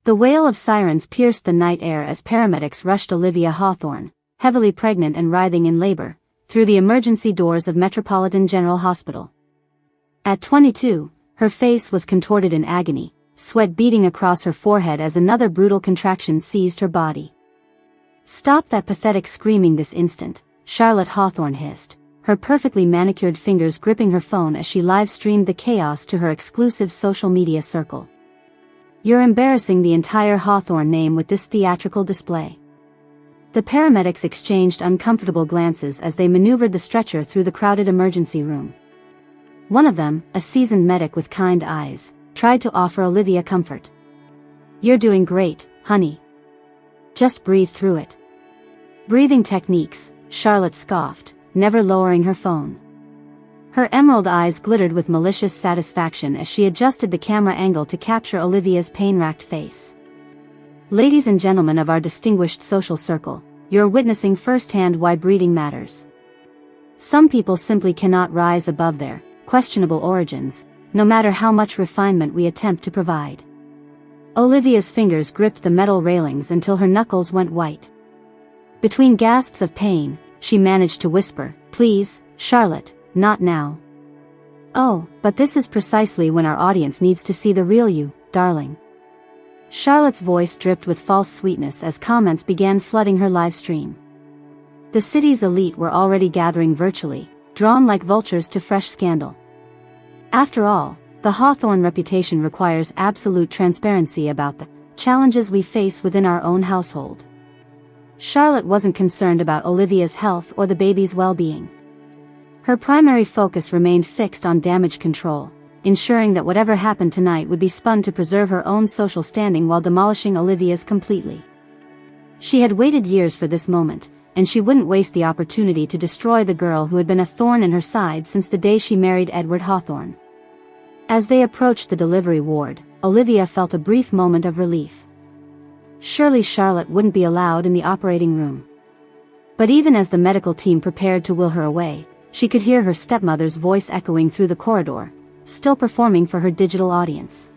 The wail of sirens pierced the night air as paramedics rushed Olivia Hawthorne, heavily pregnant and writhing in labor, through the emergency doors of Metropolitan General Hospital. At 22, her face was contorted in agony, sweat beading across her forehead as another brutal contraction seized her body. "Stop that pathetic screaming this instant," Charlotte Hawthorne hissed, her perfectly manicured fingers gripping her phone as she live-streamed the chaos to her exclusive social media circle. "You're embarrassing the entire Hawthorne name with this theatrical display." The paramedics exchanged uncomfortable glances as they maneuvered the stretcher through the crowded emergency room. One of them, a seasoned medic with kind eyes, tried to offer Olivia comfort. "You're doing great, honey. Just breathe through it." "Breathing techniques," Charlotte scoffed, never lowering her phone. Her emerald eyes glittered with malicious satisfaction as she adjusted the camera angle to capture Olivia's pain-racked face. "Ladies and gentlemen of our distinguished social circle, you're witnessing firsthand why breeding matters. Some people simply cannot rise above their questionable origins, no matter how much refinement we attempt to provide." Olivia's fingers gripped the metal railings until her knuckles went white. Between gasps of pain, she managed to whisper, "Please, Charlotte, not now." "Oh, but this is precisely when our audience needs to see the real you, darling." Charlotte's voice dripped with false sweetness as comments began flooding her live stream. The city's elite were already gathering virtually, drawn like vultures to fresh scandal. After all, the Hawthorne reputation requires absolute transparency about the challenges we face within our own household. Charlotte wasn't concerned about Olivia's health or the baby's well-being. Her primary focus remained fixed on damage control, ensuring that whatever happened tonight would be spun to preserve her own social standing while demolishing Olivia's completely. She had waited years for this moment, and she wouldn't waste the opportunity to destroy the girl who had been a thorn in her side since the day she married Edward Hawthorne. As they approached the delivery ward, Olivia felt a brief moment of relief. Surely Charlotte wouldn't be allowed in the operating room. But even as the medical team prepared to wheel her away, she could hear her stepmother's voice echoing through the corridor, still performing for her digital audience.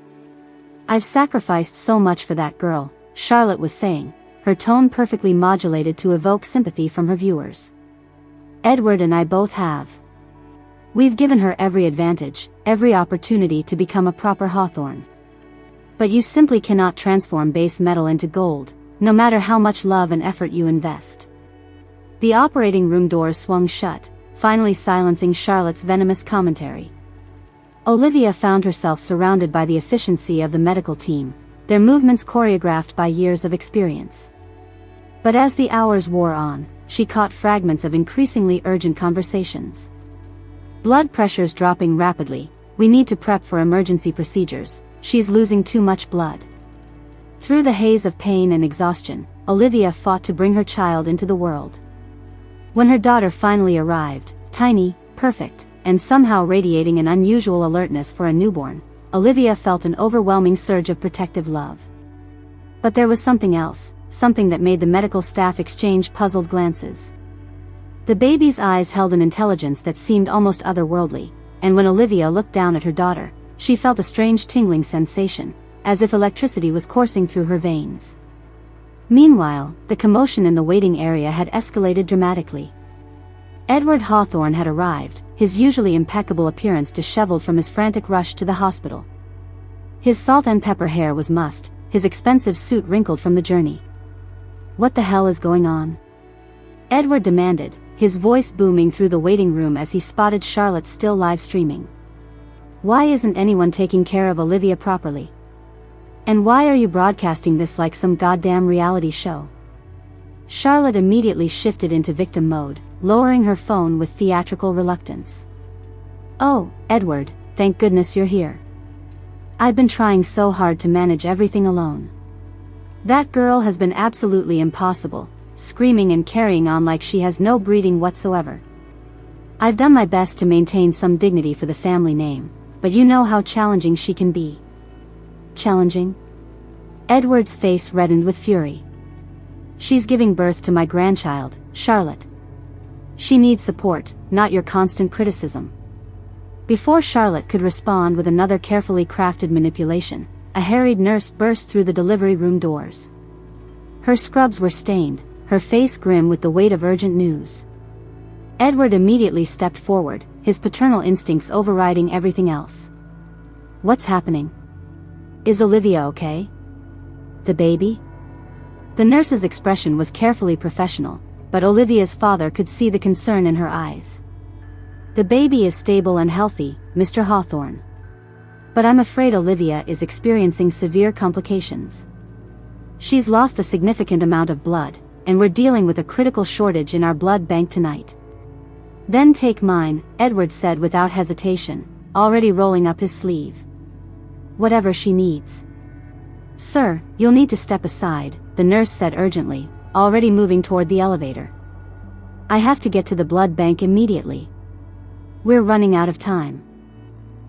"I've sacrificed so much for that girl," Charlotte was saying, her tone perfectly modulated to evoke sympathy from her viewers. "Edward and I both have. We've given her every advantage, every opportunity to become a proper Hawthorne. But you simply cannot transform base metal into gold, no matter how much love and effort you invest." The operating room doors swung shut, finally silencing Charlotte's venomous commentary. Olivia found herself surrounded by the efficiency of the medical team, their movements choreographed by years of experience. But as the hours wore on, she caught fragments of increasingly urgent conversations. "Blood pressure's dropping rapidly, we need to prep for emergency procedures, she's losing too much blood." Through the haze of pain and exhaustion, Olivia fought to bring her child into the world. When her daughter finally arrived, tiny, perfect, and somehow radiating an unusual alertness for a newborn, Olivia felt an overwhelming surge of protective love. But there was something else, something that made the medical staff exchange puzzled glances. The baby's eyes held an intelligence that seemed almost otherworldly, and when Olivia looked down at her daughter, she felt a strange tingling sensation, as if electricity was coursing through her veins. Meanwhile, the commotion in the waiting area had escalated dramatically. Edward Hawthorne had arrived, his usually impeccable appearance disheveled from his frantic rush to the hospital. His salt and pepper hair was mussed, his expensive suit wrinkled from the journey. "What the hell is going on?" Edward demanded, his voice booming through the waiting room as he spotted Charlotte still live streaming. "Why isn't anyone taking care of Olivia properly? And why are you broadcasting this like some goddamn reality show?" Charlotte immediately shifted into victim mode, lowering her phone with theatrical reluctance. "Oh, Edward, thank goodness you're here. I've been trying so hard to manage everything alone. That girl has been absolutely impossible, screaming and carrying on like she has no breeding whatsoever. I've done my best to maintain some dignity for the family name, but you know how challenging she can be." "Challenging?" Edward's face reddened with fury. "She's giving birth to my grandchild, Charlotte. She needs support, not your constant criticism." Before Charlotte could respond with another carefully crafted manipulation, a harried nurse burst through the delivery room doors. Her scrubs were stained, her face grim with the weight of urgent news. Edward immediately stepped forward, his paternal instincts overriding everything else. "What's happening? Is Olivia okay? The baby?" The nurse's expression was carefully professional, but Olivia's father could see the concern in her eyes. "The baby is stable and healthy, Mr. Hawthorne. But I'm afraid Olivia is experiencing severe complications. She's lost a significant amount of blood, and we're dealing with a critical shortage in our blood bank tonight." "Then take mine," Edward said without hesitation, already rolling up his sleeve. "Whatever she needs." "Sir, you'll need to step aside," the nurse said urgently, already moving toward the elevator. "I have to get to the blood bank immediately. We're running out of time."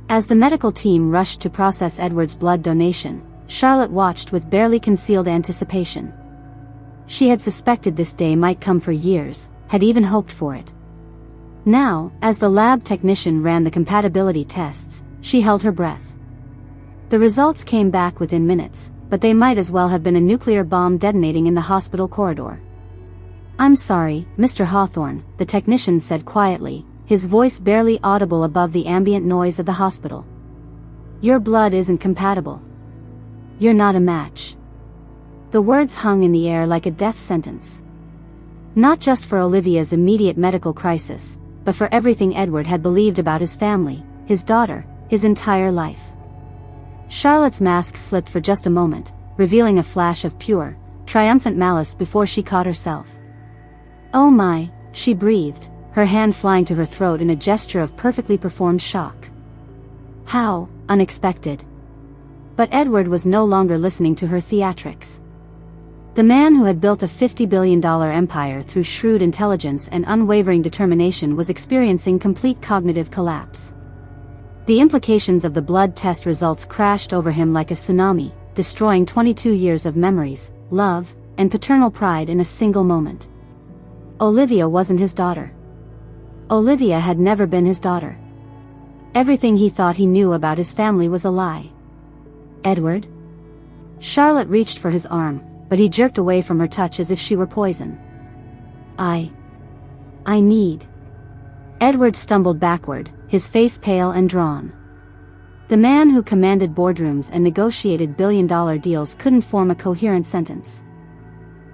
As the medical team rushed to process Edward's blood donation, Charlotte watched with barely concealed anticipation. She had suspected this day might come for years, had even hoped for it. Now, as the lab technician ran the compatibility tests, she held her breath. The results came back within minutes, but they might as well have been a nuclear bomb detonating in the hospital corridor. "I'm sorry, Mr. Hawthorne," the technician said quietly, his voice barely audible above the ambient noise of the hospital. "Your blood isn't compatible. You're not a match." The words hung in the air like a death sentence. Not just for Olivia's immediate medical crisis, but for everything Edward had believed about his family, his daughter, his entire life. Charlotte's mask slipped for just a moment, revealing a flash of pure, triumphant malice before she caught herself. "Oh my," she breathed, her hand flying to her throat in a gesture of perfectly performed shock. How unexpected. But Edward was no longer listening to her theatrics. The man who had built a $50 billion empire through shrewd intelligence and unwavering determination was experiencing complete cognitive collapse. The implications of the blood test results crashed over him like a tsunami, destroying 22 years of memories, love, and paternal pride in a single moment. Olivia wasn't his daughter. Olivia had never been his daughter. Everything he thought he knew about his family was a lie. "Edward?" Charlotte reached for his arm, but he jerked away from her touch as if she were poison. I need. Edward stumbled backward, his face pale and drawn. The man who commanded boardrooms and negotiated billion-dollar deals couldn't form a coherent sentence.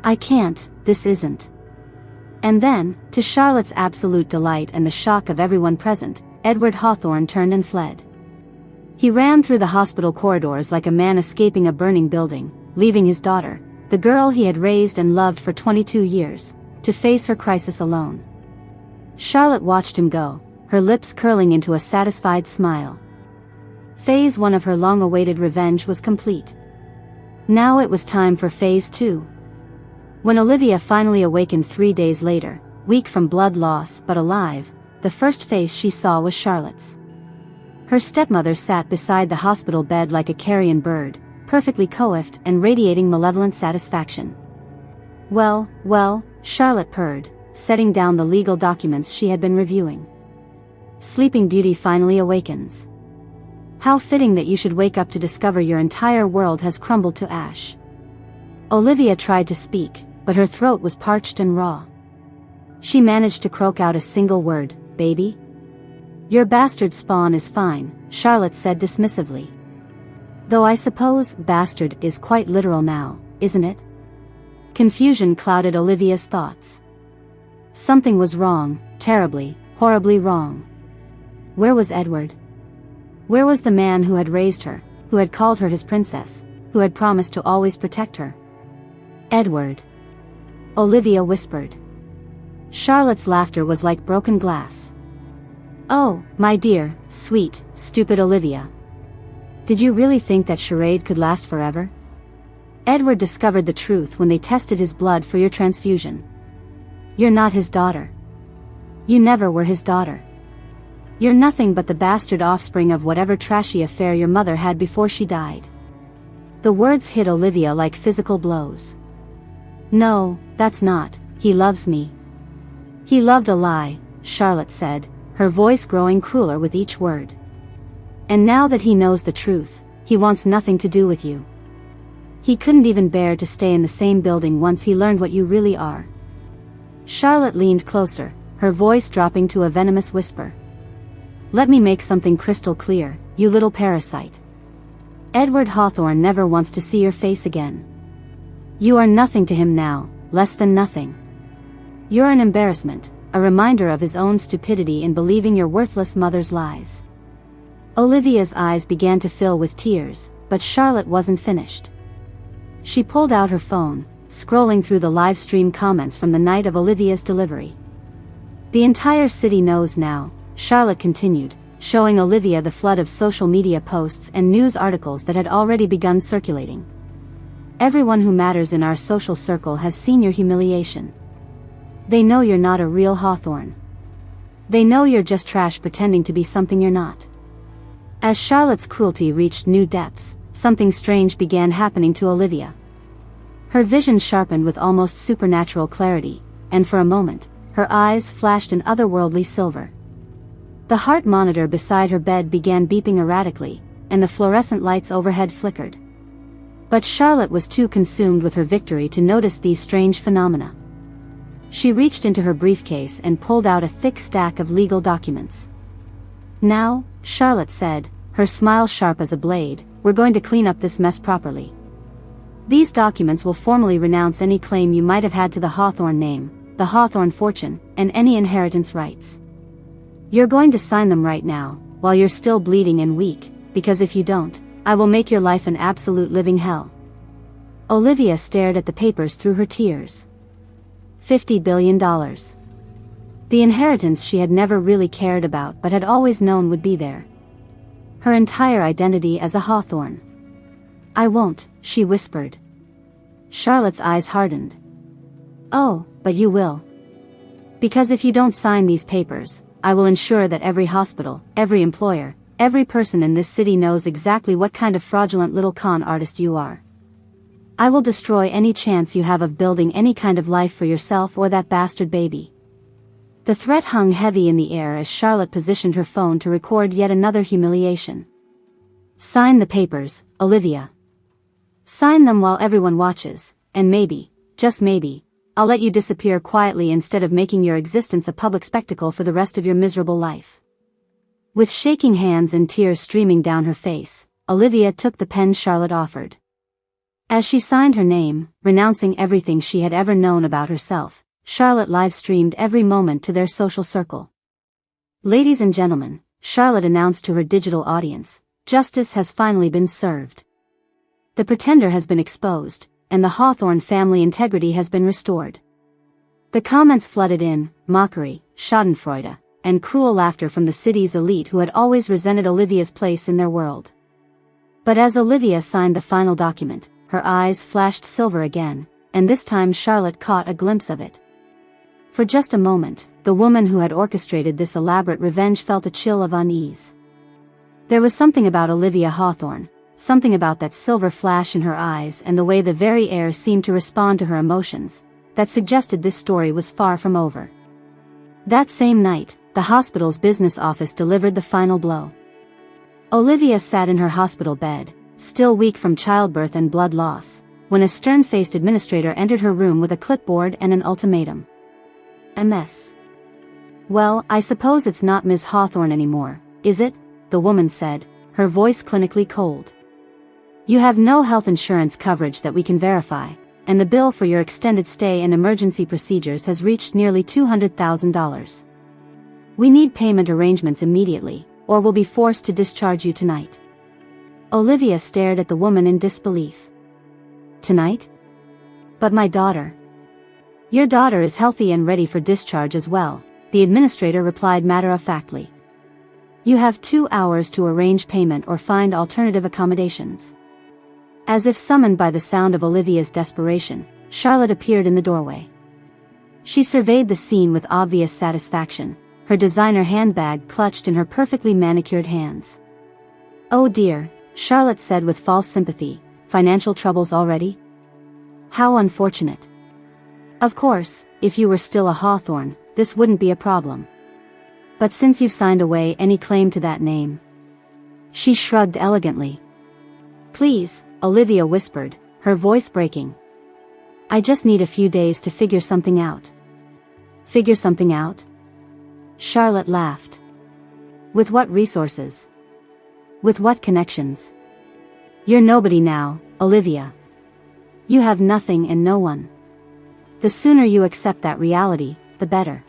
"I can't, this isn't." And then, to Charlotte's absolute delight and the shock of everyone present, Edward Hawthorne turned and fled. He ran through the hospital corridors like a man escaping a burning building, leaving his daughter, the girl he had raised and loved for 22 years, to face her crisis alone. Charlotte watched him go, her lips curling into a satisfied smile. Phase 1 of her long-awaited revenge was complete. Now it was time for Phase 2. When Olivia finally awakened 3 days later, weak from blood loss but alive, the first face she saw was Charlotte's. Her stepmother sat beside the hospital bed like a carrion bird, perfectly coiffed and radiating malevolent satisfaction. Well, Charlotte purred, setting down the legal documents she had been reviewing. "Sleeping Beauty finally awakens. How fitting that you should wake up to discover your entire world has crumbled to ash." Olivia tried to speak, but her throat was parched and raw. She managed to croak out a single word, "Baby?" "Your bastard spawn is fine," Charlotte said dismissively. "Though I suppose bastard is quite literal now, isn't it?" Confusion clouded Olivia's thoughts. Something was wrong, terribly, horribly wrong. Where was Edward? Where was the man who had raised her, who had called her his princess, who had promised to always protect her? "Edward," Olivia whispered. Charlotte's laughter was like broken glass. "Oh, my dear, sweet, stupid Olivia. Did you really think that charade could last forever? Edward discovered the truth when they tested his blood for your transfusion. You're not his daughter. You never were his daughter. You're nothing but the bastard offspring of whatever trashy affair your mother had before she died." The words hit Olivia like physical blows. "No, that's not, he loves me." "He loved a lie," Charlotte said, her voice growing crueler with each word. "And now that he knows the truth, he wants nothing to do with you. He couldn't even bear to stay in the same building once he learned what you really are. Charlotte leaned closer, her voice dropping to a venomous whisper. Let me make something crystal clear, you little parasite. Edward Hawthorne never wants to see your face again. You are nothing to him now, less than nothing. You're an embarrassment, a reminder of his own stupidity in believing your worthless mother's lies. Olivia's eyes began to fill with tears, but Charlotte wasn't finished. She pulled out her phone, scrolling through the live stream comments from the night of Olivia's delivery. The entire city knows now, Charlotte continued, showing Olivia the flood of social media posts and news articles that had already begun circulating. Everyone who matters in our social circle has seen your humiliation. They know you're not a real Hawthorne. They know you're just trash pretending to be something you're not. As Charlotte's cruelty reached new depths, something strange began happening to Olivia. Her vision sharpened with almost supernatural clarity, and for a moment, her eyes flashed an otherworldly silver. The heart monitor beside her bed began beeping erratically, and the fluorescent lights overhead flickered. But Charlotte was too consumed with her victory to notice these strange phenomena. She reached into her briefcase and pulled out a thick stack of legal documents. Now, Charlotte said, her smile sharp as a blade, we're going to clean up this mess properly. These documents will formally renounce any claim you might have had to the Hawthorne name, the Hawthorne fortune, and any inheritance rights. You're going to sign them right now, while you're still bleeding and weak, because if you don't, I will make your life an absolute living hell. Olivia stared at the papers through her tears. $50 billion. The inheritance she had never really cared about but had always known would be there. Her entire identity as a Hawthorne. I won't, she whispered. Charlotte's eyes hardened. Oh, but you will. Because if you don't sign these papers, I will ensure that every hospital, every employer, every person in this city knows exactly what kind of fraudulent little con artist you are. I will destroy any chance you have of building any kind of life for yourself or that bastard baby. The threat hung heavy in the air as Charlotte positioned her phone to record yet another humiliation. Sign the papers, Olivia. Sign them while everyone watches, and maybe, just maybe, I'll let you disappear quietly instead of making your existence a public spectacle for the rest of your miserable life. With shaking hands and tears streaming down her face, Olivia took the pen Charlotte offered. As she signed her name, renouncing everything she had ever known about herself, Charlotte live-streamed every moment to their social circle. Ladies and gentlemen, Charlotte announced to her digital audience, justice has finally been served. The pretender has been exposed, and the Hawthorne family integrity has been restored. The comments flooded in, mockery, schadenfreude, and cruel laughter from the city's elite who had always resented Olivia's place in their world. But as Olivia signed the final document, her eyes flashed silver again, and this time Charlotte caught a glimpse of it. For just a moment, the woman who had orchestrated this elaborate revenge felt a chill of unease. There was something about Olivia Hawthorne, something about that silver flash in her eyes and the way the very air seemed to respond to her emotions, that suggested this story was far from over. That same night, the hospital's business office delivered the final blow. Olivia sat in her hospital bed, still weak from childbirth and blood loss, when a stern-faced administrator entered her room with a clipboard and an ultimatum. MS. Well, I suppose it's not Ms. Hawthorne anymore, is it? The woman said, her voice clinically cold. You have no health insurance coverage that we can verify, and the bill for your extended stay and emergency procedures has reached nearly $200,000. We need payment arrangements immediately, or we'll be forced to discharge you tonight. Olivia stared at the woman in disbelief. Tonight? But my daughter. Your daughter is healthy and ready for discharge as well, the administrator replied matter-of-factly. You have 2 hours to arrange payment or find alternative accommodations. As if summoned by the sound of Olivia's desperation, Charlotte appeared in the doorway. She surveyed the scene with obvious satisfaction, her designer handbag clutched in her perfectly manicured hands. Oh dear, Charlotte said with false sympathy, financial troubles already? How unfortunate. Of course, if you were still a Hawthorne, this wouldn't be a problem. But since you've signed away any claim to that name. She shrugged elegantly. Please, Olivia whispered, her voice breaking. I just need a few days to figure something out. Figure something out? Charlotte laughed. With what resources? With what connections? You're nobody now, Olivia. You have nothing and no one. The sooner you accept that reality, the better.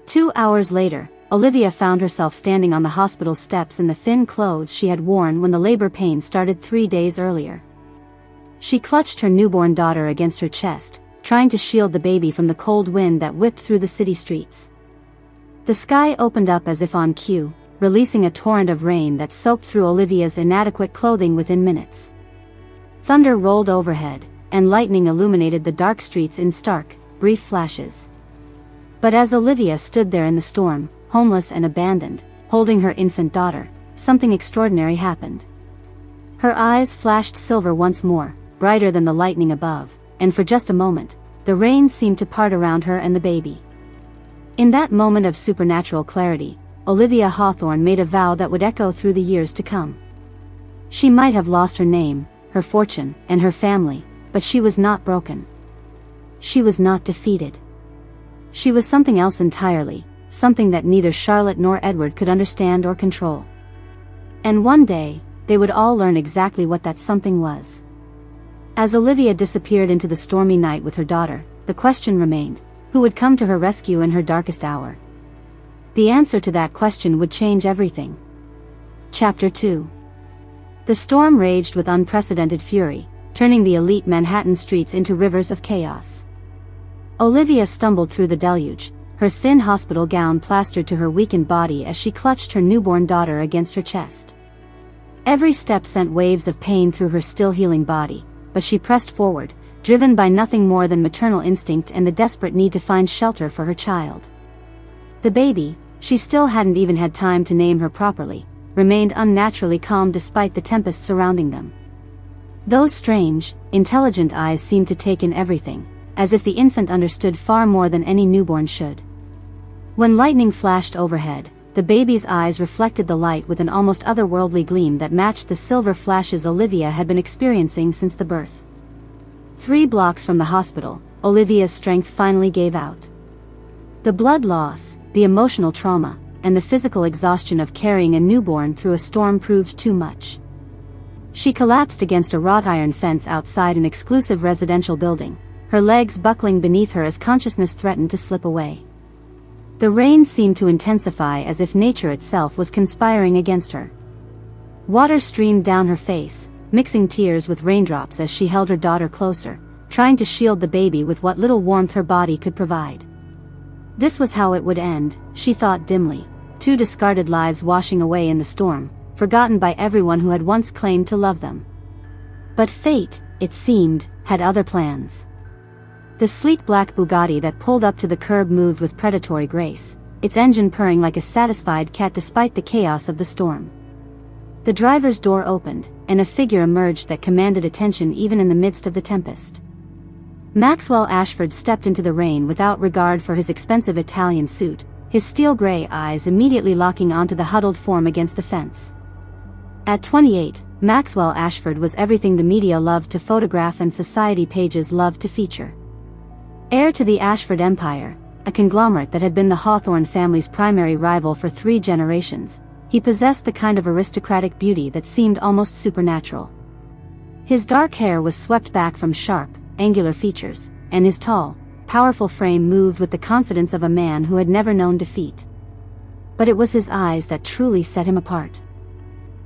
2 hours later, Olivia found herself standing on the hospital steps in the thin clothes she had worn when the labor pain started 3 days earlier. She clutched her newborn daughter against her chest, trying to shield the baby from the cold wind that whipped through the city streets. The sky opened up as if on cue, releasing a torrent of rain that soaked through Olivia's inadequate clothing within minutes. Thunder rolled overhead, and lightning illuminated the dark streets in stark, brief flashes. But as Olivia stood there in the storm, homeless and abandoned, holding her infant daughter, something extraordinary happened. Her eyes flashed silver once more, brighter than the lightning above, and for just a moment, the rain seemed to part around her and the baby. In that moment of supernatural clarity, Olivia Hawthorne made a vow that would echo through the years to come. She might have lost her name, her fortune, and her family, but she was not broken. She was not defeated. She was something else entirely, something that neither Charlotte nor Edward could understand or control. And one day, they would all learn exactly what that something was. As Olivia disappeared into the stormy night with her daughter, the question remained, who would come to her rescue in her darkest hour? The answer to that question would change everything. Chapter 2. The storm raged with unprecedented fury, turning the elite Manhattan streets into rivers of chaos. Olivia stumbled through the deluge, her thin hospital gown plastered to her weakened body as she clutched her newborn daughter against her chest. Every step sent waves of pain through her still healing body, but she pressed forward, driven by nothing more than maternal instinct and the desperate need to find shelter for her child. The baby, she still hadn't even had time to name her properly, remained unnaturally calm despite the tempest surrounding them. Those strange, intelligent eyes seemed to take in everything, as if the infant understood far more than any newborn should. When lightning flashed overhead, the baby's eyes reflected the light with an almost otherworldly gleam that matched the silver flashes Olivia had been experiencing since the birth. 3 blocks from the hospital, Olivia's strength finally gave out. The blood loss, the emotional trauma, and the physical exhaustion of carrying a newborn through a storm proved too much. She collapsed against a wrought iron fence outside an exclusive residential building, her legs buckling beneath her as consciousness threatened to slip away. The rain seemed to intensify as if nature itself was conspiring against her. Water streamed down her face, mixing tears with raindrops as she held her daughter closer, trying to shield the baby with what little warmth her body could provide. This was how it would end, she thought dimly, 2 discarded lives washing away in the storm, forgotten by everyone who had once claimed to love them. But fate, it seemed, had other plans. The sleek black Bugatti that pulled up to the curb moved with predatory grace, its engine purring like a satisfied cat despite the chaos of the storm. The driver's door opened, and a figure emerged that commanded attention even in the midst of the tempest. Maxwell Ashford stepped into the rain without regard for his expensive Italian suit, his steel-gray eyes immediately locking onto the huddled form against the fence. At 28, Maxwell Ashford was everything the media loved to photograph and society pages loved to feature. Heir to the Ashford Empire, a conglomerate that had been the Hawthorne family's primary rival for 3 generations, he possessed the kind of aristocratic beauty that seemed almost supernatural. His dark hair was swept back from sharp, angular features, and his tall, powerful frame moved with the confidence of a man who had never known defeat. But it was his eyes that truly set him apart.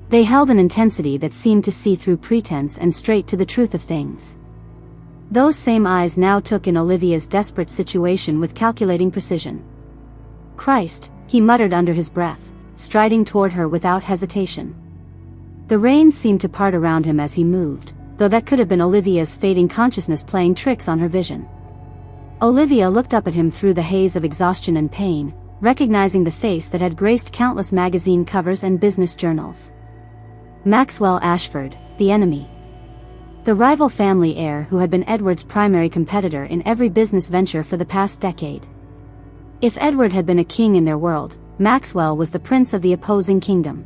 They held an intensity that seemed to see through pretense and straight to the truth of things. Those same eyes now took in Olivia's desperate situation with calculating precision. Christ, he muttered under his breath, striding toward her without hesitation. The rain seemed to part around him as he moved, though that could have been Olivia's fading consciousness playing tricks on her vision. Olivia looked up at him through the haze of exhaustion and pain, recognizing the face that had graced countless magazine covers and business journals. Maxwell Ashford, the enemy. The rival family heir who had been Edward's primary competitor in every business venture for the past decade. If Edward had been a king in their world, Maxwell was the prince of the opposing kingdom.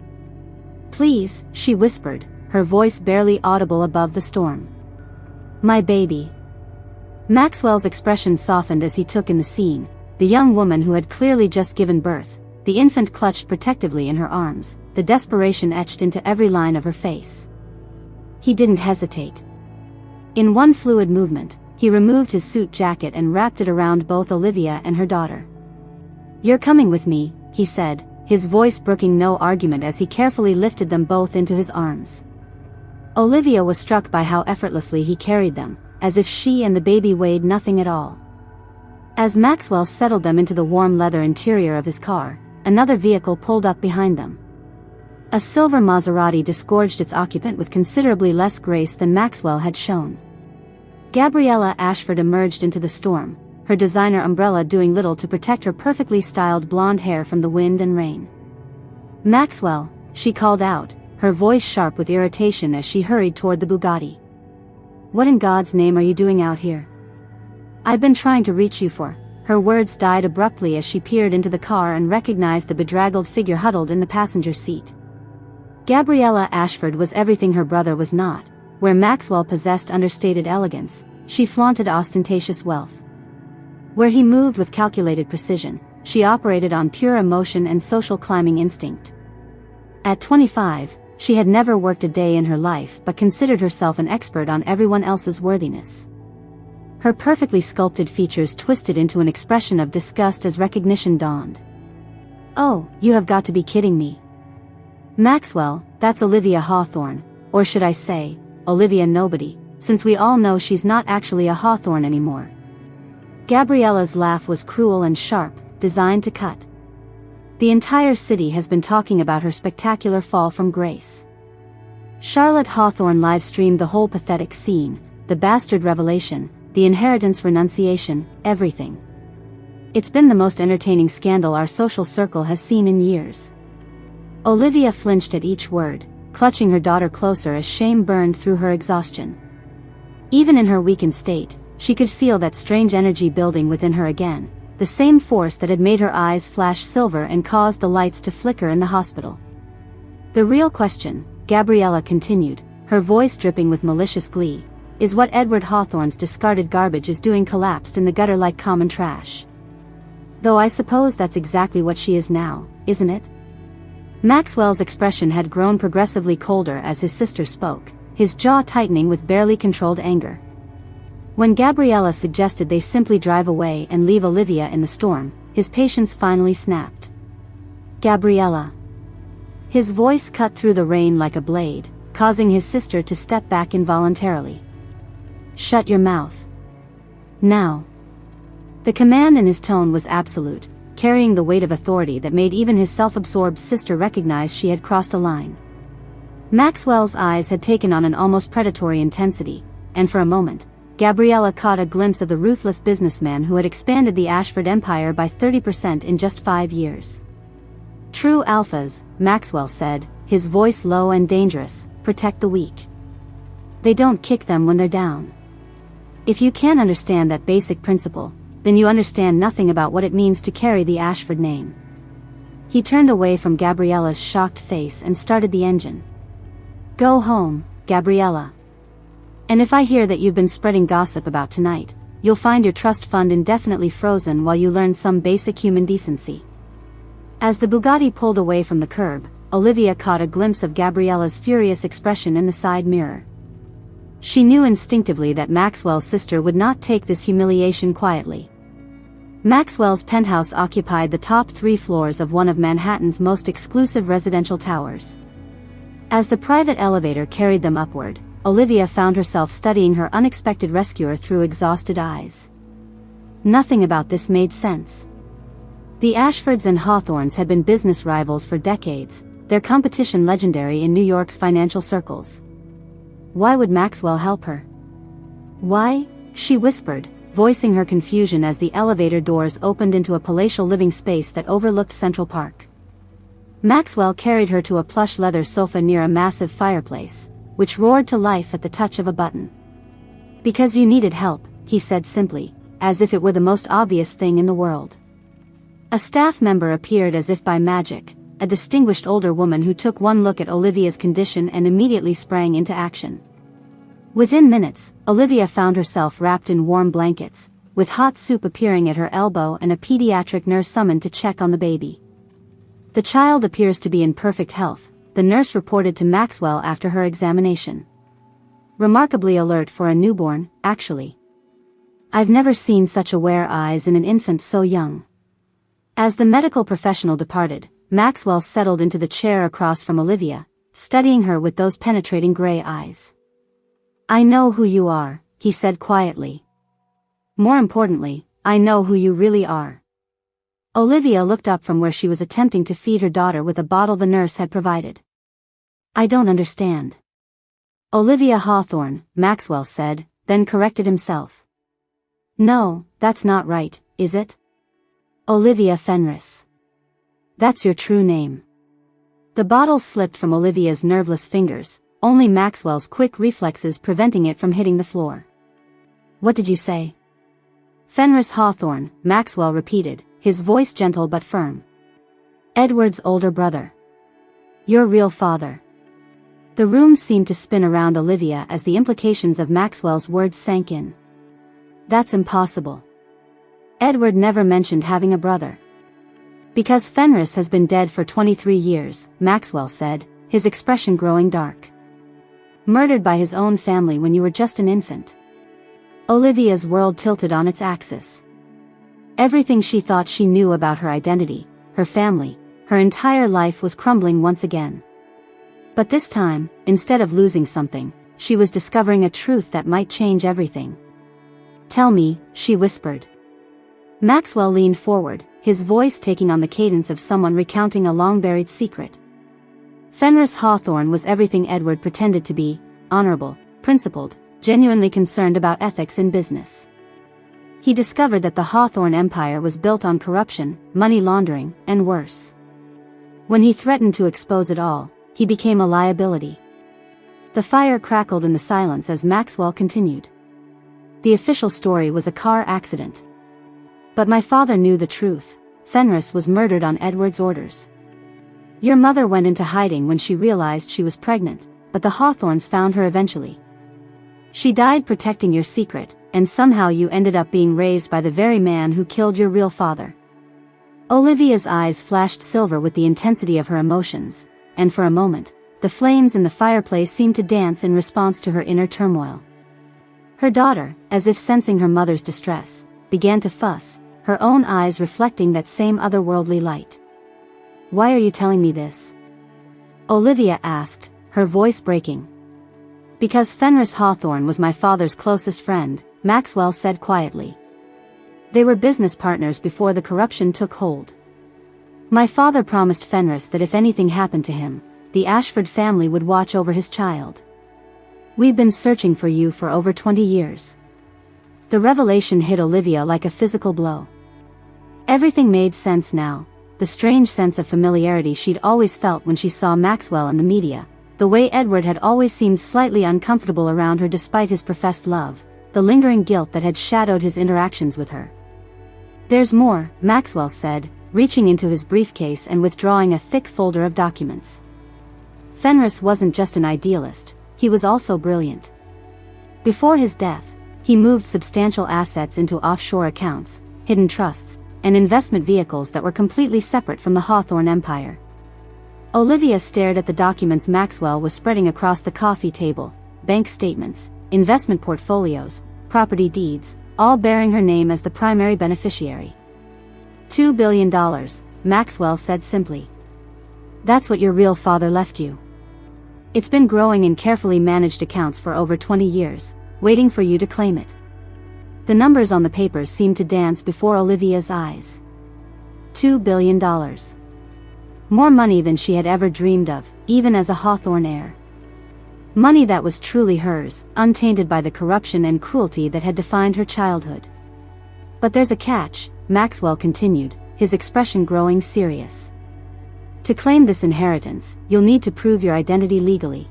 Please, she whispered, her voice barely audible above the storm. "My baby." Maxwell's expression softened as he took in the scene, the young woman who had clearly just given birth, the infant clutched protectively in her arms, the desperation etched into every line of her face. He didn't hesitate. In one fluid movement, he removed his suit jacket and wrapped it around both Olivia and her daughter. "You're coming with me," he said, his voice brooking no argument as he carefully lifted them both into his arms. Olivia was struck by how effortlessly he carried them, as if she and the baby weighed nothing at all. As Maxwell settled them into the warm leather interior of his car, another vehicle pulled up behind them. A silver Maserati disgorged its occupant with considerably less grace than Maxwell had shown. Gabriella Ashford emerged into the storm, her designer umbrella doing little to protect her perfectly styled blonde hair from the wind and rain. "Maxwell," she called out, her voice sharp with irritation as she hurried toward the Bugatti. "What in God's name are you doing out here? I've been trying to reach you for..." Her words died abruptly as she peered into the car and recognized the bedraggled figure huddled in the passenger seat. Gabriella Ashford was everything her brother was not. Where Maxwell possessed understated elegance, she flaunted ostentatious wealth. Where he moved with calculated precision, she operated on pure emotion and social climbing instinct. At 25, she had never worked a day in her life but considered herself an expert on everyone else's worthiness. Her perfectly sculpted features twisted into an expression of disgust as recognition dawned. "Oh, you have got to be kidding me. Maxwell, that's Olivia Hawthorne, or should I say, Olivia Nobody, since we all know she's not actually a Hawthorne anymore." Gabriella's laugh was cruel and sharp, designed to cut. "The entire city has been talking about her spectacular fall from grace. Charlotte Hawthorne live-streamed the whole pathetic scene, the bastard revelation, the inheritance renunciation, everything. It's been the most entertaining scandal our social circle has seen in years." Olivia flinched at each word, clutching her daughter closer as shame burned through her exhaustion. Even in her weakened state, she could feel that strange energy building within her again, the same force that had made her eyes flash silver and caused the lights to flicker in the hospital. "The real question," Gabriella continued, her voice dripping with malicious glee, "is what Edward Hawthorne's discarded garbage is doing collapsed in the gutter like common trash. Though I suppose that's exactly what she is now, isn't it?" Maxwell's expression had grown progressively colder as his sister spoke, his jaw tightening with barely controlled anger. When Gabriella suggested they simply drive away and leave Olivia in the storm, his patience finally snapped. "Gabriella." His voice cut through the rain like a blade, causing his sister to step back involuntarily. "Shut your mouth. Now." The command in his tone was absolute, carrying the weight of authority that made even his self-absorbed sister recognize she had crossed a line. Maxwell's eyes had taken on an almost predatory intensity, and for a moment, Gabriella caught a glimpse of the ruthless businessman who had expanded the Ashford empire by 30% in just 5 years. "True alphas," Maxwell said, his voice low and dangerous, "protect the weak. They don't kick them when they're down. If you can't understand that basic principle, then you understand nothing about what it means to carry the Ashford name." He turned away from Gabriella's shocked face and started the engine. "Go home, Gabriella. And if I hear that you've been spreading gossip about tonight, you'll find your trust fund indefinitely frozen while you learn some basic human decency." As the Bugatti pulled away from the curb, Olivia caught a glimpse of Gabriella's furious expression in the side mirror. She knew instinctively that Maxwell's sister would not take this humiliation quietly. Maxwell's penthouse occupied the top 3 floors of one of Manhattan's most exclusive residential towers. As the private elevator carried them upward, Olivia found herself studying her unexpected rescuer through exhausted eyes. Nothing about this made sense. The Ashfords and Hawthornes had been business rivals for decades, their competition legendary in New York's financial circles. Why would Maxwell help her? "Why?" she whispered, voicing her confusion as the elevator doors opened into a palatial living space that overlooked Central Park. Maxwell carried her to a plush leather sofa near a massive fireplace, which roared to life at the touch of a button. "Because you needed help," he said simply, as if it were the most obvious thing in the world. A staff member appeared as if by magic, a distinguished older woman who took one look at Olivia's condition and immediately sprang into action. Within minutes, Olivia found herself wrapped in warm blankets, with hot soup appearing at her elbow and a pediatric nurse summoned to check on the baby. "The child appears to be in perfect health," the nurse reported to Maxwell after her examination. "Remarkably alert for a newborn, actually. I've never seen such aware eyes in an infant so young." As the medical professional departed, Maxwell settled into the chair across from Olivia, studying her with those penetrating gray eyes. "I know who you are," he said quietly. "More importantly, I know who you really are." Olivia looked up from where she was attempting to feed her daughter with a bottle the nurse had provided. "I don't understand." "Olivia Hawthorne," Maxwell said, then corrected himself. "No, that's not right, is it? Olivia Fenris. That's your true name." The bottle slipped from Olivia's nerveless fingers, only Maxwell's quick reflexes preventing it from hitting the floor. "What did you say?" "Fenris Hawthorne," Maxwell repeated, his voice gentle but firm. "Edward's older brother. Your real father." The room seemed to spin around Olivia as the implications of Maxwell's words sank in. "That's impossible. Edward never mentioned having a brother." "Because Fenris has been dead for 23 years, Maxwell said, his expression growing dark. "Murdered by his own family when you were just an infant." Olivia's world tilted on its axis. Everything she thought she knew about her identity, her family, her entire life was crumbling once again. But this time, instead of losing something, she was discovering a truth that might change everything. "Tell me," she whispered. Maxwell leaned forward, his voice taking on the cadence of someone recounting a long-buried secret. Fenris Hawthorne was everything Edward pretended to be: honorable, principled, genuinely concerned about ethics in business. He discovered that the Hawthorne empire was built on corruption, money laundering, and worse. When he threatened to expose it all, he became a liability. The fire crackled in the silence as Maxwell continued. "The official story was a car accident. But my father knew the truth. Fenris was murdered on Edward's orders. Your mother went into hiding when she realized she was pregnant, but the Hawthornes found her eventually. She died protecting your secret, and somehow you ended up being raised by the very man who killed your real father." Olivia's eyes flashed silver with the intensity of her emotions, and for a moment, the flames in the fireplace seemed to dance in response to her inner turmoil. Her daughter, as if sensing her mother's distress, began to fuss, her own eyes reflecting that same otherworldly light. "Why are you telling me this?" Olivia asked, her voice breaking. "Because Fenris Hawthorne was my father's closest friend," Maxwell said quietly. "They were business partners before the corruption took hold. My father promised Fenris that if anything happened to him, the Ashford family would watch over his child. We've been searching for you for over 20 years. The revelation hit Olivia like a physical blow. Everything made sense now, the strange sense of familiarity she'd always felt when she saw Maxwell in the media, the way Edward had always seemed slightly uncomfortable around her despite his professed love, the lingering guilt that had shadowed his interactions with her. "There's more," Maxwell said, reaching into his briefcase and withdrawing a thick folder of documents. "Fenris wasn't just an idealist, he was also brilliant. Before his death, he moved substantial assets into offshore accounts, hidden trusts, and investment vehicles that were completely separate from the Hawthorne empire." Olivia stared at the documents Maxwell was spreading across the coffee table: bank statements, investment portfolios, property deeds, all bearing her name as the primary beneficiary. $2 billion, Maxwell said simply. "That's what your real father left you. It's been growing in carefully managed accounts for over 20 years, waiting for you to claim it." The numbers on the papers seemed to dance before Olivia's eyes. $2 billion. More money than she had ever dreamed of, even as a Hawthorne heir. Money that was truly hers, untainted by the corruption and cruelty that had defined her childhood. "But there's a catch," Maxwell continued, his expression growing serious. "To claim this inheritance, you'll need to prove your identity legally.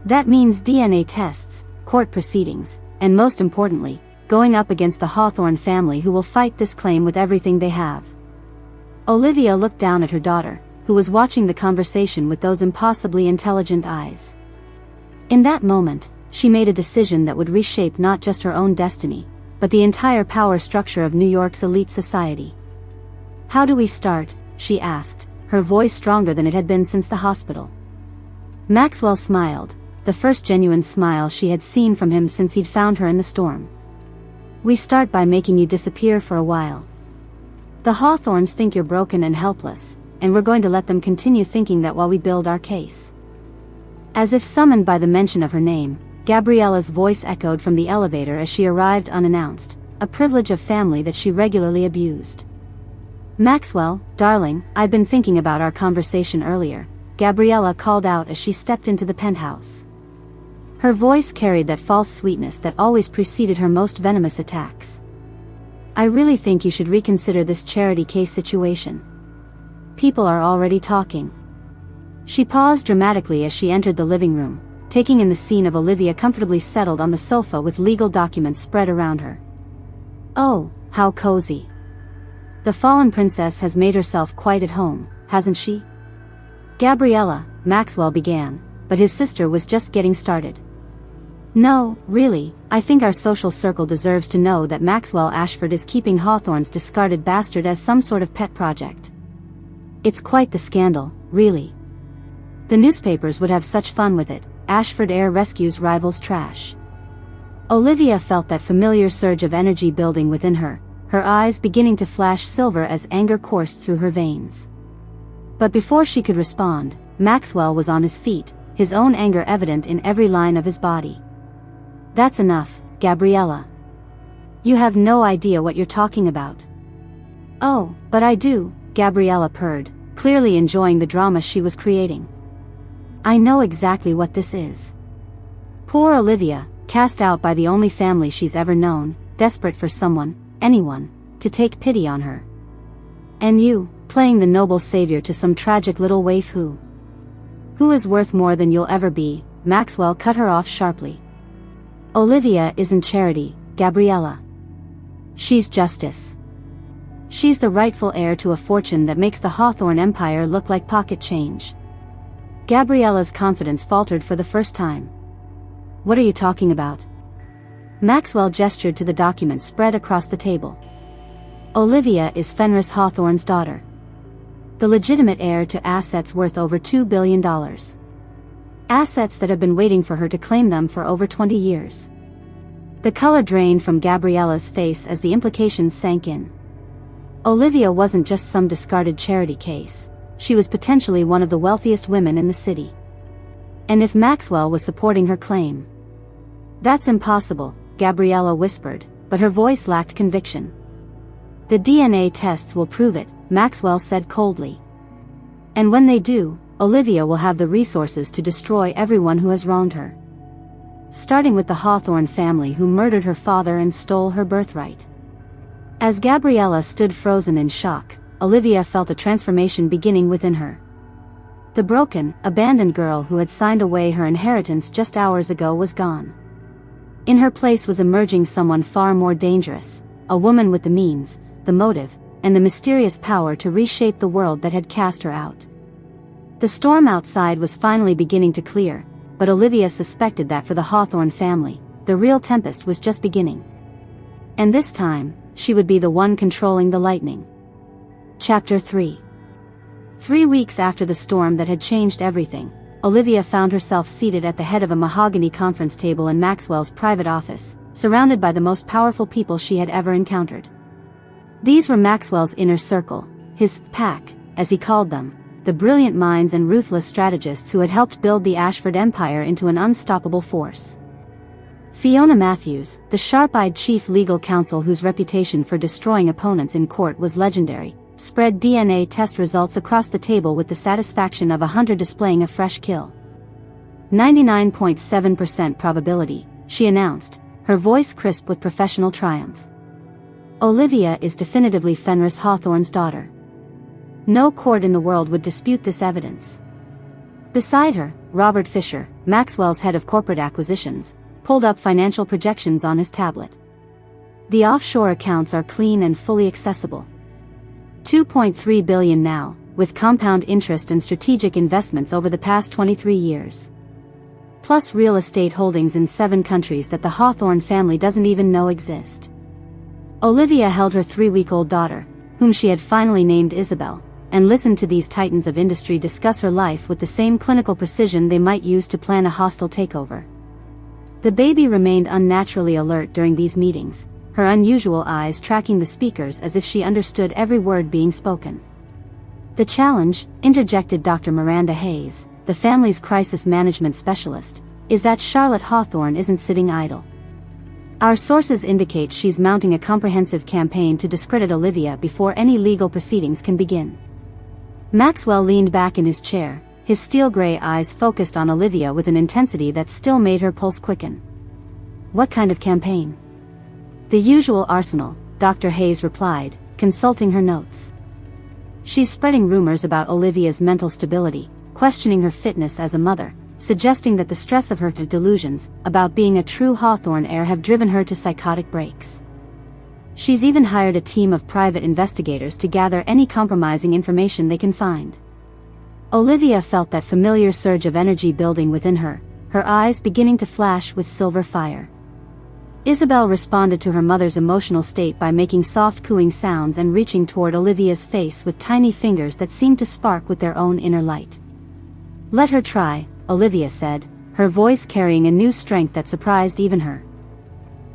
That means DNA tests, court proceedings, and most importantly, going up against the Hawthorne family who will fight this claim with everything they have." Olivia looked down at her daughter, who was watching the conversation with those impossibly intelligent eyes. In that moment, she made a decision that would reshape not just her own destiny, but the entire power structure of New York's elite society. "How do we start?" she asked, her voice stronger than it had been since the hospital. Maxwell smiled, the first genuine smile she had seen from him since he'd found her in the storm. "We start by making you disappear for a while. The Hawthorns think you're broken and helpless, and we're going to let them continue thinking that while we build our case." As if summoned by the mention of her name, Gabriella's voice echoed from the elevator as she arrived unannounced, a privilege of family that she regularly abused. "Maxwell, darling, I've been thinking about our conversation earlier," Gabriella called out as she stepped into the penthouse. Her voice carried that false sweetness that always preceded her most venomous attacks. "I really think you should reconsider this charity case situation. People are already talking." She paused dramatically as she entered the living room, taking in the scene of Olivia comfortably settled on the sofa with legal documents spread around her. "Oh, how cozy. The fallen princess has made herself quite at home, hasn't she?" "Gabriella," Maxwell began, but his sister was just getting started. "No, really, I think our social circle deserves to know that Maxwell Ashford is keeping Hawthorne's discarded bastard as some sort of pet project. It's quite the scandal, really. The newspapers would have such fun with it. Ashford heir rescues rival's trash." Olivia felt that familiar surge of energy building within her, her eyes beginning to flash silver as anger coursed through her veins. But before she could respond, Maxwell was on his feet, his own anger evident in every line of his body. "That's enough, Gabriella. You have no idea what you're talking about." "Oh, but I do," Gabriella purred, clearly enjoying the drama she was creating. "I know exactly what this is." Poor Olivia, cast out by the only family she's ever known, desperate for someone, anyone, to take pity on her. "And you, playing the noble savior to some tragic little waif who is worth more than you'll ever be," Maxwell cut her off sharply. "Olivia isn't charity, Gabriella. She's justice. She's the rightful heir to a fortune that makes the Hawthorne empire look like pocket change." Gabriella's confidence faltered for the first time. "What are you talking about?" Maxwell gestured to the documents spread across the table. "Olivia is Fenris Hawthorne's daughter. The legitimate heir to assets worth over $2 billion. Assets that have been waiting for her to claim them for over 20 years. The color drained from Gabriella's face as the implications sank in. Olivia wasn't just some discarded charity case. She was potentially one of the wealthiest women in the city. And if Maxwell was supporting her claim... "That's impossible," Gabriella whispered, but her voice lacked conviction. "The DNA tests will prove it," Maxwell said coldly. "And when they do, Olivia will have the resources to destroy everyone who has wronged her. Starting with the Hawthorne family who murdered her father and stole her birthright." As Gabriella stood frozen in shock, Olivia felt a transformation beginning within her. The broken, abandoned girl who had signed away her inheritance just hours ago was gone. In her place was emerging someone far more dangerous, a woman with the means, the motive, and the mysterious power to reshape the world that had cast her out. The storm outside was finally beginning to clear, but Olivia suspected that for the Hawthorne family, the real tempest was just beginning. And this time, she would be the one controlling the lightning. Chapter 3. 3 weeks after the storm that had changed everything, Olivia found herself seated at the head of a mahogany conference table in Maxwell's private office, surrounded by the most powerful people she had ever encountered. These were Maxwell's inner circle, his pack, as he called them, the brilliant minds and ruthless strategists who had helped build the Ashford Empire into an unstoppable force. Fiona Matthews, the sharp-eyed chief legal counsel whose reputation for destroying opponents in court was legendary, spread DNA test results across the table with the satisfaction of a hunter displaying a fresh kill. 99.7% probability, she announced, her voice crisp with professional triumph. Olivia is definitively Fenris Hawthorne's daughter. No court in the world would dispute this evidence. Beside her, Robert Fisher, Maxwell's head of corporate acquisitions, pulled up financial projections on his tablet. The offshore accounts are clean and fully accessible. $2.3 billion now, with compound interest and strategic investments over the past 23 years. Plus real estate holdings in 7 countries that the Hawthorne family doesn't even know exist. Olivia held her 3-week-old daughter, whom she had finally named Isabel, and listened to these titans of industry discuss her life with the same clinical precision they might use to plan a hostile takeover. The baby remained unnaturally alert during these meetings, her unusual eyes tracking the speakers as if she understood every word being spoken. "The challenge," interjected Dr. Miranda Hayes, the family's crisis management specialist, "is that Charlotte Hawthorne isn't sitting idle. Our sources indicate she's mounting a comprehensive campaign to discredit Olivia before any legal proceedings can begin." Maxwell leaned back in his chair, his steel-gray eyes focused on Olivia with an intensity that still made her pulse quicken. "What kind of campaign?" "The usual arsenal," Dr. Hayes replied, consulting her notes. "She's spreading rumors about Olivia's mental stability, questioning her fitness as a mother, suggesting that the stress of her delusions about being a true Hawthorne heir have driven her to psychotic breaks. She's even hired a team of private investigators to gather any compromising information they can find." Olivia felt that familiar surge of energy building within her, her eyes beginning to flash with silver fire. Isabel responded to her mother's emotional state by making soft cooing sounds and reaching toward Olivia's face with tiny fingers that seemed to spark with their own inner light. "Let her try," Olivia said, her voice carrying a new strength that surprised even her.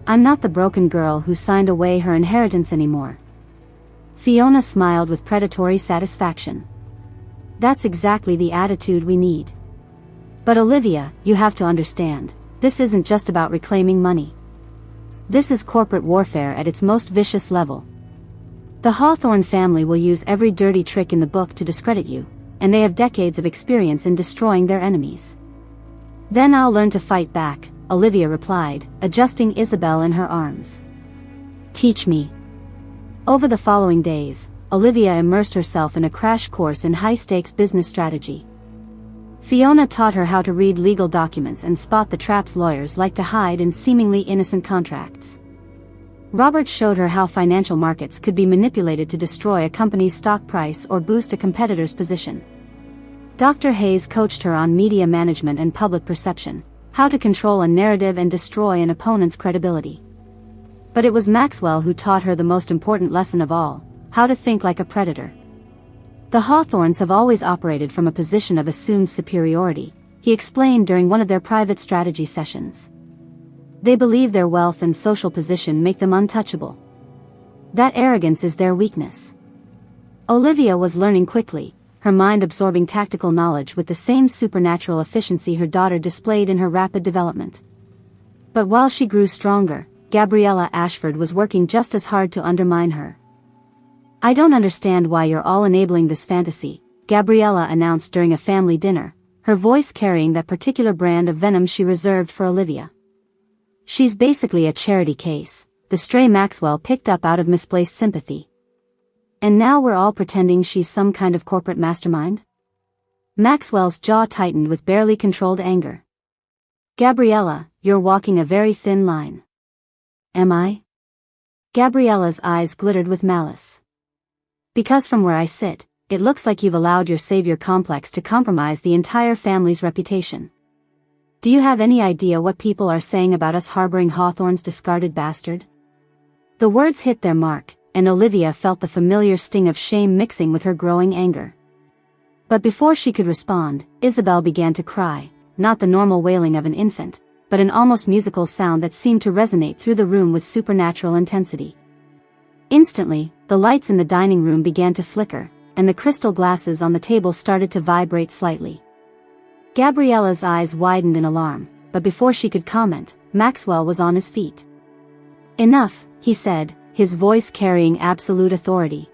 "I'm not the broken girl who signed away her inheritance anymore." Fiona smiled with predatory satisfaction. "That's exactly the attitude we need. But Olivia, you have to understand, this isn't just about reclaiming money. This is corporate warfare at its most vicious level. The Hawthorne family will use every dirty trick in the book to discredit you, and they have decades of experience in destroying their enemies." "Then I'll learn to fight back," Olivia replied, adjusting Isabel in her arms. "Teach me." Over the following days, Olivia immersed herself in a crash course in high-stakes business strategy. Fiona taught her how to read legal documents and spot the traps lawyers like to hide in seemingly innocent contracts. Robert showed her how financial markets could be manipulated to destroy a company's stock price or boost a competitor's position. Dr. Hayes coached her on media management and public perception, how to control a narrative and destroy an opponent's credibility. But it was Maxwell who taught her the most important lesson of all, how to think like a predator. "The Hawthornes have always operated from a position of assumed superiority," he explained during one of their private strategy sessions. "They believe their wealth and social position make them untouchable. That arrogance is their weakness." Olivia was learning quickly, her mind absorbing tactical knowledge with the same supernatural efficiency her daughter displayed in her rapid development. But while she grew stronger, Gabriella Ashford was working just as hard to undermine her. "I don't understand why you're all enabling this fantasy," Gabriella announced during a family dinner, her voice carrying that particular brand of venom she reserved for Olivia. "She's basically a charity case," the stray Maxwell picked up out of misplaced sympathy. "And now we're all pretending she's some kind of corporate mastermind?" Maxwell's jaw tightened with barely controlled anger. "Gabriella, you're walking a very thin line." "Am I?" Gabriella's eyes glittered with malice. "Because from where I sit, it looks like you've allowed your savior complex to compromise the entire family's reputation. Do you have any idea what people are saying about us harboring Hawthorne's discarded bastard?" The words hit their mark, and Olivia felt the familiar sting of shame mixing with her growing anger. But before she could respond, Isabel began to cry, not the normal wailing of an infant, but an almost musical sound that seemed to resonate through the room with supernatural intensity. Instantly, the lights in the dining room began to flicker, and the crystal glasses on the table started to vibrate slightly. Gabriella's eyes widened in alarm, but before she could comment, Maxwell was on his feet. "Enough," he said, his voice carrying absolute authority.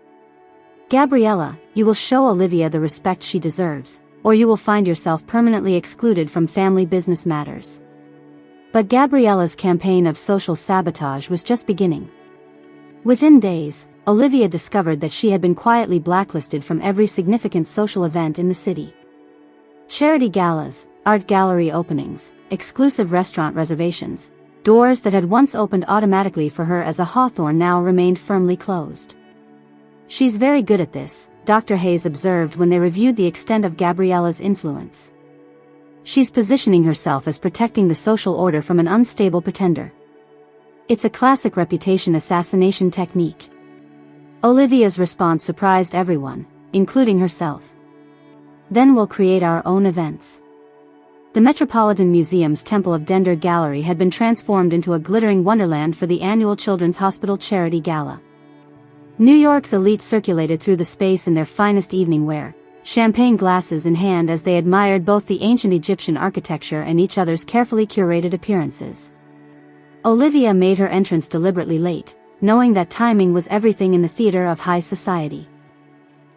"Gabriella, you will show Olivia the respect she deserves, or you will find yourself permanently excluded from family business matters." But Gabriella's campaign of social sabotage was just beginning. Within days, Olivia discovered that she had been quietly blacklisted from every significant social event in the city. Charity galas, art gallery openings, exclusive restaurant reservations, doors that had once opened automatically for her as a Hawthorne now remained firmly closed. "She's very good at this," Dr. Hayes observed when they reviewed the extent of Gabriella's influence. She's positioning herself as protecting the social order from an unstable pretender. It's a classic reputation assassination technique. Olivia's response surprised everyone, including herself. Then we'll create our own events. The Metropolitan Museum's Temple of Dender Gallery had been transformed into a glittering wonderland for the annual Children's Hospital Charity Gala. New York's elite circulated through the space in their finest evening wear, champagne glasses in hand as they admired both the ancient Egyptian architecture and each other's carefully curated appearances. Olivia made her entrance deliberately late, knowing that timing was everything in the theater of high society.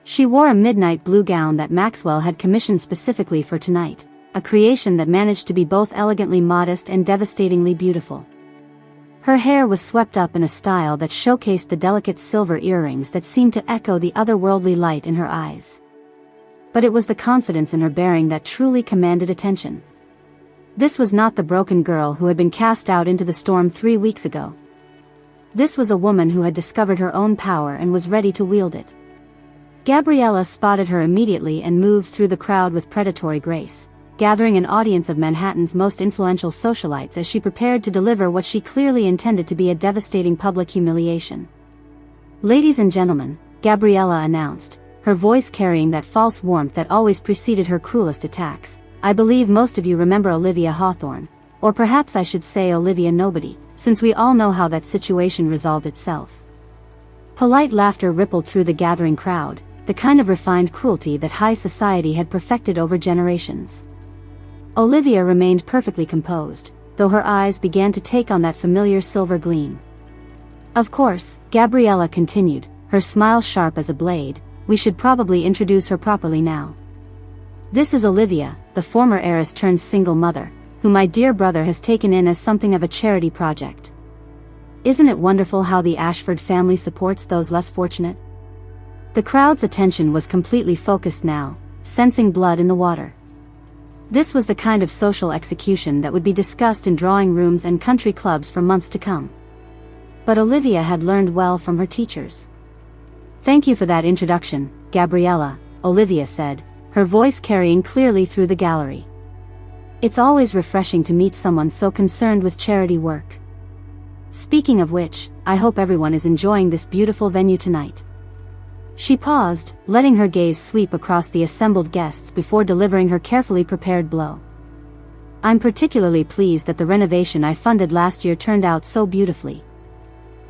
She wore a midnight blue gown that Maxwell had commissioned specifically for tonight, a creation that managed to be both elegantly modest and devastatingly beautiful. Her hair was swept up in a style that showcased the delicate silver earrings that seemed to echo the otherworldly light in her eyes. But it was the confidence in her bearing that truly commanded attention. This was not the broken girl who had been cast out into the storm 3 weeks ago. This was a woman who had discovered her own power and was ready to wield it. Gabriella spotted her immediately and moved through the crowd with predatory grace, gathering an audience of Manhattan's most influential socialites as she prepared to deliver what she clearly intended to be a devastating public humiliation. "Ladies and gentlemen," Gabriella announced, her voice carrying that false warmth that always preceded her cruelest attacks. "I believe most of you remember Olivia Hawthorne, or perhaps I should say Olivia Nobody, since we all know how that situation resolved itself." Polite laughter rippled through the gathering crowd, the kind of refined cruelty that high society had perfected over generations. Olivia remained perfectly composed, though her eyes began to take on that familiar silver gleam. "Of course," Gabriella continued, her smile sharp as a blade, "we should probably introduce her properly now. This is Olivia, the former heiress turned single mother, who my dear brother has taken in as something of a charity project. Isn't it wonderful how the Ashford family supports those less fortunate?" The crowd's attention was completely focused now, sensing blood in the water. This was the kind of social execution that would be discussed in drawing rooms and country clubs for months to come. But Olivia had learned well from her teachers. "Thank you for that introduction, Gabriella," Olivia said, her voice carrying clearly through the gallery. "It's always refreshing to meet someone so concerned with charity work. Speaking of which, I hope everyone is enjoying this beautiful venue tonight." She paused, letting her gaze sweep across the assembled guests before delivering her carefully prepared blow. "I'm particularly pleased that the renovation I funded last year turned out so beautifully.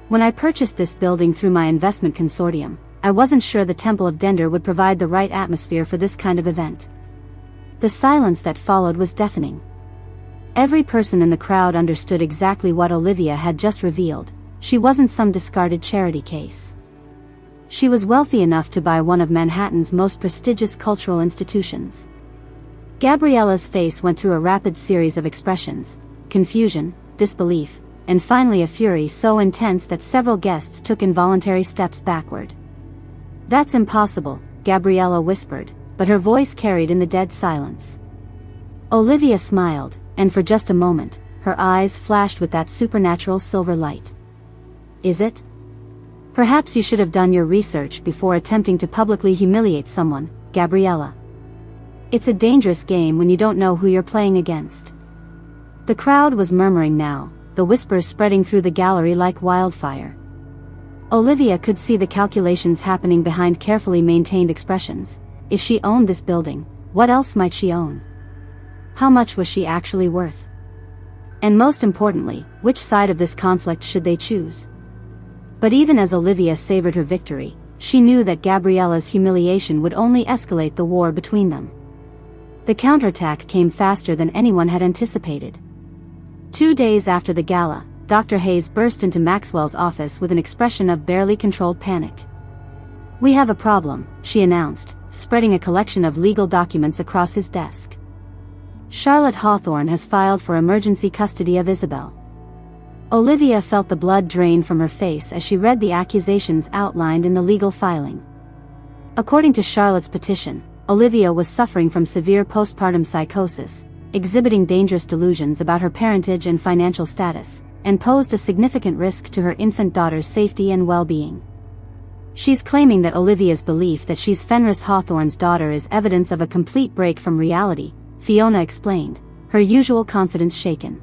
When I purchased this building through my investment consortium, I wasn't sure the Temple of Dender would provide the right atmosphere for this kind of event." The silence that followed was deafening. Every person in the crowd understood exactly what Olivia had just revealed. She wasn't some discarded charity case. She was wealthy enough to buy one of Manhattan's most prestigious cultural institutions. Gabriella's face went through a rapid series of expressions: confusion, disbelief, and finally a fury so intense that several guests took involuntary steps backward. "That's impossible," Gabriella whispered, but her voice carried in the dead silence. Olivia smiled, and for just a moment, her eyes flashed with that supernatural silver light. "Is it? Perhaps you should have done your research before attempting to publicly humiliate someone, Gabriella. It's a dangerous game when you don't know who you're playing against." The crowd was murmuring now, the whispers spreading through the gallery like wildfire. Olivia could see the calculations happening behind carefully maintained expressions. If she owned this building, what else might she own? How much was she actually worth? And most importantly, which side of this conflict should they choose? But even as Olivia savored her victory, she knew that Gabriella's humiliation would only escalate the war between them. The counterattack came faster than anyone had anticipated. 2 days after the gala, Dr. Hayes burst into Maxwell's office with an expression of barely controlled panic. "We have a problem," she announced, spreading a collection of legal documents across his desk. "Charlotte Hawthorne has filed for emergency custody of Isabel." Olivia felt the blood drain from her face as she read the accusations outlined in the legal filing. According to Charlotte's petition, Olivia was suffering from severe postpartum psychosis, exhibiting dangerous delusions about her parentage and financial status, and posed a significant risk to her infant daughter's safety and well-being. She's claiming that Olivia's belief that she's Fenris Hawthorne's daughter is evidence of a complete break from reality, Fiona explained, her usual confidence shaken.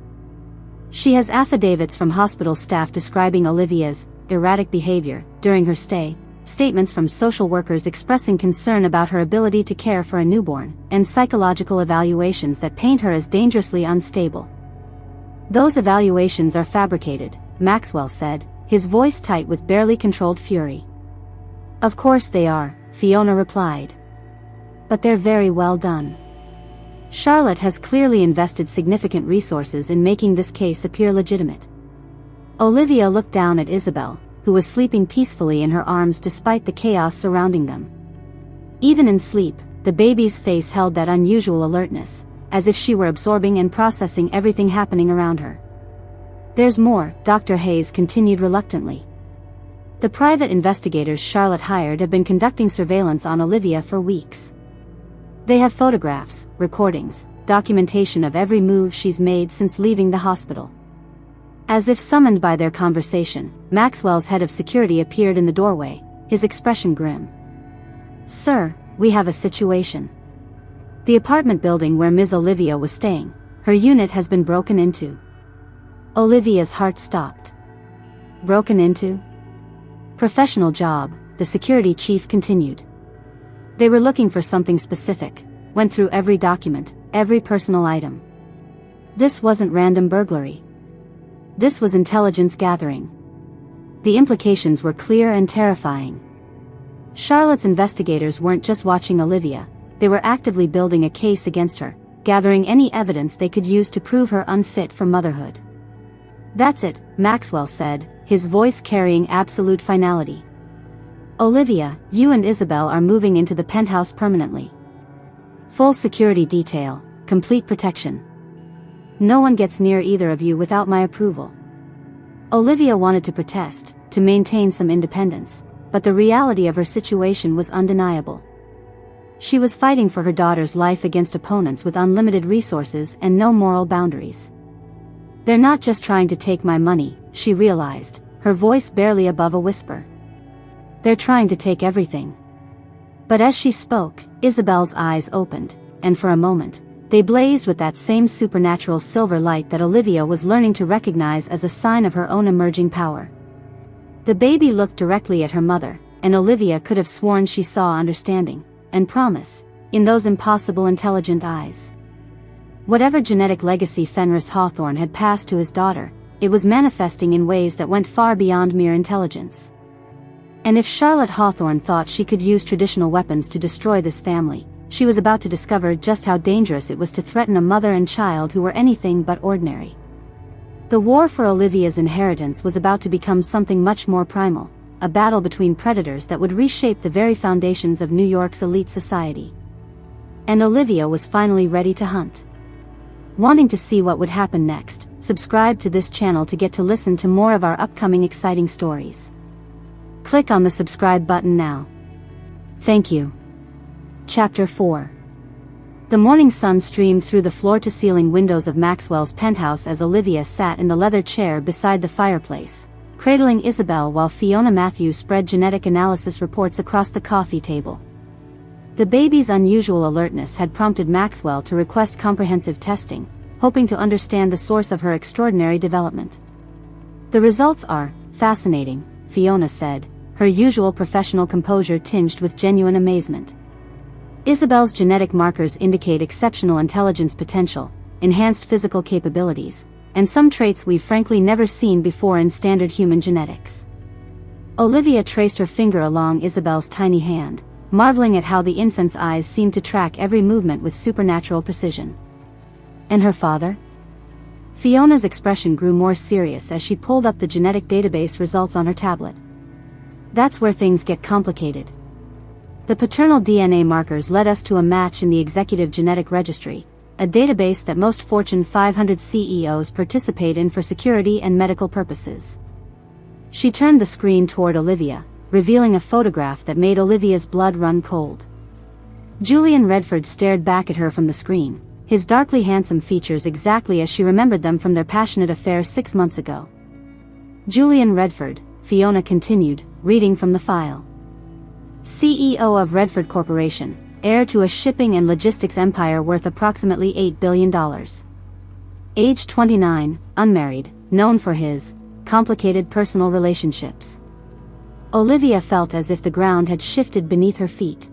She has affidavits from hospital staff describing Olivia's erratic behavior during her stay, statements from social workers expressing concern about her ability to care for a newborn, and psychological evaluations that paint her as dangerously unstable. Those evaluations are fabricated, Maxwell said, his voice tight with barely controlled fury. Of course they are, Fiona replied. But they're very well done. Charlotte has clearly invested significant resources in making this case appear legitimate. Olivia looked down at Isabel, who was sleeping peacefully in her arms despite the chaos surrounding them. Even in sleep, the baby's face held that unusual alertness, as if she were absorbing and processing everything happening around her. There's more, Dr. Hayes continued reluctantly. The private investigators Charlotte hired have been conducting surveillance on Olivia for weeks. They have photographs, recordings, documentation of every move she's made since leaving the hospital. As if summoned by their conversation, Maxwell's head of security appeared in the doorway, his expression grim. Sir, we have a situation. The apartment building where Ms. Olivia was staying, her unit has been broken into. Olivia's heart stopped. Broken into? Professional job, the security chief continued. They were looking for something specific, went through every document, every personal item. This wasn't random burglary. This was intelligence gathering. The implications were clear and terrifying. Charlotte's investigators weren't just watching Olivia, they were actively building a case against her, gathering any evidence they could use to prove her unfit for motherhood. That's it, Maxwell said, his voice carrying absolute finality. Olivia, you and Isabel are moving into the penthouse permanently. Full security detail, complete protection. No one gets near either of you without my approval. Olivia wanted to protest, to maintain some independence, but the reality of her situation was undeniable. She was fighting for her daughter's life against opponents with unlimited resources and no moral boundaries. They're not just trying to take my money, she realized, her voice barely above a whisper. They're trying to take everything. But as she spoke, Isabel's eyes opened, and for a moment, they blazed with that same supernatural silver light that Olivia was learning to recognize as a sign of her own emerging power. The baby looked directly at her mother, and Olivia could have sworn she saw understanding and promise in those impossible intelligent eyes. Whatever genetic legacy Fenris Hawthorne had passed to his daughter, it was manifesting in ways that went far beyond mere intelligence. And if Charlotte Hawthorne thought she could use traditional weapons to destroy this family, she was about to discover just how dangerous it was to threaten a mother and child who were anything but ordinary. The war for Olivia's inheritance was about to become something much more primal, a battle between predators that would reshape the very foundations of New York's elite society. And Olivia was finally ready to hunt. Wanting to see what would happen next, subscribe to this channel to get to listen to more of our upcoming exciting stories. Click on the subscribe button now. Thank you. Chapter 4. The morning sun streamed through the floor-to-ceiling windows of Maxwell's penthouse as Olivia sat in the leather chair beside the fireplace, cradling Isabel while Fiona Matthews spread genetic analysis reports across the coffee table. The baby's unusual alertness had prompted Maxwell to request comprehensive testing, hoping to understand the source of her extraordinary development. The results are fascinating, Fiona said, her usual professional composure tinged with genuine amazement. Isabel's genetic markers indicate exceptional intelligence potential, enhanced physical capabilities, and some traits we've frankly never seen before in standard human genetics. Olivia traced her finger along Isabel's tiny hand, marveling at how the infant's eyes seemed to track every movement with supernatural precision. And her father? Fiona's expression grew more serious as she pulled up the genetic database results on her tablet. That's where things get complicated. The paternal DNA markers led us to a match in the Executive Genetic Registry, a database that most Fortune 500 CEOs participate in for security and medical purposes. She turned the screen toward Olivia, revealing a photograph that made Olivia's blood run cold. Julian Redford stared back at her from the screen, his darkly handsome features exactly as she remembered them from their passionate affair 6 months ago. Julian Redford, Fiona continued, reading from the file. CEO of Redford Corporation, heir to a shipping and logistics empire worth approximately $8 billion. Age 29, unmarried, known for his complicated personal relationships. Olivia felt as if the ground had shifted beneath her feet.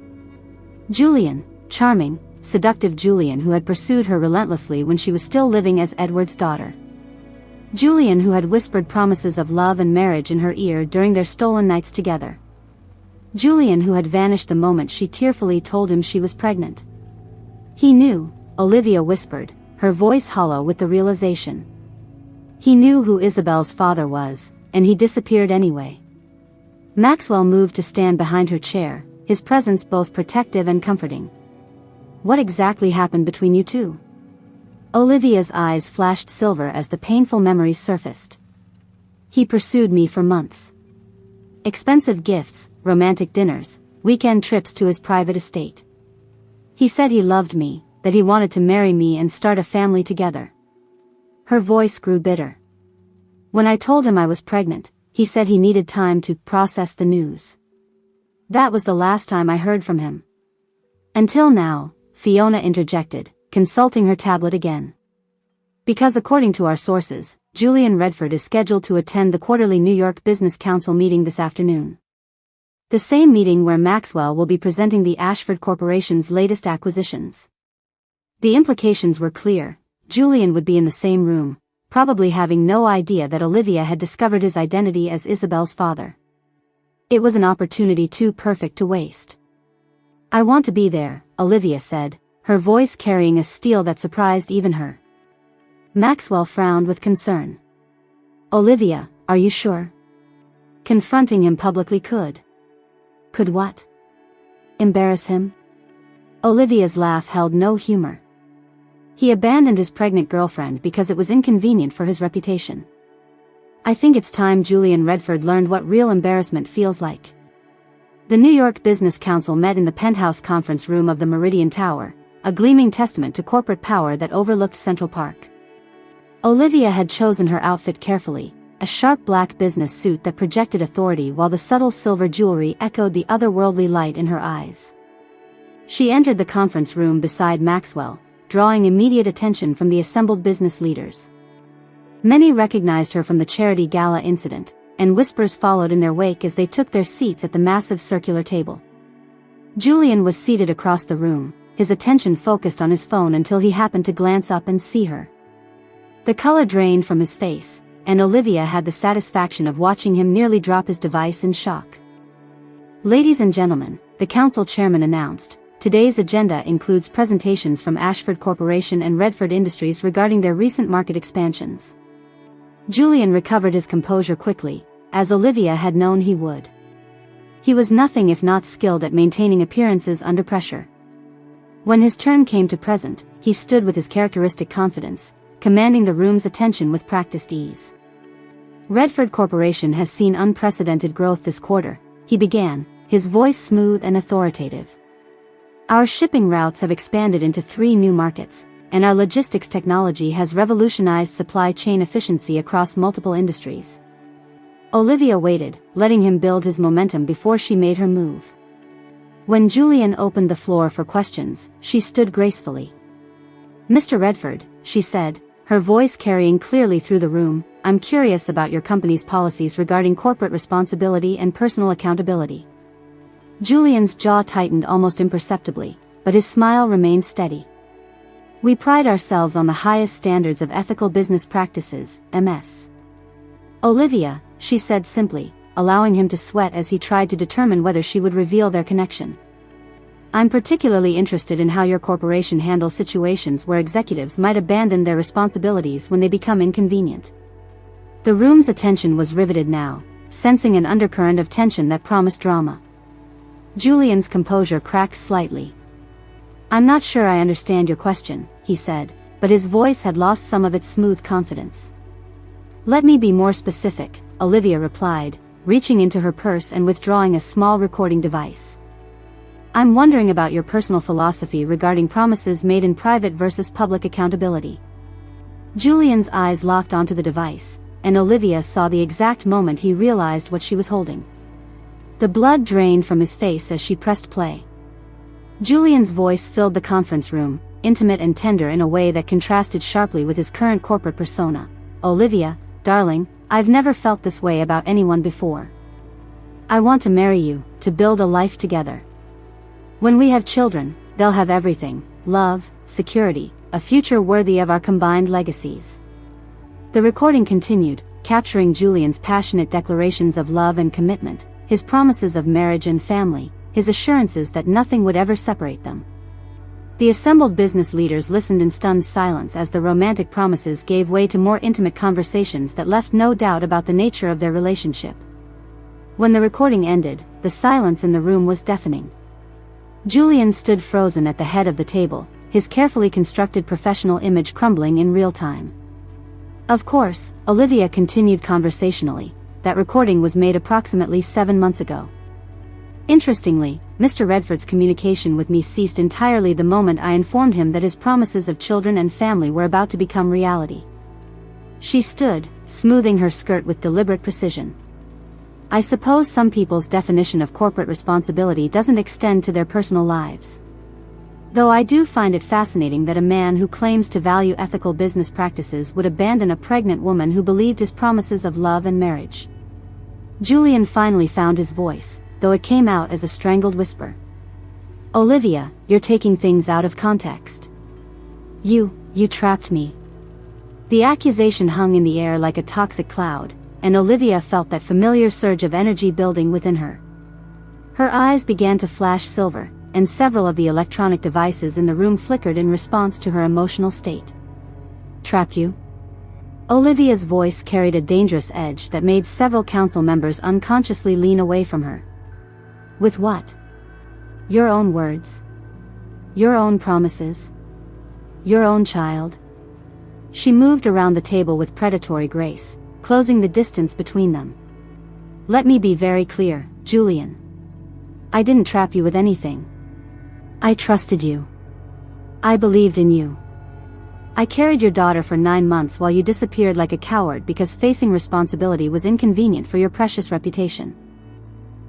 Julian, charming, seductive Julian who had pursued her relentlessly when she was still living as Edward's daughter. Julian who had whispered promises of love and marriage in her ear during their stolen nights together. Julian who had vanished the moment she tearfully told him she was pregnant. He knew, Olivia whispered, her voice hollow with the realization. He knew who Isabel's father was, and he disappeared anyway. Maxwell moved to stand behind her chair, his presence both protective and comforting. What exactly happened between you two? Olivia's eyes flashed silver as the painful memories surfaced. He pursued me for months. Expensive gifts, romantic dinners, weekend trips to his private estate. He said he loved me, that he wanted to marry me and start a family together. Her voice grew bitter. When I told him I was pregnant, he said he needed time to process the news. That was the last time I heard from him. Until now, Fiona interjected, consulting her tablet again. Because according to our sources, Julian Redford is scheduled to attend the quarterly New York Business Council meeting this afternoon. The same meeting where Maxwell will be presenting the Ashford Corporation's latest acquisitions. The implications were clear. Julian would be in the same room, probably having no idea that Olivia had discovered his identity as Isabel's father. It was an opportunity too perfect to waste. I want to be there, Olivia said, her voice carrying a steel that surprised even her. Maxwell frowned with concern. Olivia, are you sure? Confronting him publicly could. Could what? Embarrass him? Olivia's laugh held no humor. He abandoned his pregnant girlfriend because it was inconvenient for his reputation. I think it's time Julian Redford learned what real embarrassment feels like. The New York Business Council met in the penthouse conference room of the Meridian Tower, a gleaming testament to corporate power that overlooked Central Park. Olivia had chosen her outfit carefully, a sharp black business suit that projected authority while the subtle silver jewelry echoed the otherworldly light in her eyes. She entered the conference room beside Maxwell, drawing immediate attention from the assembled business leaders. Many recognized her from the charity gala incident, and whispers followed in their wake as they took their seats at the massive circular table. Julian was seated across the room, his attention focused on his phone until he happened to glance up and see her. The color drained from his face, and Olivia had the satisfaction of watching him nearly drop his device in shock. Ladies and gentlemen, the council chairman announced, today's agenda includes presentations from Ashford Corporation and Redford Industries regarding their recent market expansions. Julian recovered his composure quickly, as Olivia had known he would. He was nothing if not skilled at maintaining appearances under pressure. When his turn came to present, he stood with his characteristic confidence, commanding the room's attention with practiced ease. Redford Corporation has seen unprecedented growth this quarter, he began, his voice smooth and authoritative. Our shipping routes have expanded into 3 new markets, and our logistics technology has revolutionized supply chain efficiency across multiple industries. Olivia waited, letting him build his momentum before she made her move. When Julian opened the floor for questions, she stood gracefully. Mr. Redford, she said, her voice carrying clearly through the room, I'm curious about your company's policies regarding corporate responsibility and personal accountability. Julian's jaw tightened almost imperceptibly, but his smile remained steady. We pride ourselves on the highest standards of ethical business practices, MS. Olivia, she said simply, allowing him to sweat as he tried to determine whether she would reveal their connection. I'm particularly interested in how your corporation handles situations where executives might abandon their responsibilities when they become inconvenient. The room's attention was riveted now, sensing an undercurrent of tension that promised drama. Julian's composure cracked slightly. I'm not sure I understand your question, he said, but his voice had lost some of its smooth confidence. Let me be more specific, Olivia replied, reaching into her purse and withdrawing a small recording device. I'm wondering about your personal philosophy regarding promises made in private versus public accountability. Julian's eyes locked onto the device, and Olivia saw the exact moment he realized what she was holding. The blood drained from his face as she pressed play. Julian's voice filled the conference room, intimate and tender in a way that contrasted sharply with his current corporate persona. Olivia, darling, I've never felt this way about anyone before. I want to marry you, to build a life together. When we have children, they'll have everything: love, security, a future worthy of our combined legacies. The recording continued, capturing Julian's passionate declarations of love and commitment, his promises of marriage and family, his assurances that nothing would ever separate them. The assembled business leaders listened in stunned silence as the romantic promises gave way to more intimate conversations that left no doubt about the nature of their relationship. When the recording ended, the silence in the room was deafening. Julian stood frozen at the head of the table, his carefully constructed professional image crumbling in real time. Of course, Olivia continued conversationally, that recording was made approximately 7 months ago. Interestingly, Mr. Redford's communication with me ceased entirely the moment I informed him that his promises of children and family were about to become reality. She stood, smoothing her skirt with deliberate precision. I suppose some people's definition of corporate responsibility doesn't extend to their personal lives. Though I do find it fascinating that a man who claims to value ethical business practices would abandon a pregnant woman who believed his promises of love and marriage. Julian finally found his voice, though it came out as a strangled whisper. Olivia, you're taking things out of context. You trapped me. The accusation hung in the air like a toxic cloud, and Olivia felt that familiar surge of energy building within her. Her eyes began to flash silver, and several of the electronic devices in the room flickered in response to her emotional state. Trapped you? Olivia's voice carried a dangerous edge that made several council members unconsciously lean away from her. With what? Your own words. Your own promises. Your own child. She moved around the table with predatory grace, closing the distance between them. Let me be very clear, Julian. I didn't trap you with anything. I trusted you. I believed in you. I carried your daughter for 9 months while you disappeared like a coward because facing responsibility was inconvenient for your precious reputation.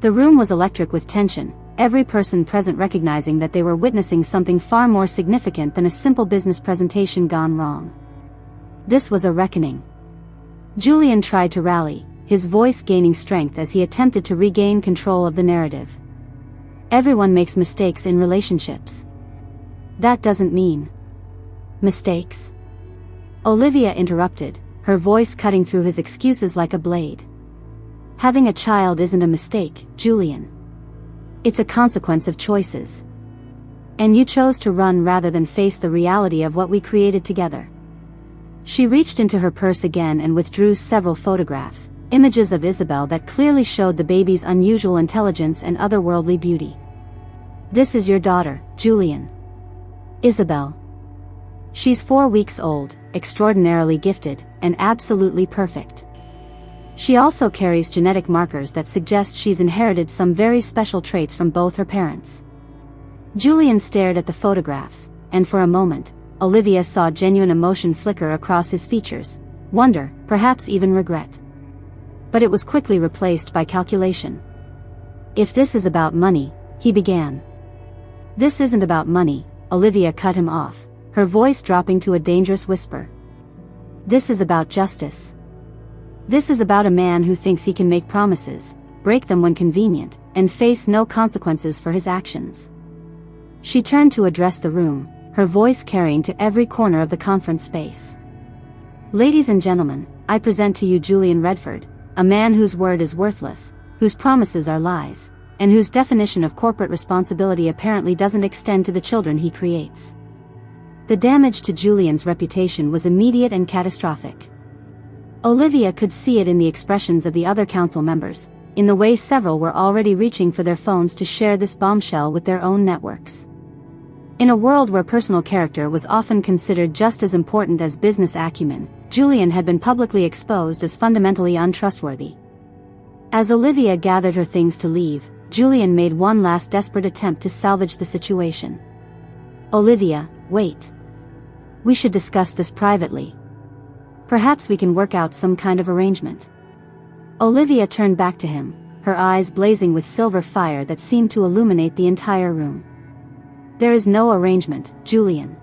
The room was electric with tension, every person present recognizing that they were witnessing something far more significant than a simple business presentation gone wrong. This was a reckoning. Julian tried to rally, his voice gaining strength as he attempted to regain control of the narrative. Everyone makes mistakes in relationships. That doesn't mean mistakes. Olivia interrupted, her voice cutting through his excuses like a blade. Having a child isn't a mistake, Julian. It's a consequence of choices. And you chose to run rather than face the reality of what we created together. She reached into her purse again and withdrew several photographs, images of Isabel that clearly showed the baby's unusual intelligence and otherworldly beauty. This is your daughter, Julian. Isabel. She's 4 weeks old, extraordinarily gifted, and absolutely perfect. She also carries genetic markers that suggest she's inherited some very special traits from both her parents. Julian stared at the photographs, and for a moment, Olivia saw genuine emotion flicker across his features, wonder, perhaps even regret. But it was quickly replaced by calculation. If this is about money, he began. This isn't about money, Olivia cut him off, her voice dropping to a dangerous whisper. This is about justice. This is about a man who thinks he can make promises, break them when convenient, and face no consequences for his actions. She turned to address the room, her voice carrying to every corner of the conference space. Ladies and gentlemen, I present to you Julian Redford, a man whose word is worthless, whose promises are lies, and whose definition of corporate responsibility apparently doesn't extend to the children he creates. The damage to Julian's reputation was immediate and catastrophic. Olivia could see it in the expressions of the other council members, in the way several were already reaching for their phones to share this bombshell with their own networks. In a world where personal character was often considered just as important as business acumen, Julian had been publicly exposed as fundamentally untrustworthy. As Olivia gathered her things to leave, Julian made one last desperate attempt to salvage the situation. Olivia, wait. We should discuss this privately. Perhaps we can work out some kind of arrangement. Olivia turned back to him, her eyes blazing with silver fire that seemed to illuminate the entire room. "There is no arrangement, Julian.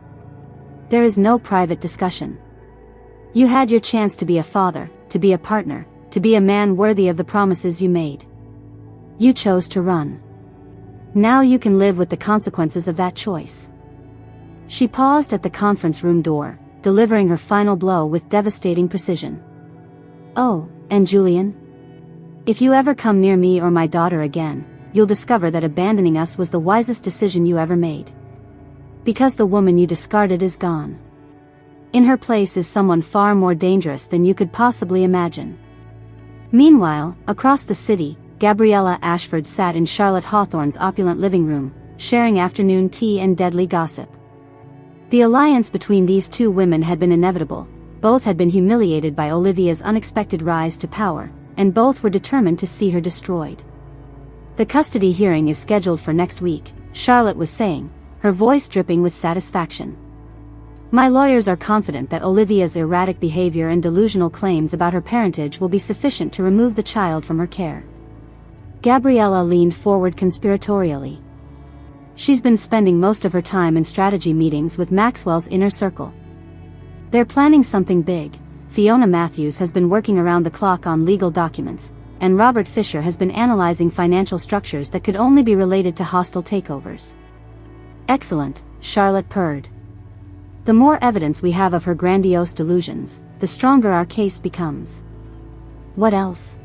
There is no private discussion. You had your chance to be a father, to be a partner, to be a man worthy of the promises you made. You chose to run. Now you can live with the consequences of that choice." She paused at the conference room door, delivering her final blow with devastating precision. "Oh, and Julian? If you ever come near me or my daughter again, you'll discover that abandoning us was the wisest decision you ever made. Because the woman you discarded is gone. In her place is someone far more dangerous than you could possibly imagine." Meanwhile, across the city, Gabriella Ashford sat in Charlotte Hawthorne's opulent living room, sharing afternoon tea and deadly gossip. The alliance between these two women had been inevitable, both had been humiliated by Olivia's unexpected rise to power, and both were determined to see her destroyed. "The custody hearing is scheduled for next week," Charlotte was saying, her voice dripping with satisfaction. "My lawyers are confident that Olivia's erratic behavior and delusional claims about her parentage will be sufficient to remove the child from her care." Gabriella leaned forward conspiratorially. "She's been spending most of her time in strategy meetings with Maxwell's inner circle. They're planning something big. Fiona Matthews has been working around the clock on legal documents, and Robert Fisher has been analyzing financial structures that could only be related to hostile takeovers." "Excellent," Charlotte purred. "The more evidence we have of her grandiose delusions, the stronger our case becomes." "What else?"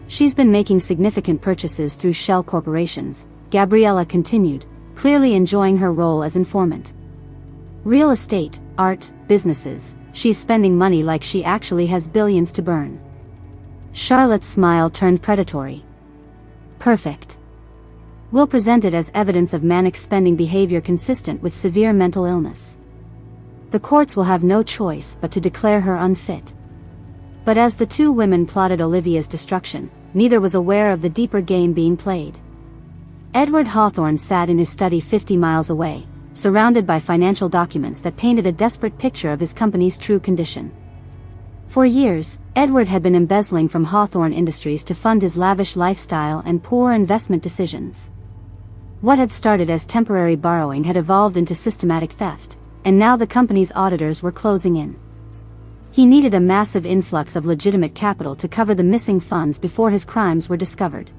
"She's been making significant purchases through shell corporations," Gabriella continued, clearly enjoying her role as informant. "Real estate, art, businesses, she's spending money like she actually has billions to burn." Charlotte's smile turned predatory. "Perfect. We'll present it as evidence of manic spending behavior consistent with severe mental illness. The courts will have no choice but to declare her unfit." But as the two women plotted Olivia's destruction, neither was aware of the deeper game being played. Edward Hawthorne sat in his study 50 miles away, surrounded by financial documents that painted a desperate picture of his company's true condition. For years, Edward had been embezzling from Hawthorne Industries to fund his lavish lifestyle and poor investment decisions. What had started as temporary borrowing had evolved into systematic theft, and now the company's auditors were closing in. He needed a massive influx of legitimate capital to cover the missing funds before his crimes were discovered.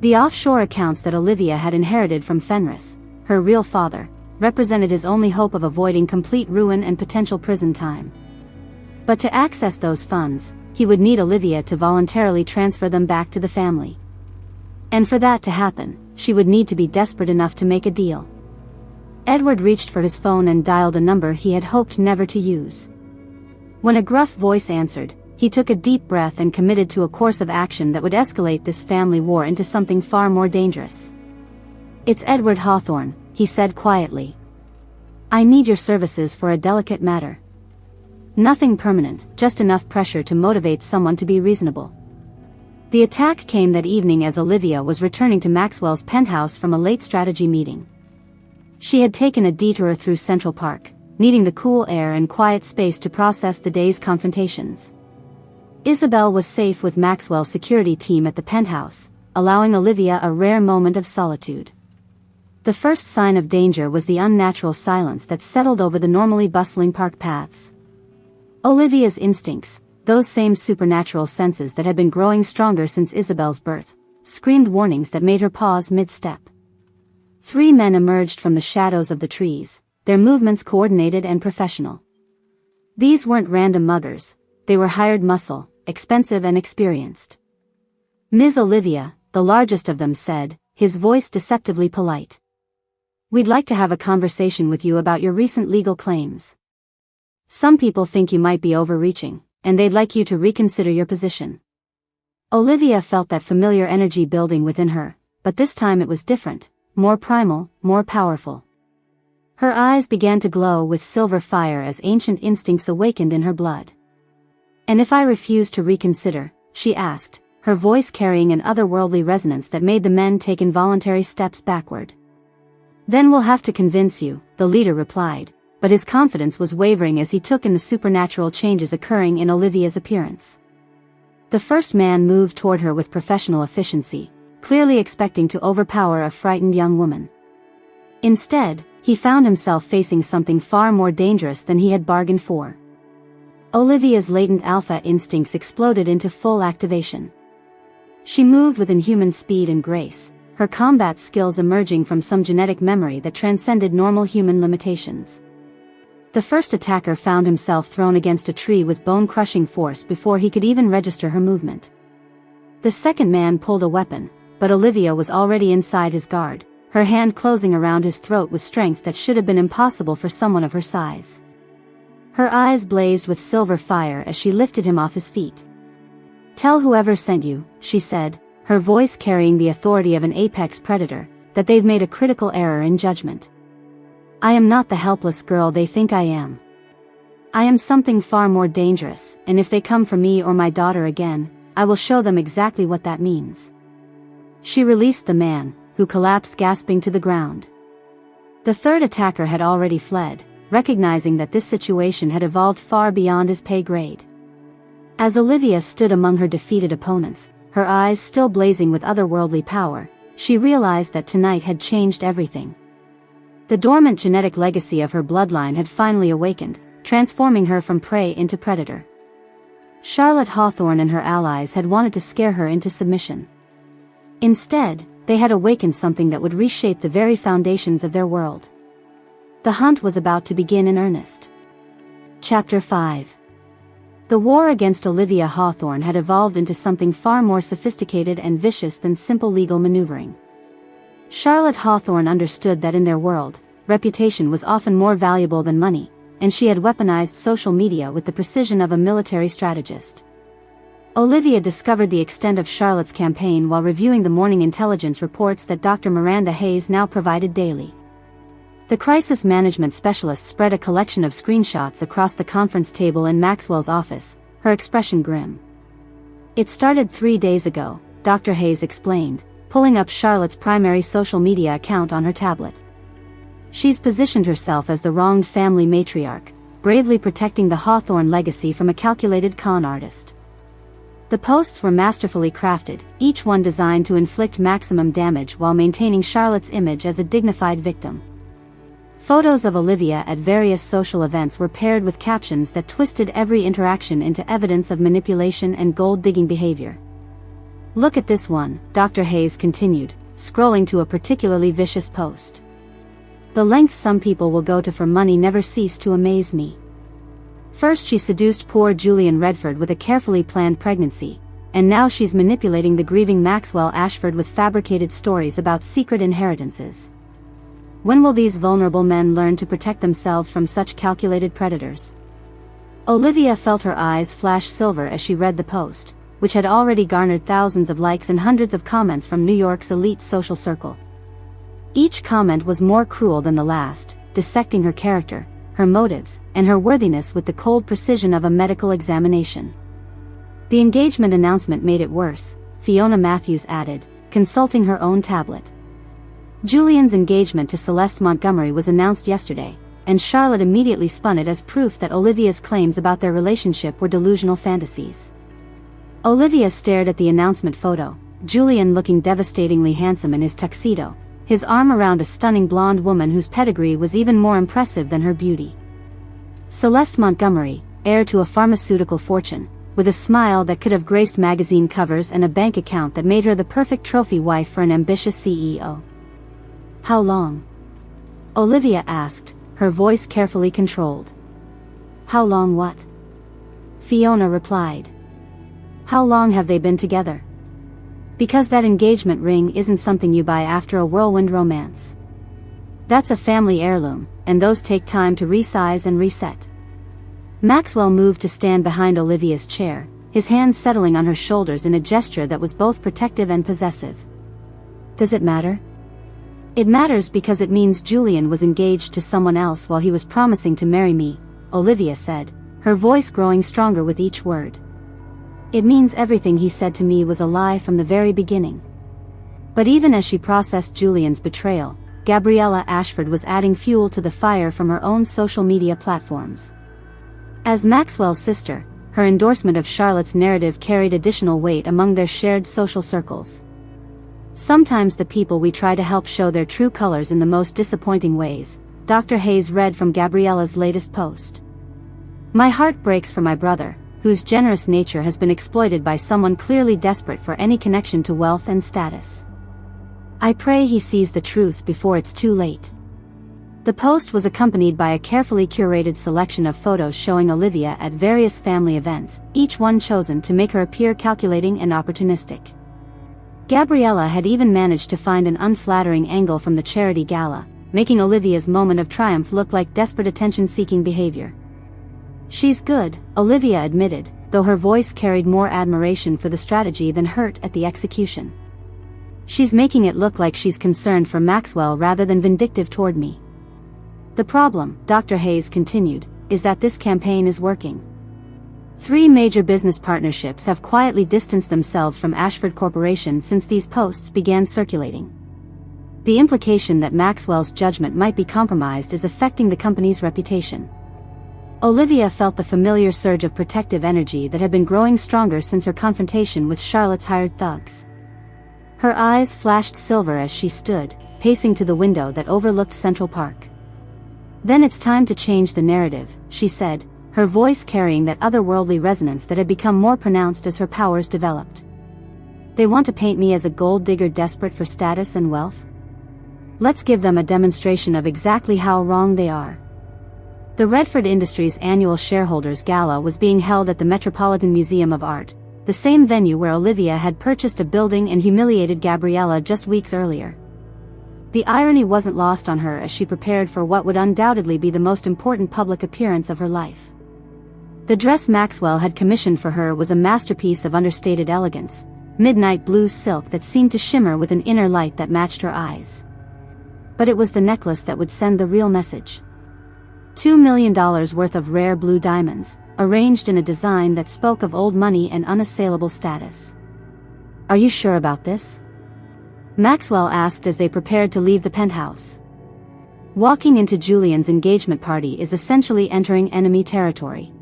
The offshore accounts that Olivia had inherited from Fenris, her real father, represented his only hope of avoiding complete ruin and potential prison time. But to access those funds, he would need Olivia to voluntarily transfer them back to the family. And for that to happen, she would need to be desperate enough to make a deal. Edward reached for his phone and dialed a number he had hoped never to use. When a gruff voice answered, he took a deep breath and committed to a course of action that would escalate this family war into something far more dangerous. "It's Edward Hawthorne," he said quietly. "I need your services for a delicate matter. Nothing permanent, just enough pressure to motivate someone to be reasonable." The attack came that evening as Olivia was returning to Maxwell's penthouse from a late strategy meeting. She had taken a detour through Central Park, needing the cool air and quiet space to process the day's confrontations. Isabel was safe with Maxwell's security team at the penthouse, allowing Olivia a rare moment of solitude. The first sign of danger was the unnatural silence that settled over the normally bustling park paths. Olivia's instincts, those same supernatural senses that had been growing stronger since Isabel's birth, screamed warnings that made her pause mid-step. 3 men emerged from the shadows of the trees, their movements coordinated and professional. These weren't random muggers, they were hired muscle, expensive and experienced. "Ms. Olivia," the largest of them said, his voice deceptively polite. "We'd like to have a conversation with you about your recent legal claims. Some people think you might be overreaching, and they'd like you to reconsider your position." Olivia felt that familiar energy building within her, but this time it was different, more primal, more powerful. Her eyes began to glow with silver fire as ancient instincts awakened in her blood. "And if I refuse to reconsider," she asked, her voice carrying an otherworldly resonance that made the men take involuntary steps backward. "Then we'll have to convince you," the leader replied, but his confidence was wavering as he took in the supernatural changes occurring in Olivia's appearance. The first man moved toward her with professional efficiency, clearly expecting to overpower a frightened young woman. Instead, he found himself facing something far more dangerous than he had bargained for. Olivia's latent alpha instincts exploded into full activation. She moved with inhuman speed and grace, her combat skills emerging from some genetic memory that transcended normal human limitations. The first attacker found himself thrown against a tree with bone-crushing force before he could even register her movement. The second man pulled a weapon, but Olivia was already inside his guard, her hand closing around his throat with strength that should have been impossible for someone of her size. Her eyes blazed with silver fire as she lifted him off his feet. "Tell whoever sent you," she said, her voice carrying the authority of an apex predator, "that they've made a critical error in judgment. I am not the helpless girl they think I am. I am something far more dangerous, and if they come for me or my daughter again, I will show them exactly what that means." She released the man, who collapsed gasping to the ground. The third attacker had already fled, recognizing that this situation had evolved far beyond his pay grade. As Olivia stood among her defeated opponents, her eyes still blazing with otherworldly power, she realized that tonight had changed everything. The dormant genetic legacy of her bloodline had finally awakened, transforming her from prey into predator. Charlotte Hawthorne and her allies had wanted to scare her into submission. Instead, they had awakened something that would reshape the very foundations of their world. The hunt was about to begin in earnest. Chapter 5. The war against Olivia Hawthorne had evolved into something far more sophisticated and vicious than simple legal maneuvering. Charlotte Hawthorne understood that in their world, reputation was often more valuable than money, and she had weaponized social media with the precision of a military strategist. Olivia discovered the extent of Charlotte's campaign while reviewing the morning intelligence reports that Dr. Miranda Hayes now provided daily. The crisis management specialist spread a collection of screenshots across the conference table in Maxwell's office, her expression grim. "It started 3 days ago," Dr. Hayes explained, pulling up Charlotte's primary social media account on her tablet. "She's positioned herself as the wronged family matriarch, bravely protecting the Hawthorne legacy from a calculated con artist." The posts were masterfully crafted, each one designed to inflict maximum damage while maintaining Charlotte's image as a dignified victim. Photos of Olivia at various social events were paired with captions that twisted every interaction into evidence of manipulation and gold-digging behavior. "Look at this one," Dr. Hayes continued, scrolling to a particularly vicious post. "The lengths some people will go to for money never cease to amaze me. First she seduced poor Julian Redford with a carefully planned pregnancy, and now she's manipulating the grieving Maxwell Ashford with fabricated stories about secret inheritances. When will these vulnerable men learn to protect themselves from such calculated predators?" Olivia felt her eyes flash silver as she read the post, which had already garnered thousands of likes and hundreds of comments from New York's elite social circle. Each comment was more cruel than the last, dissecting her character, her motives, and her worthiness with the cold precision of a medical examination. The engagement announcement made it worse, Fiona Matthews added, consulting her own tablet. Julian's engagement to Celeste Montgomery was announced yesterday, and Charlotte immediately spun it as proof that Olivia's claims about their relationship were delusional fantasies. Olivia stared at the announcement photo, Julian looking devastatingly handsome in his tuxedo, his arm around a stunning blonde woman whose pedigree was even more impressive than her beauty. Celeste Montgomery, heir to a pharmaceutical fortune, with a smile that could have graced magazine covers and a bank account that made her the perfect trophy wife for an ambitious CEO. "How long?" Olivia asked, her voice carefully controlled. "How long what?" Fiona replied. "How long have they been together? Because that engagement ring isn't something you buy after a whirlwind romance. That's a family heirloom, and those take time to resize and reset." Maxwell moved to stand behind Olivia's chair, his hands settling on her shoulders in a gesture that was both protective and possessive. "Does it matter?" "It matters because it means Julian was engaged to someone else while he was promising to marry me," Olivia said, her voice growing stronger with each word. "It means everything he said to me was a lie from the very beginning." But even as she processed Julian's betrayal, Gabriella Ashford was adding fuel to the fire from her own social media platforms. As Maxwell's sister, her endorsement of Charlotte's narrative carried additional weight among their shared social circles. Sometimes the people we try to help show their true colors in the most disappointing ways, Dr. Hayes read from Gabriella's latest post. My heart breaks for my brother, whose generous nature has been exploited by someone clearly desperate for any connection to wealth and status. I pray he sees the truth before it's too late. The post was accompanied by a carefully curated selection of photos showing Olivia at various family events, each one chosen to make her appear calculating and opportunistic. Gabriella had even managed to find an unflattering angle from the charity gala, making Olivia's moment of triumph look like desperate attention-seeking behavior. She's good, Olivia admitted, though her voice carried more admiration for the strategy than hurt at the execution. She's making it look like she's concerned for Maxwell rather than vindictive toward me. The problem, Dr. Hayes continued, is that this campaign is working. 3 major business partnerships have quietly distanced themselves from Ashford Corporation since these posts began circulating. The implication that Maxwell's judgment might be compromised is affecting the company's reputation. Olivia felt the familiar surge of protective energy that had been growing stronger since her confrontation with Charlotte's hired thugs. Her eyes flashed silver as she stood, pacing to the window that overlooked Central Park. Then it's time to change the narrative, she said, her voice carrying that otherworldly resonance that had become more pronounced as her powers developed. They want to paint me as a gold digger desperate for status and wealth? Let's give them a demonstration of exactly how wrong they are. The Redford Industries annual shareholders gala was being held at the Metropolitan Museum of Art, the same venue where Olivia had purchased a building and humiliated Gabriella just weeks earlier. The irony wasn't lost on her as she prepared for what would undoubtedly be the most important public appearance of her life. The dress Maxwell had commissioned for her was a masterpiece of understated elegance, midnight blue silk that seemed to shimmer with an inner light that matched her eyes. But it was the necklace that would send the real message. $2 million worth of rare blue diamonds, arranged in a design that spoke of old money and unassailable status. Are you sure about this? Maxwell asked as they prepared to leave the penthouse. Walking into Julian's engagement party is essentially entering enemy territory.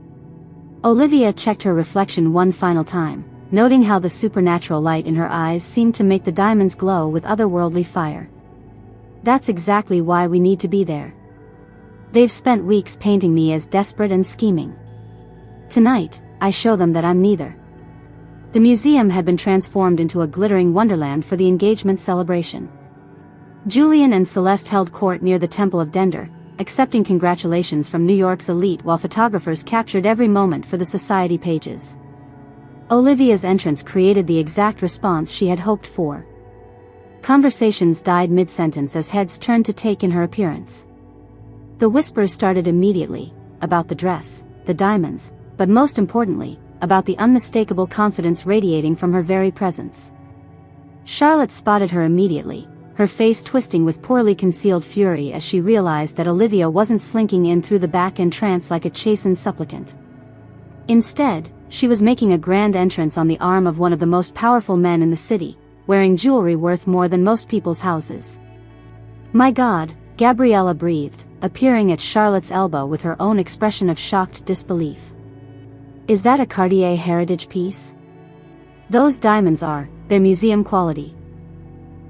Olivia checked her reflection one final time, noting how the supernatural light in her eyes seemed to make the diamonds glow with otherworldly fire. That's exactly why we need to be there. They've spent weeks painting me as desperate and scheming. Tonight, I show them that I'm neither. The museum had been transformed into a glittering wonderland for the engagement celebration. Julian and Celeste held court near the Temple of Dender, accepting congratulations from New York's elite while photographers captured every moment for the society pages. Olivia's entrance created the exact response she had hoped for. Conversations died mid-sentence as heads turned to take in her appearance. The whispers started immediately, about the dress, the diamonds, but most importantly, about the unmistakable confidence radiating from her very presence. Charlotte spotted her immediately, her face twisting with poorly concealed fury as she realized that Olivia wasn't slinking in through the back entrance like a chastened supplicant. Instead, she was making a grand entrance on the arm of one of the most powerful men in the city, wearing jewelry worth more than most people's houses. My God, Gabriella breathed, appearing at Charlotte's elbow with her own expression of shocked disbelief. Is that a Cartier heritage piece? Those diamonds are, they're museum quality.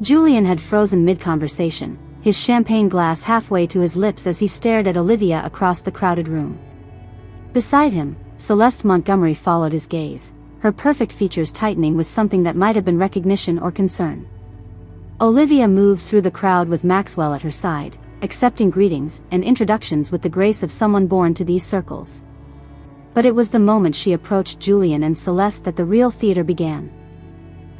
Julian had frozen mid-conversation, his champagne glass halfway to his lips as he stared at Olivia across the crowded room. Beside him, Celeste Montgomery followed his gaze, her perfect features tightening with something that might have been recognition or concern. Olivia moved through the crowd with Maxwell at her side, accepting greetings and introductions with the grace of someone born to these circles. But it was the moment she approached Julian and Celeste that the real theater began.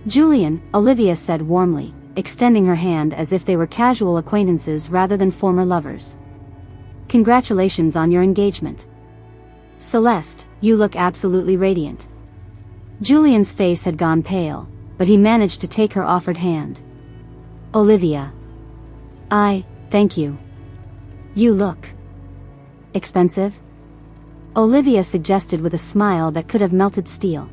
Julian, Olivia said warmly, extending her hand as if they were casual acquaintances rather than former lovers. Congratulations on your engagement. Celeste, you look absolutely radiant. Julian's face had gone pale, but he managed to take her offered hand. Olivia. Thank you. You look expensive? Olivia suggested with a smile that could have melted steel.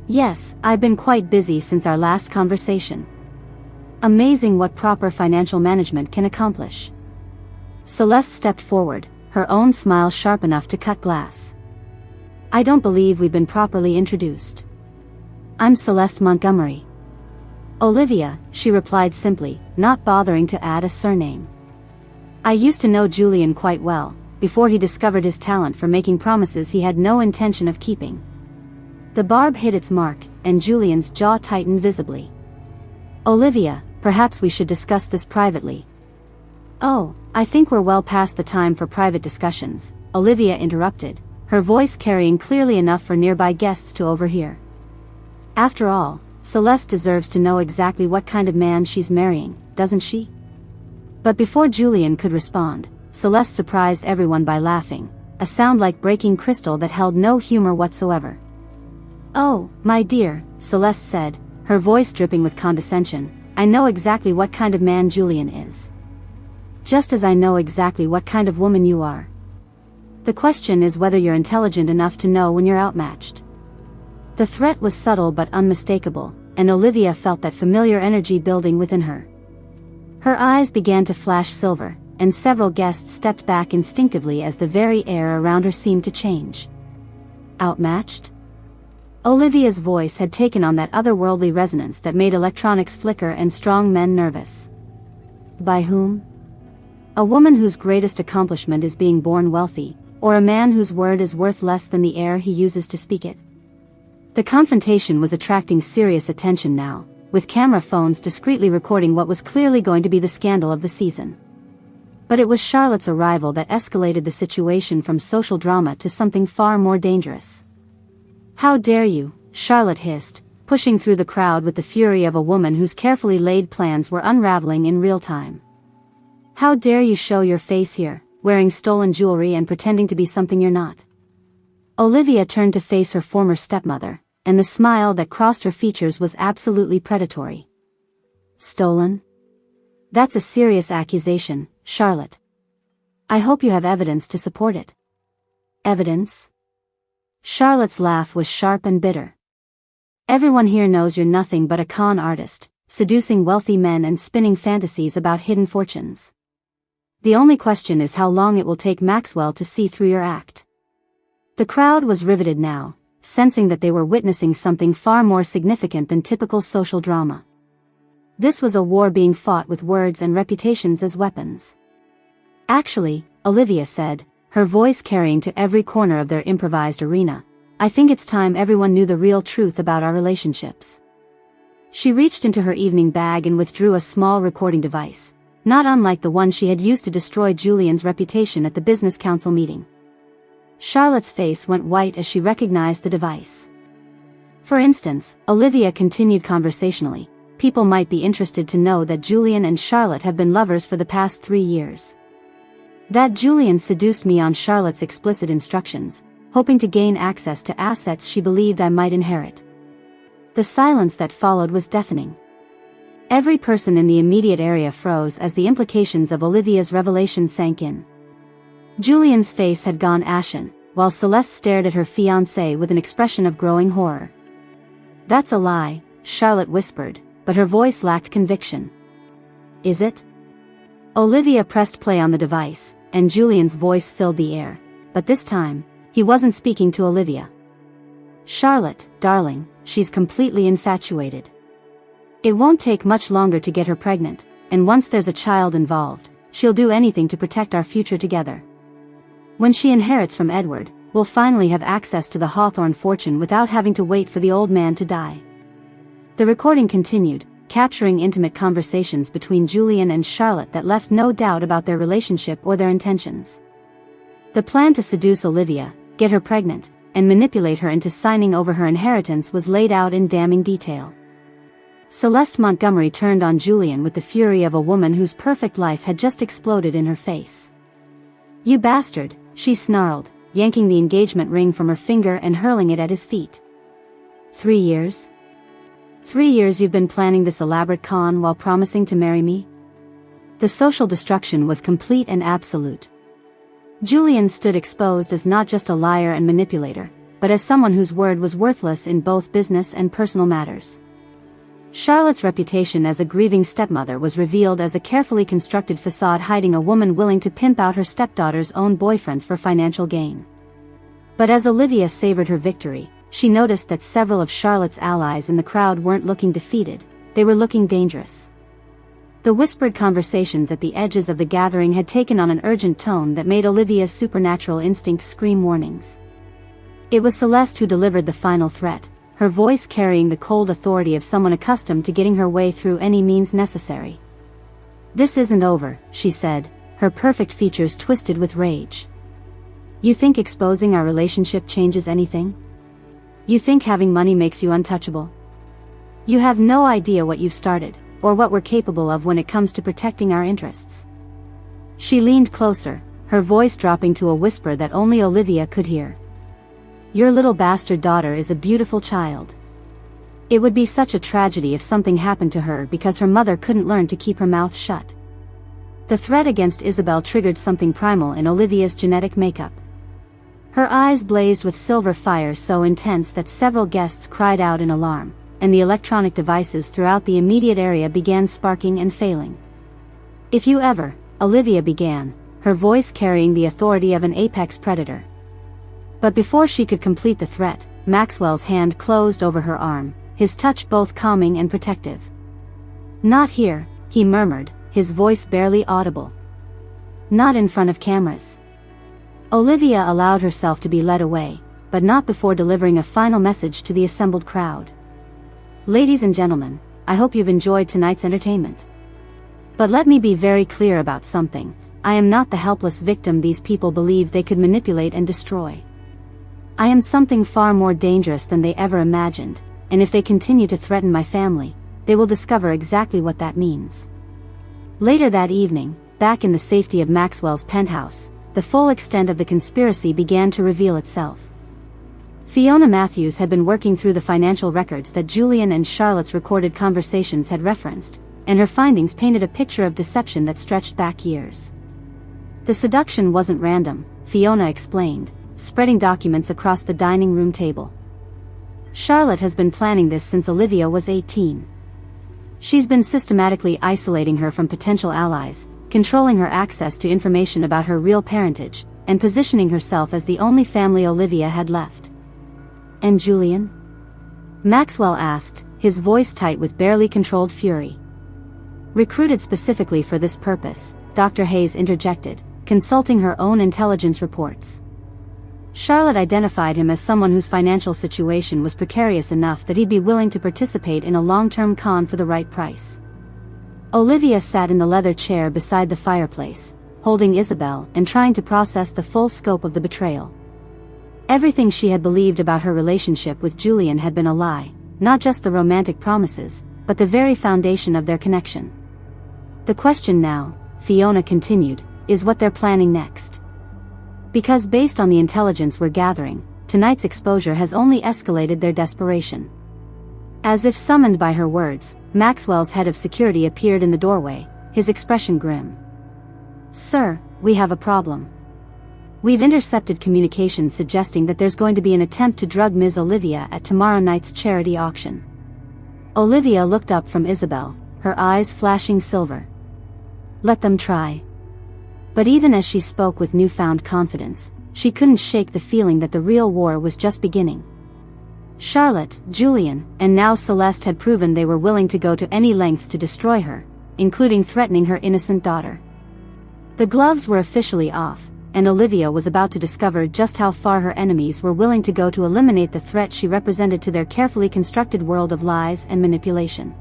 Yes, I've been quite busy since our last conversation. Amazing what proper financial management can accomplish. Celeste stepped forward, her own smile sharp enough to cut glass. I don't believe we've been properly introduced. I'm Celeste Montgomery. Olivia, she replied simply, not bothering to add a surname. I used to know Julian quite well, before he discovered his talent for making promises he had no intention of keeping. The barb hit its mark, and Julian's jaw tightened visibly. Olivia, perhaps we should discuss this privately. Oh, I think we're well past the time for private discussions, Olivia interrupted, her voice carrying clearly enough for nearby guests to overhear. After all, Celeste deserves to know exactly what kind of man she's marrying, doesn't she? But before Julian could respond, Celeste surprised everyone by laughing, a sound like breaking crystal that held no humor whatsoever. Oh, my dear, Celeste said, her voice dripping with condescension, I know exactly what kind of man Julian is. Just as I know exactly what kind of woman you are. The question is whether you're intelligent enough to know when you're outmatched. The threat was subtle but unmistakable, and Olivia felt that familiar energy building within her. Her eyes began to flash silver, and several guests stepped back instinctively as the very air around her seemed to change. Outmatched? Olivia's voice had taken on that otherworldly resonance that made electronics flicker and strong men nervous. By whom? A woman whose greatest accomplishment is being born wealthy, or a man whose word is worth less than the air he uses to speak it? The confrontation was attracting serious attention now, with camera phones discreetly recording what was clearly going to be the scandal of the season. But it was Charlotte's arrival that escalated the situation from social drama to something far more dangerous. How dare you, Charlotte hissed, pushing through the crowd with the fury of a woman whose carefully laid plans were unraveling in real time. How dare you show your face here, wearing stolen jewelry and pretending to be something you're not? Olivia turned to face her former stepmother, and the smile that crossed her features was absolutely predatory. Stolen? That's a serious accusation, Charlotte. I hope you have evidence to support it. Evidence? Charlotte's laugh was sharp and bitter. Everyone here knows you're nothing but a con artist, seducing wealthy men and spinning fantasies about hidden fortunes. The only question is how long it will take Maxwell to see through your act. The crowd was riveted now, sensing that they were witnessing something far more significant than typical social drama. This was a war being fought with words and reputations as weapons. Actually, Olivia said, her voice carrying to every corner of their improvised arena, I think it's time everyone knew the real truth about our relationships. She reached into her evening bag and withdrew a small recording device, not unlike the one she had used to destroy Julian's reputation at the business council meeting. Charlotte's face went white as she recognized the device. For instance, Olivia continued conversationally, people might be interested to know that Julian and Charlotte have been lovers for the past 3 years. That Julian seduced me on Charlotte's explicit instructions, hoping to gain access to assets she believed I might inherit. The silence that followed was deafening. Every person in the immediate area froze as the implications of Olivia's revelation sank in. Julian's face had gone ashen, while Celeste stared at her fiancé with an expression of growing horror. That's a lie, Charlotte whispered, but her voice lacked conviction. Is it? Olivia pressed play on the device, and Julian's voice filled the air, but this time, he wasn't speaking to Olivia. Charlotte, darling, she's completely infatuated. It won't take much longer to get her pregnant, and once there's a child involved, she'll do anything to protect our future together. When she inherits from Edward, we'll finally have access to the Hawthorne fortune without having to wait for the old man to die. The recording continued, capturing intimate conversations between Julian and Charlotte that left no doubt about their relationship or their intentions. The plan to seduce Olivia, get her pregnant, and manipulate her into signing over her inheritance was laid out in damning detail. Celeste Montgomery turned on Julian with the fury of a woman whose perfect life had just exploded in her face. You bastard, she snarled, yanking the engagement ring from her finger and hurling it at his feet. 3 years? 3 years you've been planning this elaborate con while promising to marry me? The social destruction was complete and absolute. Julian stood exposed as not just a liar and manipulator, but as someone whose word was worthless in both business and personal matters. Charlotte's reputation as a grieving stepmother was revealed as a carefully constructed facade hiding a woman willing to pimp out her stepdaughter's own boyfriends for financial gain. But as Olivia savored her victory, she noticed that several of Charlotte's allies in the crowd weren't looking defeated, they were looking dangerous. The whispered conversations at the edges of the gathering had taken on an urgent tone that made Olivia's supernatural instincts scream warnings. It was Celeste who delivered the final threat, her voice carrying the cold authority of someone accustomed to getting her way through any means necessary. "This isn't over," she said, her perfect features twisted with rage. "You think exposing our relationship changes anything? You think having money makes you untouchable? You have no idea what you've started, or what we're capable of when it comes to protecting our interests." She leaned closer, her voice dropping to a whisper that only Olivia could hear. "Your little bastard daughter is a beautiful child. It would be such a tragedy if something happened to her because her mother couldn't learn to keep her mouth shut." The threat against Isabel triggered something primal in Olivia's genetic makeup. Her eyes blazed with silver fire so intense that several guests cried out in alarm, and the electronic devices throughout the immediate area began sparking and failing. "If you ever," Olivia began, her voice carrying the authority of an apex predator. But before she could complete the threat, Maxwell's hand closed over her arm, his touch both calming and protective. "Not here," he murmured, his voice barely audible. "Not in front of cameras." Olivia allowed herself to be led away, but not before delivering a final message to the assembled crowd. "Ladies and gentlemen, I hope you've enjoyed tonight's entertainment. But let me be very clear about something. I am not the helpless victim these people believed they could manipulate and destroy. I am something far more dangerous than they ever imagined, and if they continue to threaten my family, they will discover exactly what that means." Later that evening, back in the safety of Maxwell's penthouse, the full extent of the conspiracy began to reveal itself. Fiona Matthews had been working through the financial records that Julian and Charlotte's recorded conversations had referenced, and her findings painted a picture of deception that stretched back years. "The seduction wasn't random," Fiona explained, spreading documents across the dining room table. "Charlotte has been planning this since Olivia was 18. She's been systematically isolating her from potential allies, controlling her access to information about her real parentage, and positioning herself as the only family Olivia had left." "And Julian?" Maxwell asked, his voice tight with barely controlled fury. "Recruited specifically for this purpose," Dr. Hayes interjected, consulting her own intelligence reports. "Charlotte identified him as someone whose financial situation was precarious enough that he'd be willing to participate in a long-term con for the right price." Olivia sat in the leather chair beside the fireplace, holding Isabel and trying to process the full scope of the betrayal. Everything she had believed about her relationship with Julian had been a lie, not just the romantic promises, but the very foundation of their connection. "The question now," Fiona continued, "is what they're planning next. Because based on the intelligence we're gathering, tonight's exposure has only escalated their desperation." As if summoned by her words, Maxwell's head of security appeared in the doorway, his expression grim. "Sir, we have a problem. We've intercepted communications suggesting that there's going to be an attempt to drug Ms. Olivia at tomorrow night's charity auction." Olivia looked up from Isabel, her eyes flashing silver. "Let them try." But even as she spoke with newfound confidence, she couldn't shake the feeling that the real war was just beginning. Charlotte, Julian, and now Celeste had proven they were willing to go to any lengths to destroy her, including threatening her innocent daughter. The gloves were officially off, and Olivia was about to discover just how far her enemies were willing to go to eliminate the threat she represented to their carefully constructed world of lies and manipulation.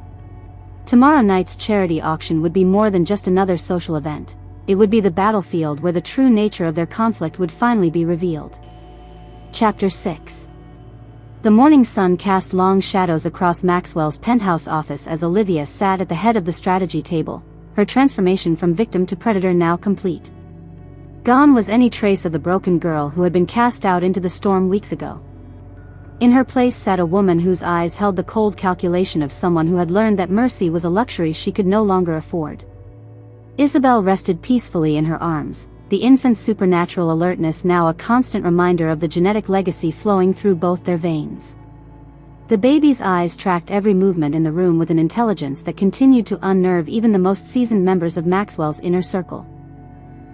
Tomorrow night's charity auction would be more than just another social event. It would be the battlefield where the true nature of their conflict would finally be revealed. Chapter 6. The morning sun cast long shadows across Maxwell's penthouse office as Olivia sat at the head of the strategy table, her transformation from victim to predator now complete. Gone was any trace of the broken girl who had been cast out into the storm weeks ago. In her place sat a woman whose eyes held the cold calculation of someone who had learned that mercy was a luxury she could no longer afford. Isabel rested peacefully in her arms, the infant's supernatural alertness now a constant reminder of the genetic legacy flowing through both their veins. The baby's eyes tracked every movement in the room with an intelligence that continued to unnerve even the most seasoned members of Maxwell's inner circle.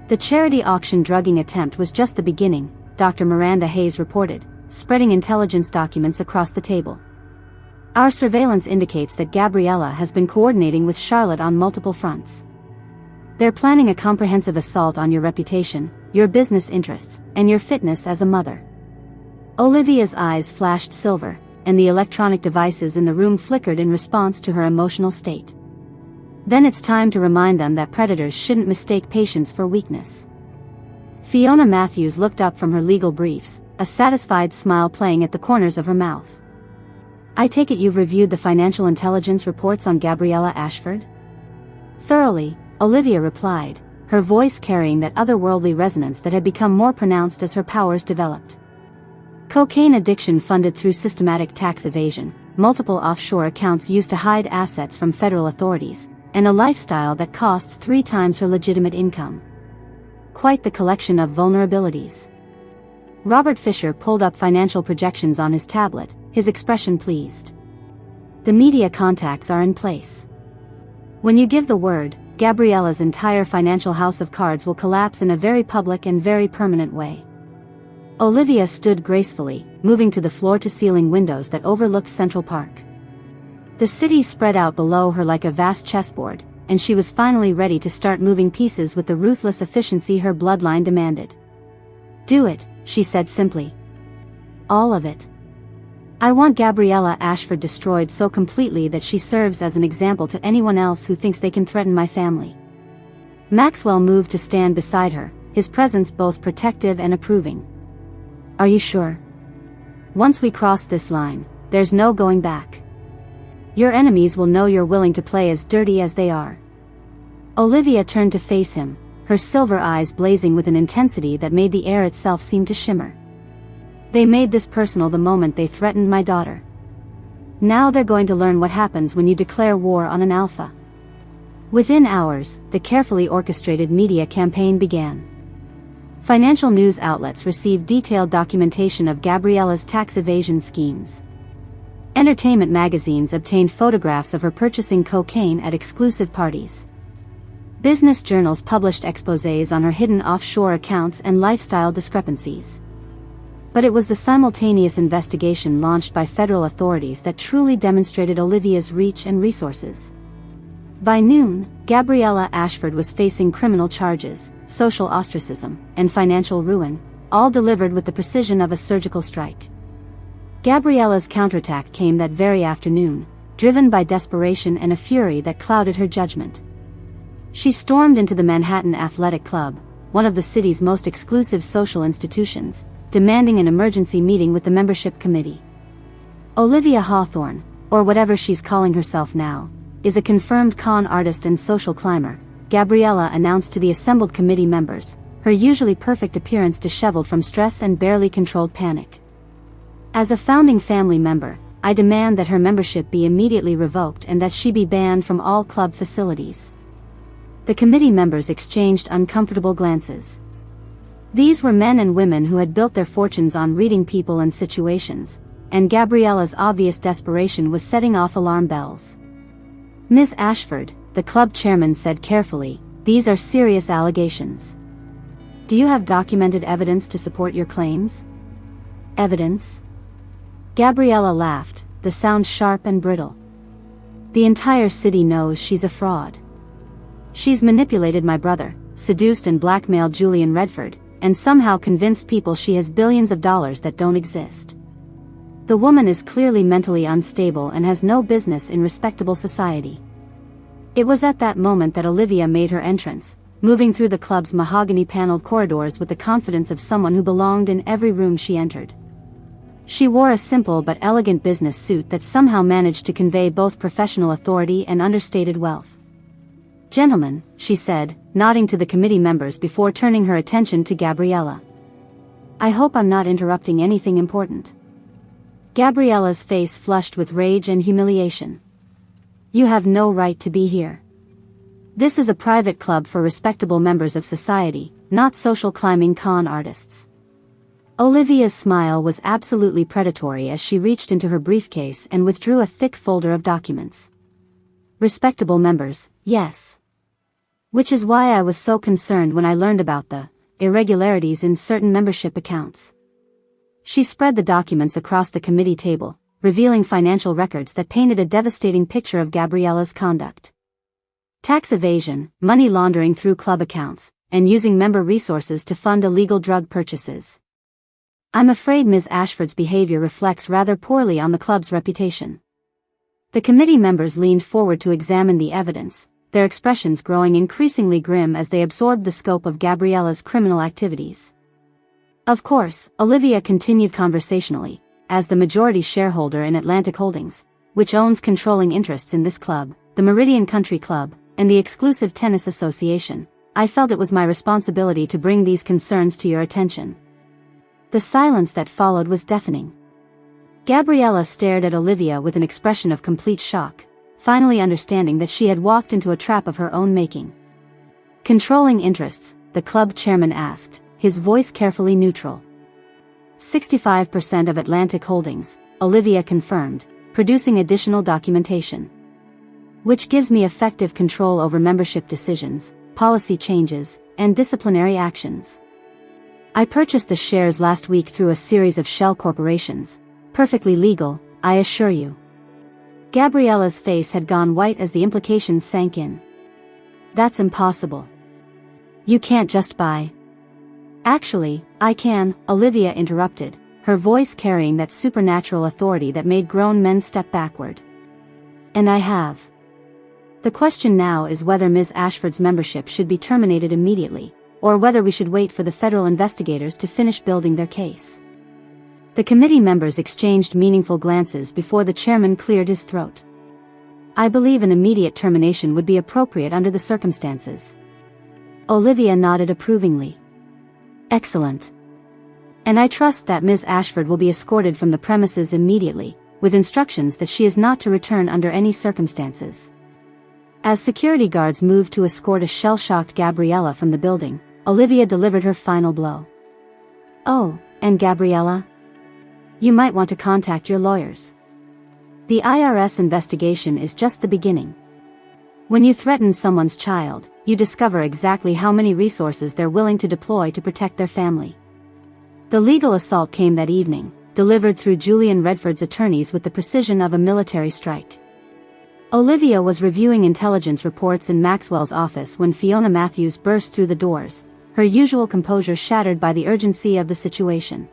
The charity auction drugging attempt was just the beginning, Dr. Miranda Hayes reported, spreading intelligence documents across the table. Our surveillance indicates that Gabriella has been coordinating with Charlotte on multiple fronts. They're planning a comprehensive assault on your reputation, your business interests, and your fitness as a mother. Olivia's eyes flashed silver, and the electronic devices in the room flickered in response to her emotional state. Then it's time to remind them that predators shouldn't mistake patience for weakness. Fiona Matthews looked up from her legal briefs, a satisfied smile playing at the corners of her mouth. I take it you've reviewed the financial intelligence reports on Gabriella Ashford? Thoroughly, Olivia replied, her voice carrying that otherworldly resonance that had become more pronounced as her powers developed. Cocaine addiction funded through systematic tax evasion, multiple offshore accounts used to hide assets from federal authorities, and a lifestyle that costs 3 times her legitimate income. Quite the collection of vulnerabilities. Robert Fisher pulled up financial projections on his tablet, his expression pleased. The media contacts are in place. When you give the word, Gabriella's entire financial house of cards will collapse in a very public and very permanent way. Olivia stood gracefully, moving to the floor-to-ceiling windows that overlooked Central Park. The city spread out below her like a vast chessboard, and she was finally ready to start moving pieces with the ruthless efficiency her bloodline demanded. Do it, she said simply. All of it. I want Gabriella Ashford destroyed so completely that she serves as an example to anyone else who thinks they can threaten my family. Maxwell moved to stand beside her, his presence both protective and approving. Are you sure? Once we cross this line, there's no going back. Your enemies will know you're willing to play as dirty as they are. Olivia turned to face him, her silver eyes blazing with an intensity that made the air itself seem to shimmer. They made this personal the moment they threatened my daughter. Now they're going to learn what happens when you declare war on an alpha. Within hours, the carefully orchestrated media campaign began. Financial news outlets received detailed documentation of Gabriella's tax evasion schemes. Entertainment magazines obtained photographs of her purchasing cocaine at exclusive parties. Business journals published exposés on her hidden offshore accounts and lifestyle discrepancies. But it was the simultaneous investigation launched by federal authorities that truly demonstrated Olivia's reach and resources. By noon, Gabriella Ashford was facing criminal charges, social ostracism, and financial ruin, all delivered with the precision of a surgical strike. Gabriella's counterattack came that very afternoon, driven by desperation and a fury that clouded her judgment. She stormed into the Manhattan Athletic Club, one of the city's most exclusive social institutions, demanding an emergency meeting with the membership committee. Olivia Hawthorne, or whatever she's calling herself now, is a confirmed con artist and social climber, Gabriella announced to the assembled committee members, her usually perfect appearance disheveled from stress and barely controlled panic. As a founding family member, I demand that her membership be immediately revoked and that she be banned from all club facilities. The committee members exchanged uncomfortable glances. These were men and women who had built their fortunes on reading people and situations, and Gabriella's obvious desperation was setting off alarm bells. Miss Ashford, the club chairman said carefully, these are serious allegations. Do you have documented evidence to support your claims? Evidence? Gabriella laughed, the sound sharp and brittle. The entire city knows she's a fraud. She's manipulated my brother, seduced and blackmailed Julian Redford, and somehow convinced people she has billions of dollars that don't exist. The woman is clearly mentally unstable and has no business in respectable society. It was at that moment that Olivia made her entrance, moving through the club's mahogany-paneled corridors with the confidence of someone who belonged in every room she entered. She wore a simple but elegant business suit that somehow managed to convey both professional authority and understated wealth. Gentlemen, she said, nodding to the committee members before turning her attention to Gabriella. I hope I'm not interrupting anything important. Gabriella's face flushed with rage and humiliation. You have no right to be here. This is a private club for respectable members of society, not social climbing con artists. Olivia's smile was absolutely predatory as she reached into her briefcase and withdrew a thick folder of documents. Respectable members, yes. Which is why I was so concerned when I learned about the irregularities in certain membership accounts. She spread the documents across the committee table, revealing financial records that painted a devastating picture of Gabriella's conduct. Tax evasion, money laundering through club accounts, and using member resources to fund illegal drug purchases. I'm afraid Ms. Ashford's behavior reflects rather poorly on the club's reputation. The committee members leaned forward to examine the evidence, their expressions growing increasingly grim as they absorbed the scope of Gabriella's criminal activities. Of course, Olivia continued conversationally, as the majority shareholder in Atlantic Holdings, which owns controlling interests in this club, the Meridian Country Club, and the exclusive tennis association. I felt it was my responsibility to bring these concerns to your attention. The silence that followed was deafening. Gabriella stared at Olivia with an expression of complete shock, finally understanding that she had walked into a trap of her own making. Controlling interests, the club chairman asked, his voice carefully neutral. 65% of Atlantic Holdings, Olivia confirmed, producing additional documentation. Which gives me effective control over membership decisions, policy changes, and disciplinary actions. I purchased the shares last week through a series of shell corporations, perfectly legal, I assure you. Gabriella's face had gone white as the implications sank in. That's impossible. You can't just buy. Actually, I can, Olivia interrupted, her voice carrying that supernatural authority that made grown men step backward. And I have. The question now is whether Ms. Ashford's membership should be terminated immediately, or whether we should wait for the federal investigators to finish building their case. The committee members exchanged meaningful glances before the chairman cleared his throat. I believe an immediate termination would be appropriate under the circumstances. Olivia nodded approvingly. Excellent. And I trust that Ms. Ashford will be escorted from the premises immediately, with instructions that she is not to return under any circumstances. As security guards moved to escort a shell-shocked Gabriella from the building, Olivia delivered her final blow. Oh, and Gabriella? You might want to contact your lawyers. The IRS investigation is just the beginning. When you threaten someone's child, you discover exactly how many resources they're willing to deploy to protect their family. The legal assault came that evening, delivered through Julian Redford's attorneys with the precision of a military strike. Olivia was reviewing intelligence reports in Maxwell's office when Fiona Matthews burst through the doors, her usual composure shattered by the urgency of the situation.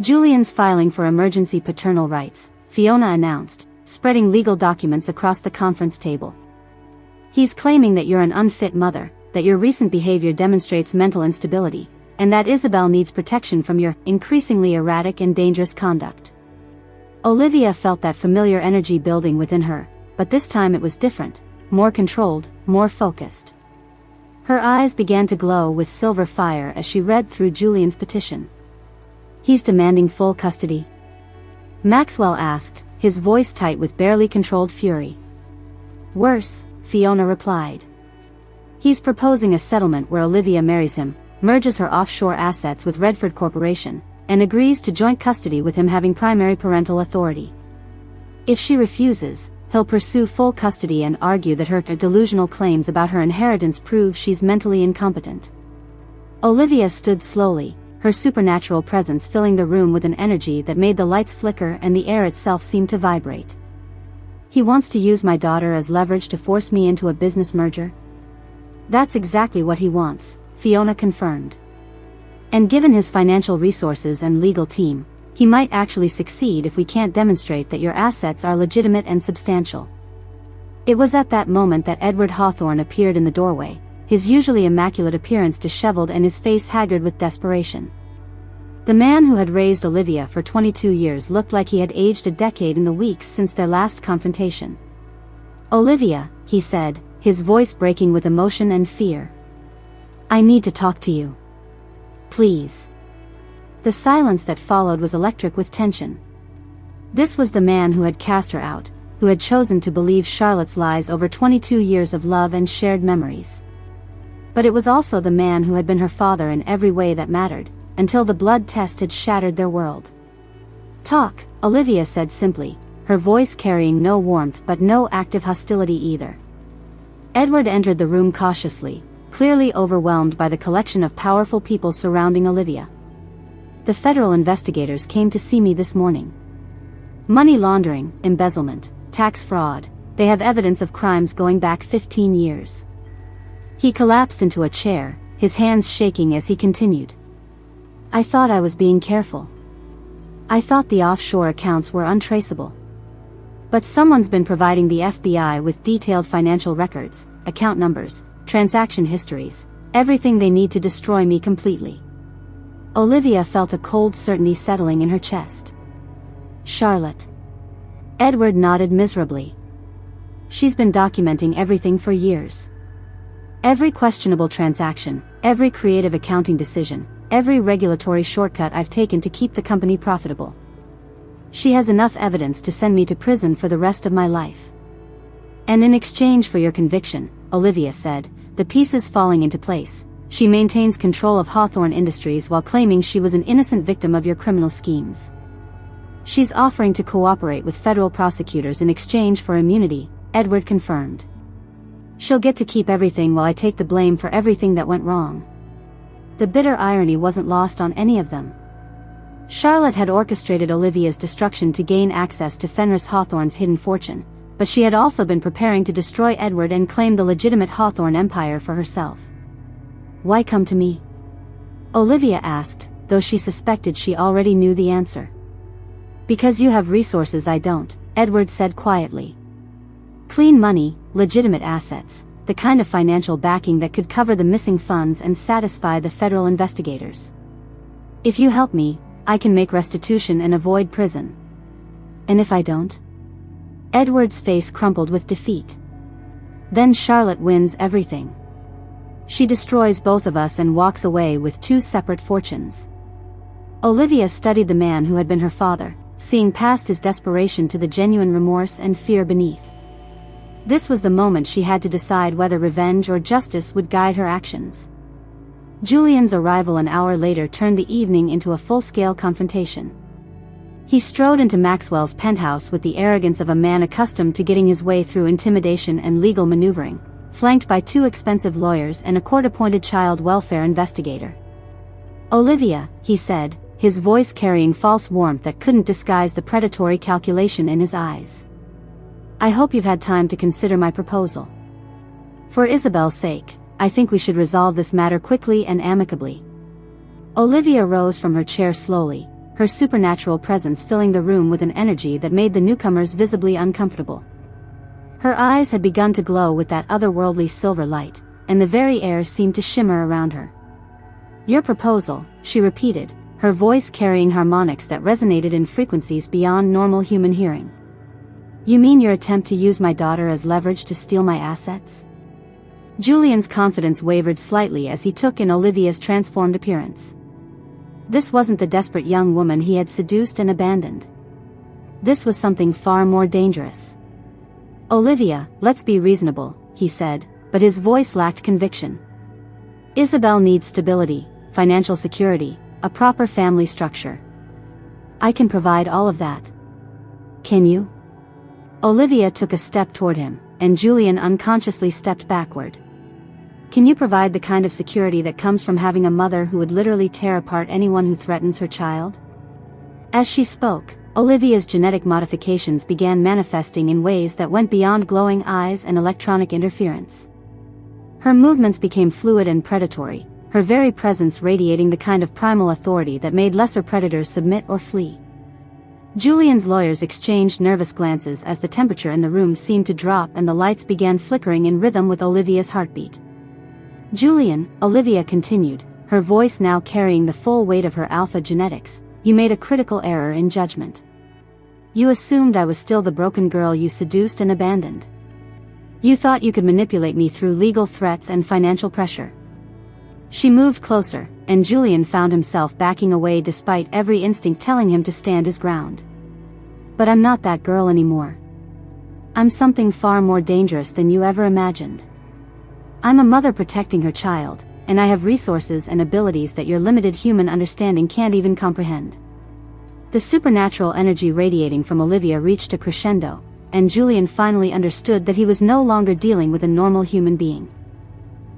Julian's filing for emergency paternal rights, Fiona announced, spreading legal documents across the conference table. He's claiming that you're an unfit mother, that your recent behavior demonstrates mental instability, and that Isabel needs protection from your increasingly erratic and dangerous conduct. Olivia felt that familiar energy building within her, but this time it was different, more controlled, more focused. Her eyes began to glow with silver fire as she read through Julian's petition. He's demanding full custody? Maxwell asked, his voice tight with barely controlled fury. Worse, Fiona replied. He's proposing a settlement where Olivia marries him, merges her offshore assets with Redford Corporation, and agrees to joint custody with him having primary parental authority. If she refuses, he'll pursue full custody and argue that her delusional claims about her inheritance prove she's mentally incompetent. Olivia stood slowly, her supernatural presence filling the room with an energy that made the lights flicker and the air itself seem to vibrate. He wants to use my daughter as leverage to force me into a business merger? That's exactly what he wants, Fiona confirmed. And given his financial resources and legal team, he might actually succeed if we can't demonstrate that your assets are legitimate and substantial. It was at that moment that Edward Hawthorne appeared in the doorway, his usually immaculate appearance disheveled and his face haggard with desperation. The man who had raised Olivia for 22 years looked like he had aged a decade in the weeks since their last confrontation. Olivia, he said, his voice breaking with emotion and fear. I need to talk to you. Please. The silence that followed was electric with tension. This was the man who had cast her out, who had chosen to believe Charlotte's lies over 22 years of love and shared memories. But it was also the man who had been her father in every way that mattered, until the blood test had shattered their world. Talk, Olivia said simply, her voice carrying no warmth but no active hostility either. Edward entered the room cautiously, clearly overwhelmed by the collection of powerful people surrounding Olivia. The federal investigators came to see me this morning. Money laundering, embezzlement, tax fraud, they have evidence of crimes going back 15 years. He collapsed into a chair, his hands shaking as he continued. I thought I was being careful. I thought the offshore accounts were untraceable. But someone's been providing the FBI with detailed financial records, account numbers, transaction histories, everything they need to destroy me completely. Olivia felt a cold certainty settling in her chest. Charlotte. Edward nodded miserably. She's been documenting everything for years. Every questionable transaction, every creative accounting decision, every regulatory shortcut I've taken to keep the company profitable. She has enough evidence to send me to prison for the rest of my life. And in exchange for your conviction, Olivia said, the pieces falling into place, she maintains control of Hawthorne Industries while claiming she was an innocent victim of your criminal schemes. She's offering to cooperate with federal prosecutors in exchange for immunity, Edward confirmed. She'll get to keep everything while I take the blame for everything that went wrong. The bitter irony wasn't lost on any of them. Charlotte had orchestrated Olivia's destruction to gain access to Fenris Hawthorne's hidden fortune, but she had also been preparing to destroy Edward and claim the legitimate Hawthorne empire for herself. Why come to me? Olivia asked, though she suspected she already knew the answer. Because you have resources I don't, Edward said quietly. Clean money, legitimate assets, the kind of financial backing that could cover the missing funds and satisfy the federal investigators. If you help me, I can make restitution and avoid prison. And if I don't? Edward's face crumpled with defeat. Then Charlotte wins everything. She destroys both of us and walks away with two separate fortunes. Olivia studied the man who had been her father, seeing past his desperation to the genuine remorse and fear beneath. This was the moment she had to decide whether revenge or justice would guide her actions. Julian's arrival an hour later turned the evening into a full-scale confrontation. He strode into Maxwell's penthouse with the arrogance of a man accustomed to getting his way through intimidation and legal maneuvering, flanked by two expensive lawyers and a court-appointed child welfare investigator. Olivia, he said, his voice carrying false warmth that couldn't disguise the predatory calculation in his eyes. I hope you've had time to consider my proposal. For Isabel's sake, I think we should resolve this matter quickly and amicably. Olivia rose from her chair slowly, her supernatural presence filling the room with an energy that made the newcomers visibly uncomfortable. Her eyes had begun to glow with that otherworldly silver light, and the very air seemed to shimmer around her. Your proposal, she repeated, her voice carrying harmonics that resonated in frequencies beyond normal human hearing. You mean your attempt to use my daughter as leverage to steal my assets? Julian's confidence wavered slightly as he took in Olivia's transformed appearance. This wasn't the desperate young woman he had seduced and abandoned. This was something far more dangerous. Olivia, let's be reasonable, he said, but his voice lacked conviction. Isabel needs stability, financial security, a proper family structure. I can provide all of that. Can you? Olivia took a step toward him, and Julian unconsciously stepped backward. Can you provide the kind of security that comes from having a mother who would literally tear apart anyone who threatens her child? As she spoke, Olivia's genetic modifications began manifesting in ways that went beyond glowing eyes and electronic interference. Her movements became fluid and predatory, her very presence radiating the kind of primal authority that made lesser predators submit or flee. Julian's lawyers exchanged nervous glances as the temperature in the room seemed to drop and the lights began flickering in rhythm with Olivia's heartbeat. Julian, Olivia continued, her voice now carrying the full weight of her alpha genetics, you made a critical error in judgment. You assumed I was still the broken girl you seduced and abandoned. You thought you could manipulate me through legal threats and financial pressure. She moved closer, and Julian found himself backing away despite every instinct telling him to stand his ground. But I'm not that girl anymore. I'm something far more dangerous than you ever imagined. I'm a mother protecting her child, and I have resources and abilities that your limited human understanding can't even comprehend. The supernatural energy radiating from Olivia reached a crescendo, and Julian finally understood that he was no longer dealing with a normal human being.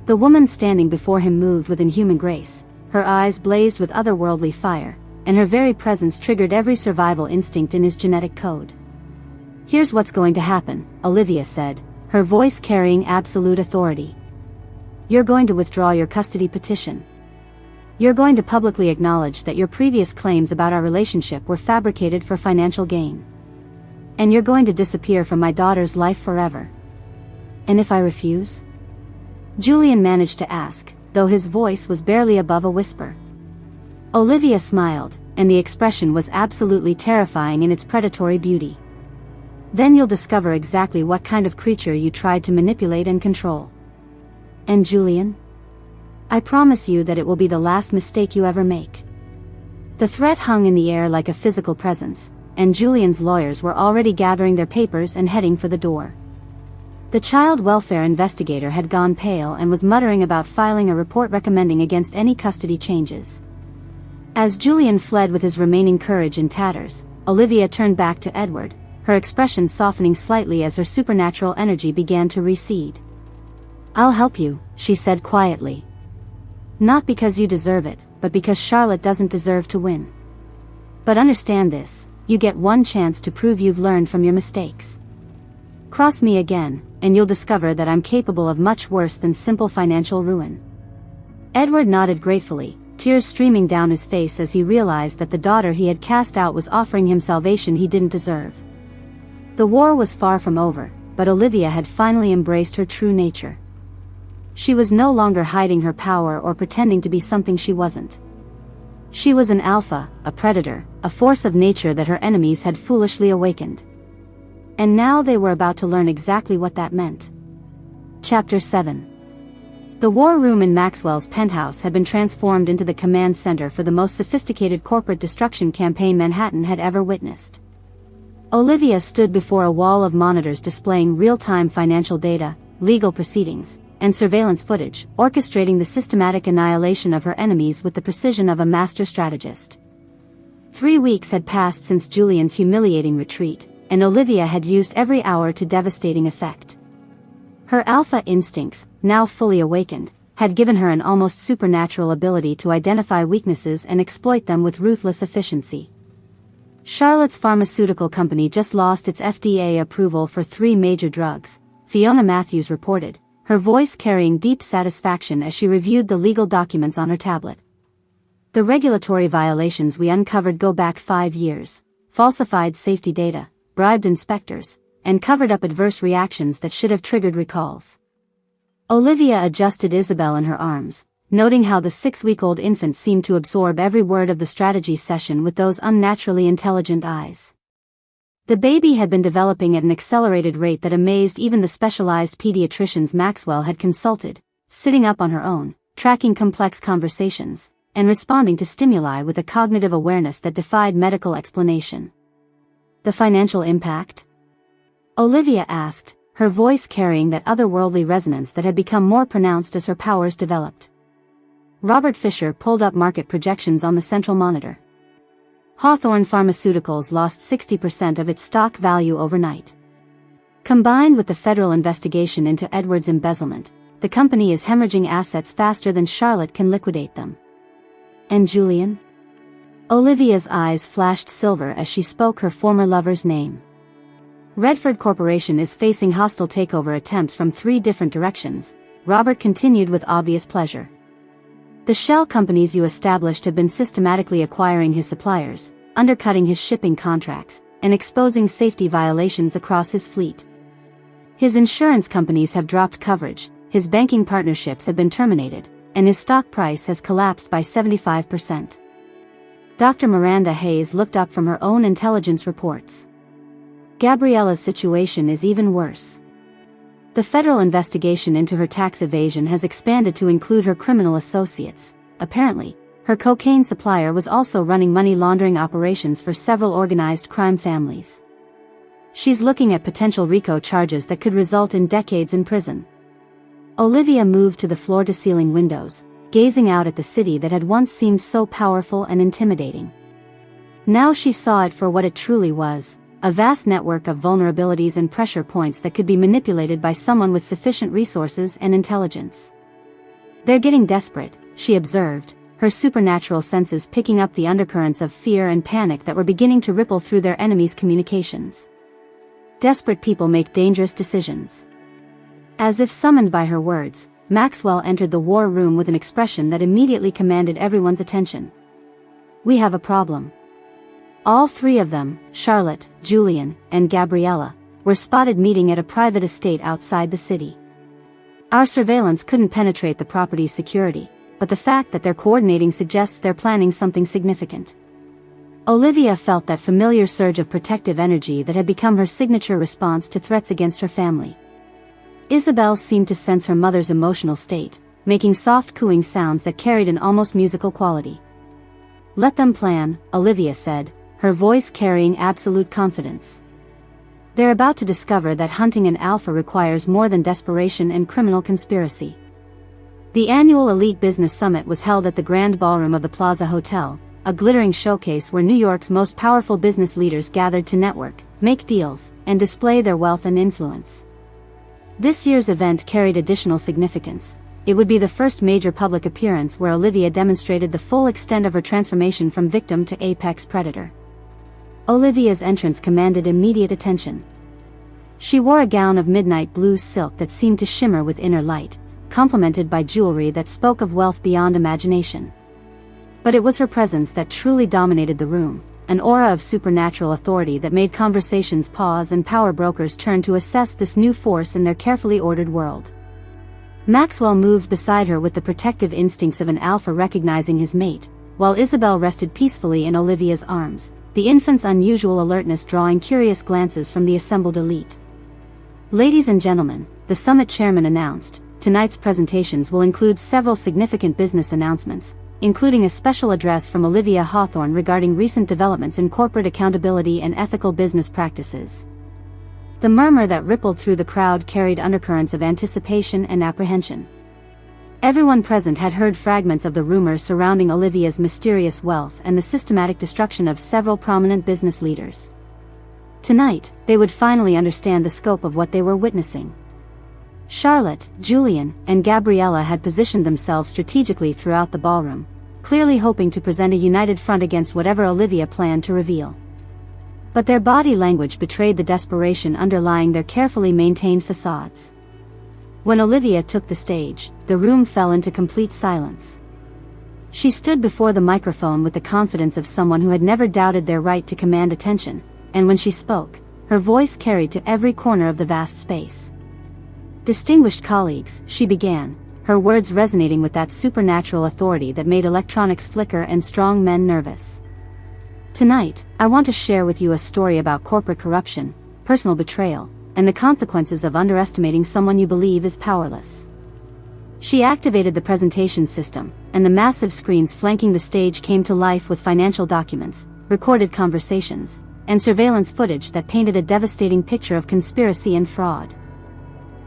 The woman standing before him moved with inhuman grace, her eyes blazed with otherworldly fire, and her very presence triggered every survival instinct in his genetic code. "Here's what's going to happen," Olivia said, her voice carrying absolute authority. "You're going to withdraw your custody petition. You're going to publicly acknowledge that your previous claims about our relationship were fabricated for financial gain. And you're going to disappear from my daughter's life forever." "And if I refuse?" Julian managed to ask, though his voice was barely above a whisper. Olivia smiled, and the expression was absolutely terrifying in its predatory beauty. "Then you'll discover exactly what kind of creature you tried to manipulate and control. And Julian? I promise you that it will be the last mistake you ever make." The threat hung in the air like a physical presence, and Julian's lawyers were already gathering their papers and heading for the door. The child welfare investigator had gone pale and was muttering about filing a report recommending against any custody changes. As Julian fled with his remaining courage in tatters, Olivia turned back to Edward, her expression softening slightly as her supernatural energy began to recede. "I'll help you," she said quietly. "Not because you deserve it, but because Charlotte doesn't deserve to win. But understand this, you get one chance to prove you've learned from your mistakes. Cross me again, and you'll discover that I'm capable of much worse than simple financial ruin." Edward nodded gratefully, tears streaming down his face as he realized that the daughter he had cast out was offering him salvation he didn't deserve. The war was far from over, but Olivia had finally embraced her true nature. She was no longer hiding her power or pretending to be something she wasn't. She was an alpha, a predator, a force of nature that her enemies had foolishly awakened. And now they were about to learn exactly what that meant. Chapter 7. The war room in Maxwell's penthouse had been transformed into the command center for the most sophisticated corporate destruction campaign Manhattan had ever witnessed. Olivia stood before a wall of monitors displaying real-time financial data, legal proceedings, and surveillance footage, orchestrating the systematic annihilation of her enemies with the precision of a master strategist. 3 weeks had passed since Julian's humiliating retreat, and Olivia had used every hour to devastating effect. Her alpha instincts, now fully awakened, had given her an almost supernatural ability to identify weaknesses and exploit them with ruthless efficiency. Charlotte's pharmaceutical company just lost its FDA approval for 3 major drugs, Fiona Matthews reported, her voice carrying deep satisfaction as she reviewed the legal documents on her tablet. "The regulatory violations we uncovered go back 5 years, falsified safety data, bribed inspectors, and covered up adverse reactions that should have triggered recalls." Olivia adjusted Isabel in her arms, noting how the 6-week-old infant seemed to absorb every word of the strategy session with those unnaturally intelligent eyes. The baby had been developing at an accelerated rate that amazed even the specialized pediatricians Maxwell had consulted, sitting up on her own, tracking complex conversations, and responding to stimuli with a cognitive awareness that defied medical explanation. "The financial impact?" Olivia asked, her voice carrying that otherworldly resonance that had become more pronounced as her powers developed. Robert Fisher pulled up market projections on the central monitor. Hawthorne Pharmaceuticals lost 60% of its stock value overnight. Combined with the federal investigation into Edward's embezzlement, the company is hemorrhaging assets faster than Charlotte can liquidate them. "And Julian?" Olivia's eyes flashed silver as she spoke her former lover's name. "Redford Corporation is facing hostile takeover attempts from 3 different directions," Robert continued with obvious pleasure. "The shell companies you established have been systematically acquiring his suppliers, undercutting his shipping contracts, and exposing safety violations across his fleet. His insurance companies have dropped coverage, his banking partnerships have been terminated, and his stock price has collapsed by 75%. Dr. Miranda Hayes looked up from her own intelligence reports. "Gabriella's situation is even worse. The federal investigation into her tax evasion has expanded to include her criminal associates. Apparently, her cocaine supplier was also running money laundering operations for several organized crime families. She's looking at potential RICO charges that could result in decades in prison." Olivia moved to the floor-to-ceiling windows, gazing out at the city that had once seemed so powerful and intimidating. Now she saw it for what it truly was, a vast network of vulnerabilities and pressure points that could be manipulated by someone with sufficient resources and intelligence. "They're getting desperate," she observed, her supernatural senses picking up the undercurrents of fear and panic that were beginning to ripple through their enemies' communications. "Desperate people make dangerous decisions." As if summoned by her words, Maxwell entered the war room with an expression that immediately commanded everyone's attention. "We have a problem." All three of them, Charlotte, Julian, and Gabriella, were spotted meeting at a private estate outside the city. "Our surveillance couldn't penetrate the property's security, but the fact that they're coordinating suggests they're planning something significant." Olivia felt that familiar surge of protective energy that had become her signature response to threats against her family. Isabel seemed to sense her mother's emotional state, making soft cooing sounds that carried an almost musical quality. "Let them plan," Olivia said, her voice carrying absolute confidence. "They're about to discover that hunting an alpha requires more than desperation and criminal conspiracy." The annual Elite Business Summit was held at the Grand Ballroom of the Plaza Hotel, a glittering showcase where New York's most powerful business leaders gathered to network, make deals, and display their wealth and influence. This year's event carried additional significance. It would be the first major public appearance where Olivia demonstrated the full extent of her transformation from victim to apex predator. Olivia's entrance commanded immediate attention. She wore a gown of midnight blue silk that seemed to shimmer with inner light, complemented by jewelry that spoke of wealth beyond imagination. But it was her presence that truly dominated the room, an aura of supernatural authority that made conversations pause and power brokers turn to assess this new force in their carefully ordered world. Maxwell moved beside her with the protective instincts of an alpha recognizing his mate, while Isabel rested peacefully in Olivia's arms, the infant's unusual alertness drawing curious glances from the assembled elite. "Ladies and gentlemen," the summit chairman announced, "tonight's presentations will include several significant business announcements, including a special address from Olivia Hawthorne regarding recent developments in corporate accountability and ethical business practices." The murmur that rippled through the crowd carried undercurrents of anticipation and apprehension. Everyone present had heard fragments of the rumors surrounding Olivia's mysterious wealth and the systematic destruction of several prominent business leaders. Tonight, they would finally understand the scope of what they were witnessing. Charlotte, Julian, and Gabriella had positioned themselves strategically throughout the ballroom, clearly hoping to present a united front against whatever Olivia planned to reveal. But their body language betrayed the desperation underlying their carefully maintained facades. When Olivia took the stage, the room fell into complete silence. She stood before the microphone with the confidence of someone who had never doubted their right to command attention, and when she spoke, her voice carried to every corner of the vast space. "Distinguished colleagues," she began, her words resonating with that supernatural authority that made electronics flicker and strong men nervous. "Tonight, I want to share with you a story about corporate corruption, personal betrayal, and the consequences of underestimating someone you believe is powerless." She activated the presentation system, and the massive screens flanking the stage came to life with financial documents, recorded conversations, and surveillance footage that painted a devastating picture of conspiracy and fraud.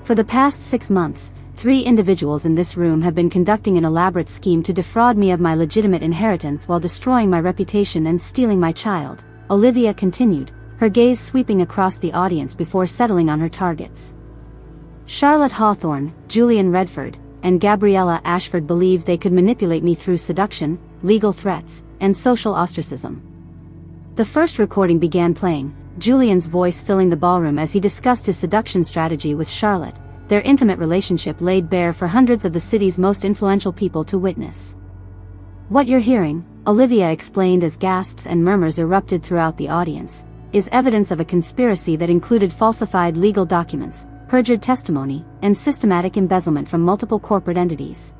For the past 6 months, 3 individuals in this room have been conducting an elaborate scheme to defraud me of my legitimate inheritance while destroying my reputation and stealing my child, Olivia continued, her gaze sweeping across the audience before settling on her targets. Charlotte Hawthorne, Julian Redford, and Gabriella Ashford believed they could manipulate me through seduction, legal threats, and social ostracism. The first recording began playing, Julian's voice filling the ballroom as he discussed his seduction strategy with Charlotte, their intimate relationship laid bare for hundreds of the city's most influential people to witness. "What you're hearing," Olivia explained as gasps and murmurs erupted throughout the audience, "is evidence of a conspiracy that included falsified legal documents, perjured testimony, and systematic embezzlement from multiple corporate entities."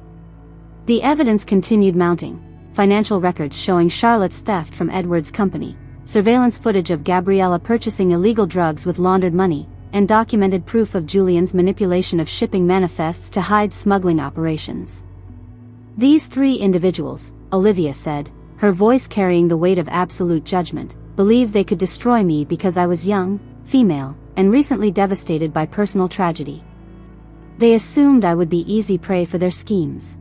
The evidence continued mounting, financial records showing Charlotte's theft from Edward's company, surveillance footage of Gabriella purchasing illegal drugs with laundered money, and documented proof of Julian's manipulation of shipping manifests to hide smuggling operations. "These 3 individuals," Olivia said, her voice carrying the weight of absolute judgment, "believed they could destroy me because I was young, female, and recently devastated by personal tragedy. They assumed I would be easy prey for their schemes."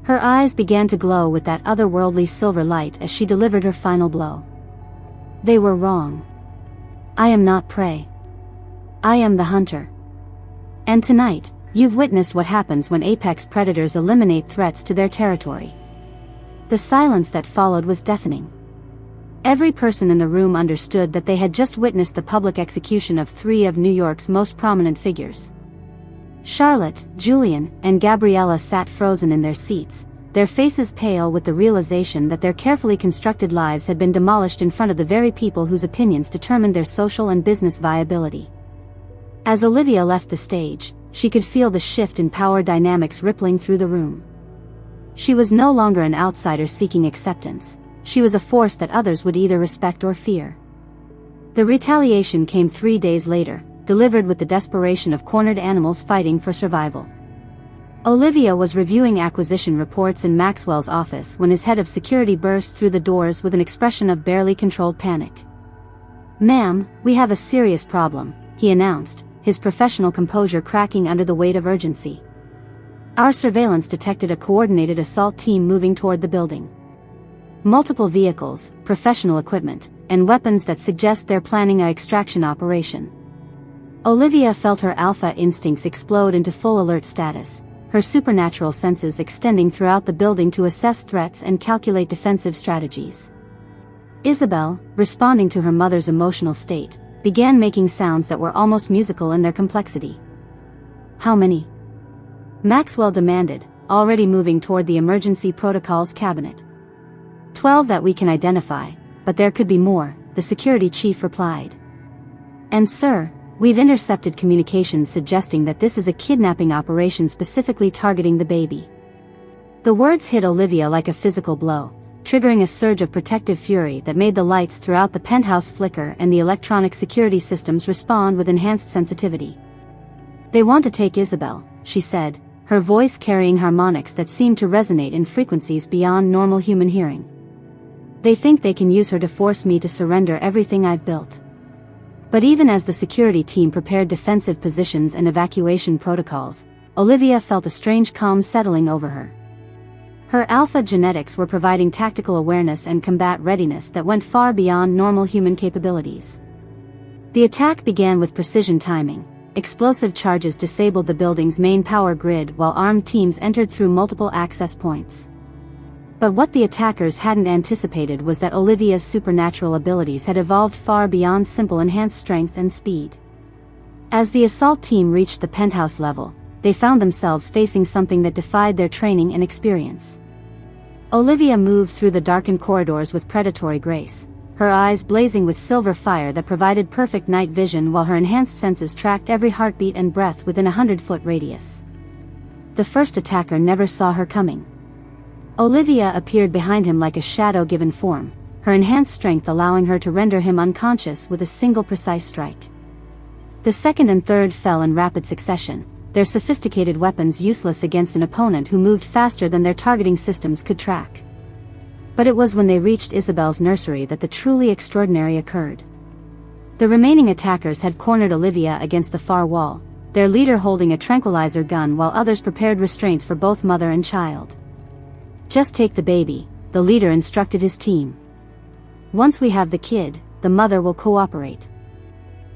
Her eyes began to glow with that otherworldly silver light as she delivered her final blow. "They were wrong. I am not prey. I am the hunter. And tonight, You've witnessed what happens when apex predators eliminate threats to their territory. The silence that followed was deafening. Every person in the room understood that they had just witnessed the public execution of 3 of New York's most prominent figures. Charlotte, Julian, and Gabriella sat frozen in their seats, their faces pale with the realization that their carefully constructed lives had been demolished in front of the very people whose opinions determined their social and business viability. As Olivia left the stage, she could feel the shift in power dynamics rippling through the room. She was no longer an outsider seeking acceptance. She was a force that others would either respect or fear. The retaliation came 3 days later, delivered with the desperation of cornered animals fighting for survival. Olivia was reviewing acquisition reports in Maxwell's office when his head of security burst through the doors with an expression of barely controlled panic. "Ma'am, we have a serious problem," he announced, his professional composure cracking under the weight of urgency. "Our surveillance detected a coordinated assault team moving toward the building. Multiple vehicles, professional equipment, and weapons that suggest they're planning an extraction operation." Olivia felt her alpha instincts explode into full alert status, her supernatural senses extending throughout the building to assess threats and calculate defensive strategies. Isabel, responding to her mother's emotional state, began making sounds that were almost musical in their complexity. "How many?" Maxwell demanded, already moving toward the emergency protocols cabinet. 12 that we can identify, but there could be more," the security chief replied. "And sir, we've intercepted communications suggesting that this is a kidnapping operation specifically targeting the baby." The words hit Olivia like a physical blow, triggering a surge of protective fury that made the lights throughout the penthouse flicker and the electronic security systems respond with enhanced sensitivity. "They want to take Isabel," she said, her voice carrying harmonics that seemed to resonate in frequencies beyond normal human hearing. "They think they can use her to force me to surrender everything I've built." But even as the security team prepared defensive positions and evacuation protocols, Olivia felt a strange calm settling over her. Her alpha genetics were providing tactical awareness and combat readiness that went far beyond normal human capabilities. The attack began with precision timing. Explosive charges disabled the building's main power grid while armed teams entered through multiple access points. But what the attackers hadn't anticipated was that Olivia's supernatural abilities had evolved far beyond simple enhanced strength and speed. As the assault team reached the penthouse level, they found themselves facing something that defied their training and experience. Olivia moved through the darkened corridors with predatory grace, her eyes blazing with silver fire that provided perfect night vision while her enhanced senses tracked every heartbeat and breath within a 100-foot radius. The first attacker never saw her coming. Olivia appeared behind him like a shadow given form, her enhanced strength allowing her to render him unconscious with a single precise strike. The second and third fell in rapid succession, their sophisticated weapons useless against an opponent who moved faster than their targeting systems could track. But it was when they reached Isabel's nursery that the truly extraordinary occurred. The remaining attackers had cornered Olivia against the far wall, their leader holding a tranquilizer gun while others prepared restraints for both mother and child. "Just take the baby," the leader instructed his team. "Once we have the kid, the mother will cooperate."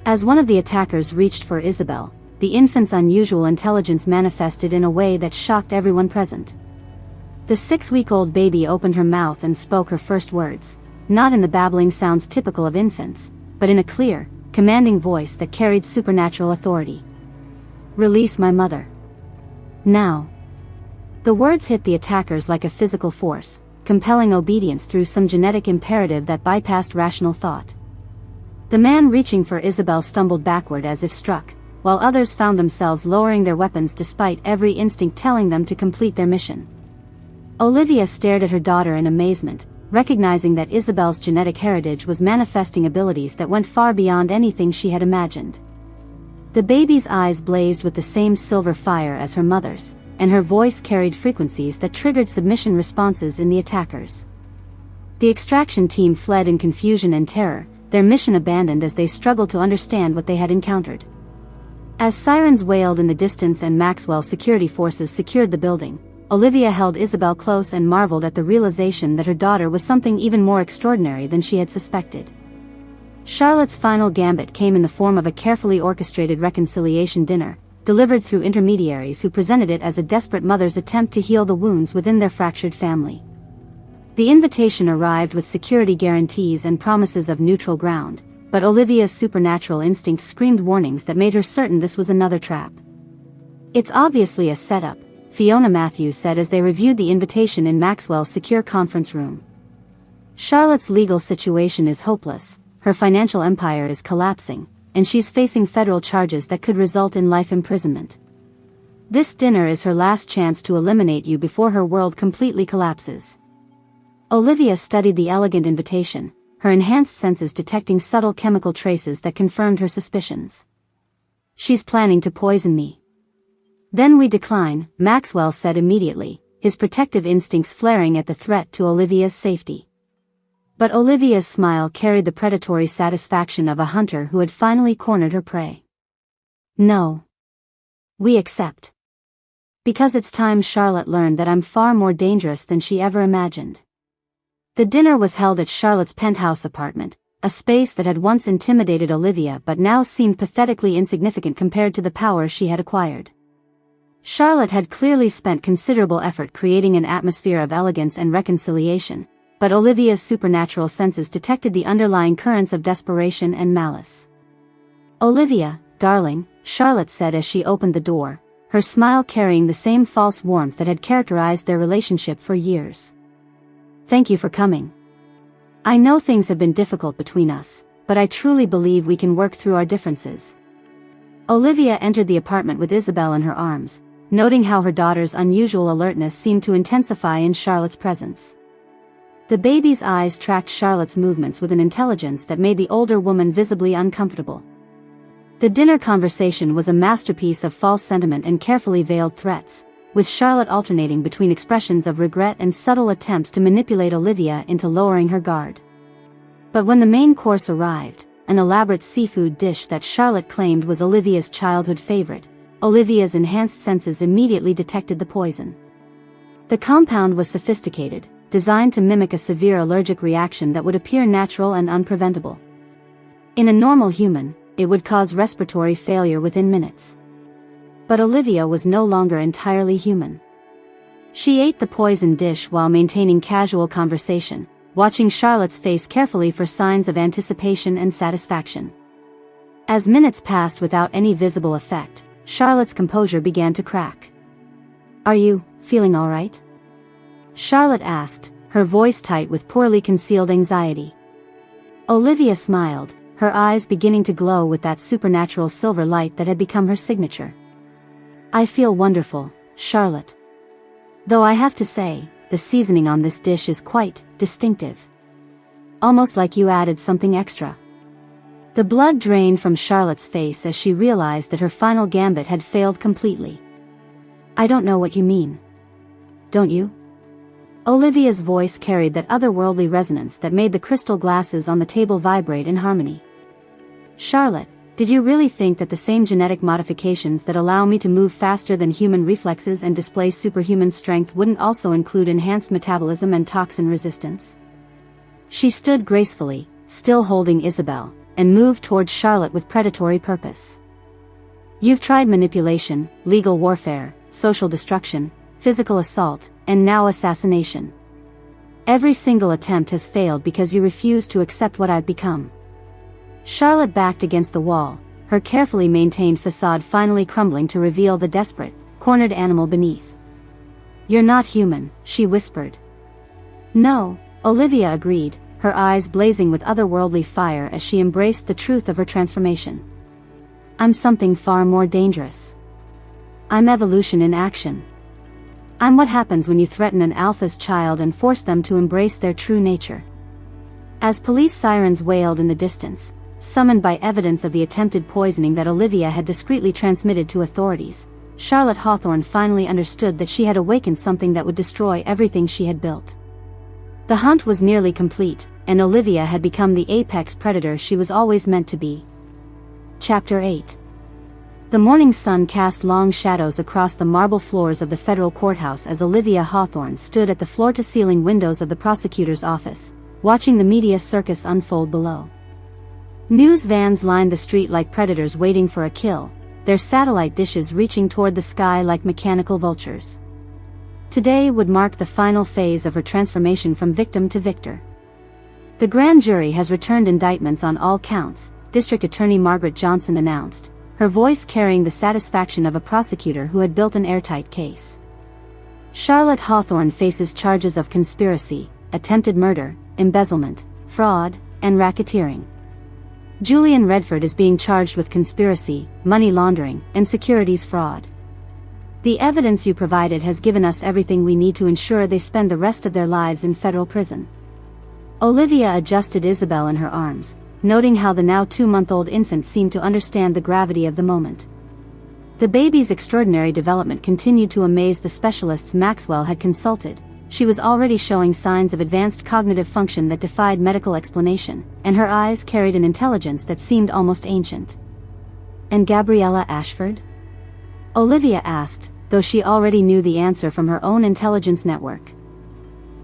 As one of the attackers reached for Isabel, the infant's unusual intelligence manifested in a way that shocked everyone present. The 6-week-old baby opened her mouth and spoke her first words, not in the babbling sounds typical of infants, but in a clear, commanding voice that carried supernatural authority. "Release my mother. Now." The words hit the attackers like a physical force, compelling obedience through some genetic imperative that bypassed rational thought. The man reaching for Isabel stumbled backward as if struck, while others found themselves lowering their weapons despite every instinct telling them to complete their mission. Olivia stared at her daughter in amazement, recognizing that Isabel's genetic heritage was manifesting abilities that went far beyond anything she had imagined. The baby's eyes blazed with the same silver fire as her mother's, and her voice carried frequencies that triggered submission responses in the attackers. The extraction team fled in confusion and terror, their mission abandoned as they struggled to understand what they had encountered. As sirens wailed in the distance and Maxwell's security forces secured the building, Olivia held Isabel close and marveled at the realization that her daughter was something even more extraordinary than she had suspected. Charlotte's final gambit came in the form of a carefully orchestrated reconciliation dinner, delivered through intermediaries who presented it as a desperate mother's attempt to heal the wounds within their fractured family. The invitation arrived with security guarantees and promises of neutral ground, but Olivia's supernatural instinct screamed warnings that made her certain this was another trap. "It's obviously a setup," Fiona Matthews said as they reviewed the invitation in Maxwell's secure conference room. "Charlotte's legal situation is hopeless, her financial empire is collapsing, and she's facing federal charges that could result in life imprisonment. This dinner is her last chance to eliminate you before her world completely collapses." Olivia studied the elegant invitation, her enhanced senses detecting subtle chemical traces that confirmed her suspicions. "She's planning to poison me." "Then we decline," Maxwell said immediately, his protective instincts flaring at the threat to Olivia's safety. But Olivia's smile carried the predatory satisfaction of a hunter who had finally cornered her prey. "No. We accept. Because it's time Charlotte learned that I'm far more dangerous than she ever imagined." The dinner was held at Charlotte's penthouse apartment, a space that had once intimidated Olivia but now seemed pathetically insignificant compared to the power she had acquired. Charlotte had clearly spent considerable effort creating an atmosphere of elegance and reconciliation, but Olivia's supernatural senses detected the underlying currents of desperation and malice. "Olivia, darling," Charlotte said as she opened the door, her smile carrying the same false warmth that had characterized their relationship for years. "Thank you for coming. I know things have been difficult between us, but I truly believe we can work through our differences." Olivia entered the apartment with Isabel in her arms, noting how her daughter's unusual alertness seemed to intensify in Charlotte's presence. The baby's eyes tracked Charlotte's movements with an intelligence that made the older woman visibly uncomfortable. The dinner conversation was a masterpiece of false sentiment and carefully veiled threats, with Charlotte alternating between expressions of regret and subtle attempts to manipulate Olivia into lowering her guard. But when the main course arrived, an elaborate seafood dish that Charlotte claimed was Olivia's childhood favorite, Olivia's enhanced senses immediately detected the poison. The compound was sophisticated, designed to mimic a severe allergic reaction that would appear natural and unpreventable. In a normal human, it would cause respiratory failure within minutes. But Olivia was no longer entirely human. She ate the poisoned dish while maintaining casual conversation, watching Charlotte's face carefully for signs of anticipation and satisfaction. As minutes passed without any visible effect, Charlotte's composure began to crack. "Are you feeling all right?" Charlotte asked, her voice tight with poorly concealed anxiety. Olivia smiled, her eyes beginning to glow with that supernatural silver light that had become her signature. "I feel wonderful, Charlotte. Though I have to say, the seasoning on this dish is quite distinctive. Almost like you added something extra." The blood drained from Charlotte's face as she realized that her final gambit had failed completely. "I don't know what you mean. Don't you?" Olivia's voice carried that otherworldly resonance that made the crystal glasses on the table vibrate in harmony. "Charlotte, did you really think that the same genetic modifications that allow me to move faster than human reflexes and display superhuman strength wouldn't also include enhanced metabolism and toxin resistance?" She stood gracefully, still holding Isabel, and moved towards Charlotte with predatory purpose. "You've tried manipulation, legal warfare, social destruction, physical assault, and now assassination. Every single attempt has failed because you refuse to accept what I've become." Charlotte backed against the wall, her carefully maintained facade finally crumbling to reveal the desperate, cornered animal beneath. "You're not human," she whispered. "No," Olivia agreed, her eyes blazing with otherworldly fire as she embraced the truth of her transformation. "I'm something far more dangerous. I'm evolution in action. I'm what happens when you threaten an alpha's child and force them to embrace their true nature." As police sirens wailed in the distance, summoned by evidence of the attempted poisoning that Olivia had discreetly transmitted to authorities, Charlotte Hawthorne finally understood that she had awakened something that would destroy everything she had built. The hunt was nearly complete, and Olivia had become the apex predator she was always meant to be. Chapter 8. The morning sun cast long shadows across the marble floors of the federal courthouse as Olivia Hawthorne stood at the floor-to-ceiling windows of the prosecutor's office, watching the media circus unfold below. News vans lined the street like predators waiting for a kill, their satellite dishes reaching toward the sky like mechanical vultures. Today would mark the final phase of her transformation from victim to victor. The grand jury has returned indictments on all counts, District Attorney Margaret Johnson announced, her voice carrying the satisfaction of a prosecutor who had built an airtight case. Charlotte Hawthorne faces charges of conspiracy, attempted murder, embezzlement, fraud, and racketeering. Julian Redford is being charged with conspiracy, money laundering, and securities fraud. The evidence you provided has given us everything we need to ensure they spend the rest of their lives in federal prison. Olivia adjusted Isabel in her arms, noting how the now 2-month-old infant seemed to understand the gravity of the moment. The baby's extraordinary development continued to amaze the specialists Maxwell had consulted. She was already showing signs of advanced cognitive function that defied medical explanation, and her eyes carried an intelligence that seemed almost ancient. And Gabriella Ashford? Olivia asked, though she already knew the answer from her own intelligence network.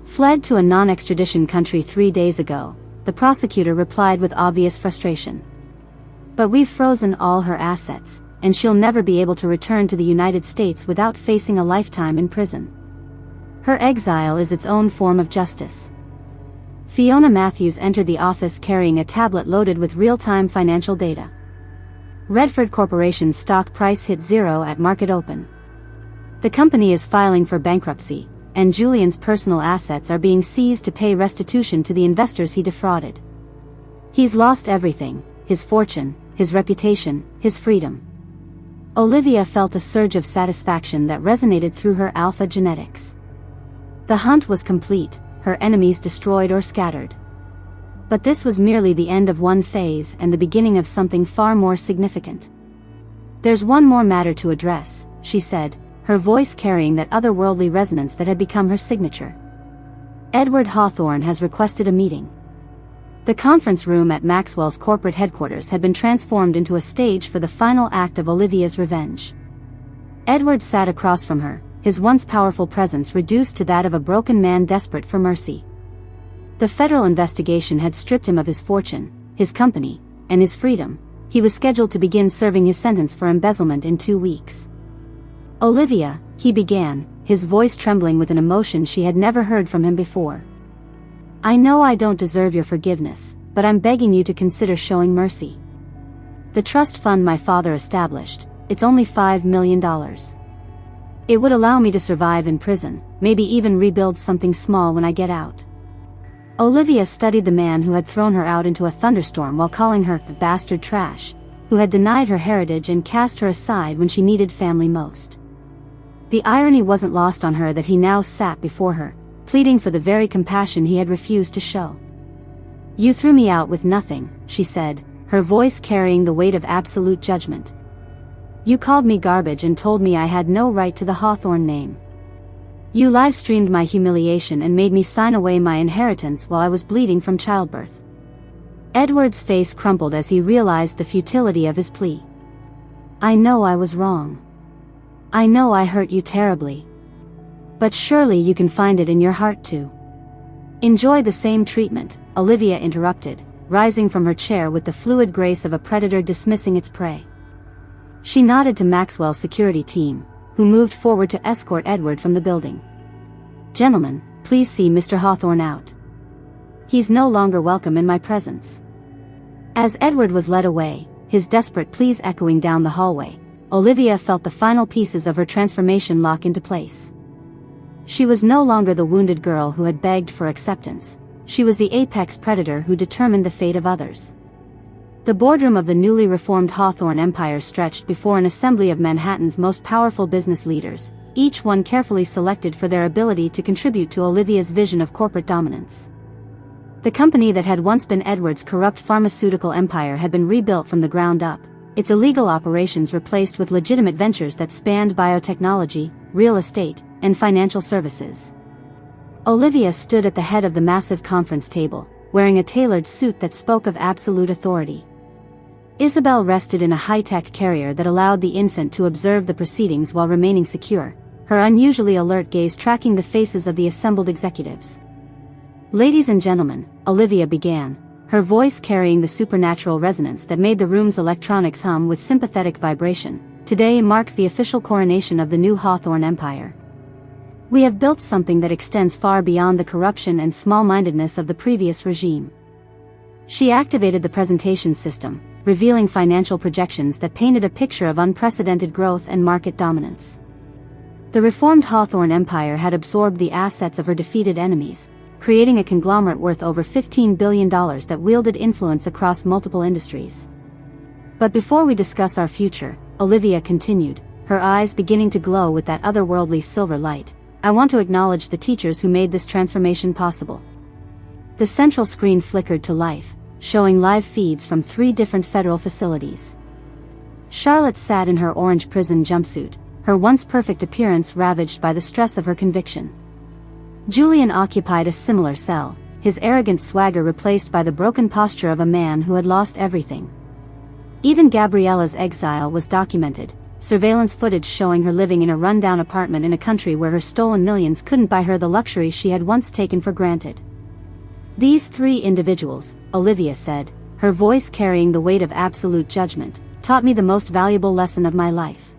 Fled to a non-extradition country 3 days ago, the prosecutor replied with obvious frustration. But we've frozen all her assets, and she'll never be able to return to the United States without facing a lifetime in prison. Her exile is its own form of justice. Fiona Matthews entered the office carrying a tablet loaded with real-time financial data. Redford Corporation's stock price hit zero at market open. The company is filing for bankruptcy, and Julian's personal assets are being seized to pay restitution to the investors he defrauded. He's lost everything, his fortune, his reputation, his freedom. Olivia felt a surge of satisfaction that resonated through her alpha genetics. The hunt was complete, her enemies destroyed or scattered. But this was merely the end of one phase and the beginning of something far more significant. There's one more matter to address, she said, her voice carrying that otherworldly resonance that had become her signature. Edward Hawthorne has requested a meeting. The conference room at Maxwell's corporate headquarters had been transformed into a stage for the final act of Olivia's revenge. Edward sat across from her, his once powerful presence reduced to that of a broken man desperate for mercy. The federal investigation had stripped him of his fortune, his company, and his freedom. He was scheduled to begin serving his sentence for embezzlement in 2 weeks. Olivia, he began, his voice trembling with an emotion she had never heard from him before. I know I don't deserve your forgiveness, but I'm begging you to consider showing mercy. The trust fund my father established, it's only $5 million. It would allow me to survive in prison, maybe even rebuild something small when I get out. Olivia studied the man who had thrown her out into a thunderstorm while calling her bastard trash, who had denied her heritage and cast her aside when she needed family most. The irony wasn't lost on her that he now sat before her, pleading for the very compassion he had refused to show. You threw me out with nothing, she said, her voice carrying the weight of absolute judgment. You called me garbage and told me I had no right to the Hawthorne name. You live-streamed my humiliation and made me sign away my inheritance while I was bleeding from childbirth. Edward's face crumpled as he realized the futility of his plea. I know I was wrong. I know I hurt you terribly. But surely you can find it in your heart to enjoy the same treatment, Olivia interrupted, rising from her chair with the fluid grace of a predator dismissing its prey. She nodded to Maxwell's security team, who moved forward to escort Edward from the building. Gentlemen, please see Mr. Hawthorne out. He's no longer welcome in my presence. As Edward was led away, his desperate pleas echoing down the hallway, Olivia felt the final pieces of her transformation lock into place. She was no longer the wounded girl who had begged for acceptance. She was the apex predator who determined the fate of others. The boardroom of the newly reformed Hawthorne Empire stretched before an assembly of Manhattan's most powerful business leaders, each one carefully selected for their ability to contribute to Olivia's vision of corporate dominance. The company that had once been Edward's corrupt pharmaceutical empire had been rebuilt from the ground up, its illegal operations replaced with legitimate ventures that spanned biotechnology, real estate, and financial services. Olivia stood at the head of the massive conference table, wearing a tailored suit that spoke of absolute authority. Isabel rested in a high-tech carrier that allowed the infant to observe the proceedings while remaining secure, her unusually alert gaze tracking the faces of the assembled executives. Ladies and gentlemen, Olivia began, her voice carrying the supernatural resonance that made the room's electronics hum with sympathetic vibration. today marks the official coronation of the new Hawthorne Empire. We have built something that extends far beyond the corruption and small-mindedness of the previous regime. She activated the presentation system, revealing financial projections that painted a picture of unprecedented growth and market dominance. The reformed Hawthorne Empire had absorbed the assets of her defeated enemies, creating a conglomerate worth over $15 billion that wielded influence across multiple industries. But before we discuss our future, Olivia continued, her eyes beginning to glow with that otherworldly silver light, I want to acknowledge the teachers who made this transformation possible. The central screen flickered to life, showing live feeds from 3 different federal facilities. Charlotte sat in her orange prison jumpsuit, her once perfect appearance ravaged by the stress of her conviction. Julian occupied a similar cell, his arrogant swagger replaced by the broken posture of a man who had lost everything. Even Gabriella's exile was documented, surveillance footage showing her living in a rundown apartment in a country where her stolen millions couldn't buy her the luxury she had once taken for granted. These 3 individuals, Olivia said, her voice carrying the weight of absolute judgment, taught me the most valuable lesson of my life.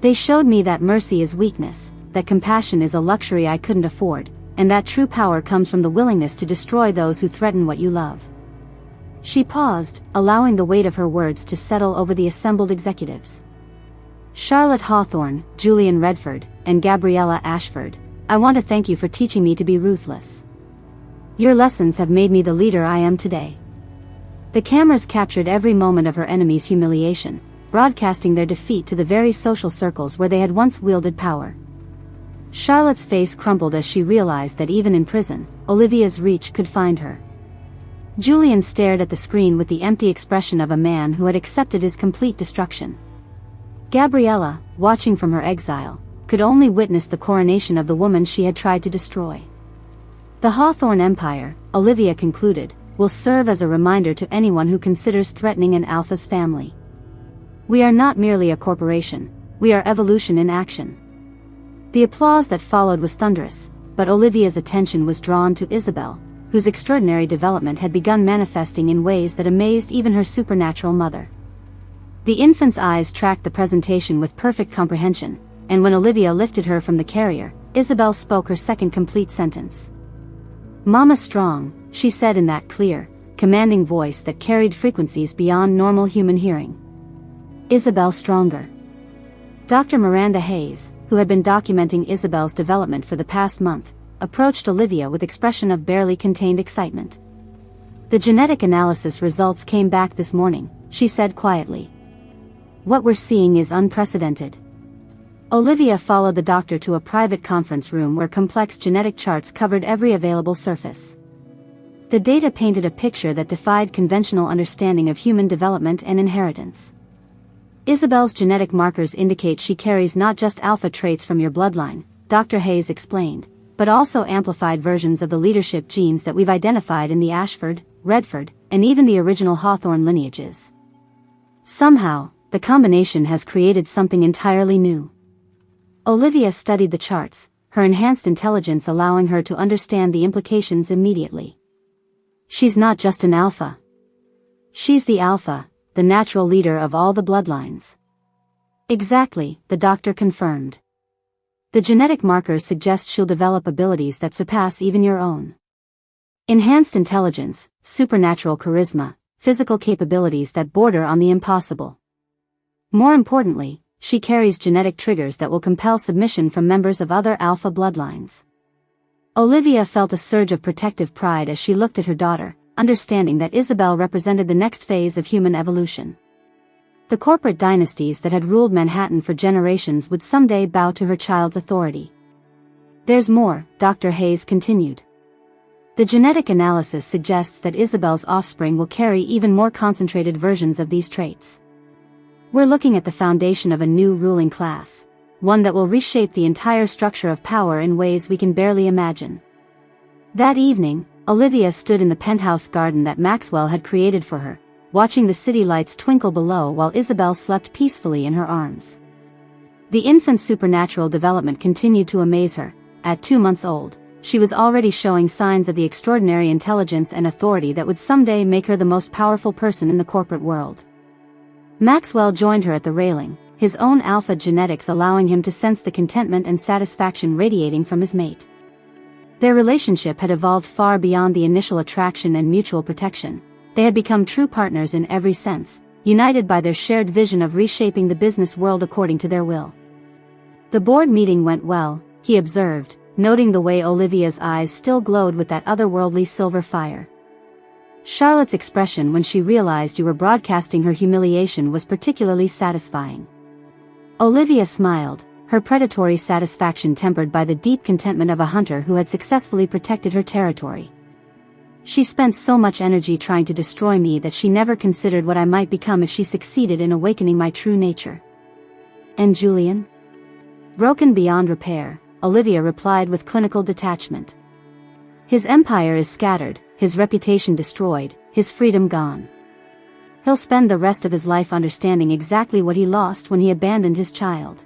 They showed me that mercy is weakness, that compassion is a luxury I couldn't afford, and that true power comes from the willingness to destroy those who threaten what you love. She paused, allowing the weight of her words to settle over the assembled executives. Charlotte Hawthorne, Julian Redford, and Gabriella Ashford, I want to thank you for teaching me to be ruthless. Your lessons have made me the leader I am today. The cameras captured every moment of her enemies' humiliation, broadcasting their defeat to the very social circles where they had once wielded power. Charlotte's face crumpled as she realized that even in prison, Olivia's reach could find her. Julian stared at the screen with the empty expression of a man who had accepted his complete destruction. Gabriella, watching from her exile, could only witness the coronation of the woman she had tried to destroy. The Hawthorne Empire, Olivia concluded, will serve as a reminder to anyone who considers threatening an alpha's family. We are not merely a corporation, we are evolution in action. The applause that followed was thunderous, but Olivia's attention was drawn to Isabel, whose extraordinary development had begun manifesting in ways that amazed even her supernatural mother. The infant's eyes tracked the presentation with perfect comprehension, and when Olivia lifted her from the carrier, Isabel spoke her second complete sentence. Mama strong, she said in that clear, commanding voice that carried frequencies beyond normal human hearing. Isabel stronger. Dr. Miranda Hayes, who had been documenting Isabel's development for the past month, approached Olivia with expression of barely contained excitement. The genetic analysis results came back this morning, she said quietly. What we're seeing is unprecedented. Olivia followed the doctor to a private conference room where complex genetic charts covered every available surface. The data painted a picture that defied conventional understanding of human development and inheritance. Isabel's genetic markers indicate she carries not just alpha traits from your bloodline, Dr. Hayes explained, but also amplified versions of the leadership genes that we've identified in the Ashford, Redford, and even the original Hawthorne lineages. Somehow, the combination has created something entirely new. Olivia studied the charts, her enhanced intelligence allowing her to understand the implications immediately. She's not just an alpha. She's the alpha, the natural leader of all the bloodlines. Exactly, the doctor confirmed. The genetic markers suggest she'll develop abilities that surpass even your own. Enhanced intelligence, supernatural charisma, physical capabilities that border on the impossible. More importantly, she carries genetic triggers that will compel submission from members of other alpha bloodlines. Olivia felt a surge of protective pride as she looked at her daughter, understanding that Isabel represented the next phase of human evolution. The corporate dynasties that had ruled Manhattan for generations would someday bow to her child's authority. There's more, Dr. Hayes continued. The genetic analysis suggests that Isabel's offspring will carry even more concentrated versions of these traits. We're looking at the foundation of a new ruling class, one that will reshape the entire structure of power in ways we can barely imagine. That evening, Olivia stood in the penthouse garden that Maxwell had created for her, watching the city lights twinkle below while Isabel slept peacefully in her arms. The infant's supernatural development continued to amaze her. At 2 months old, she was already showing signs of the extraordinary intelligence and authority that would someday make her the most powerful person in the corporate world. Maxwell joined her at the railing, his own alpha genetics allowing him to sense the contentment and satisfaction radiating from his mate. Their relationship had evolved far beyond the initial attraction and mutual protection. They had become true partners in every sense, united by their shared vision of reshaping the business world according to their will. The board meeting went well, he observed, noting the way Olivia's eyes still glowed with that otherworldly silver fire. Charlotte's expression when she realized you were broadcasting her humiliation was particularly satisfying. Olivia smiled, her predatory satisfaction tempered by the deep contentment of a hunter who had successfully protected her territory. She spent so much energy trying to destroy me that she never considered what I might become if she succeeded in awakening my true nature. And Julian? Broken beyond repair, Olivia replied with clinical detachment. His empire is scattered, his reputation destroyed, his freedom gone. He'll spend the rest of his life understanding exactly what he lost when he abandoned his child.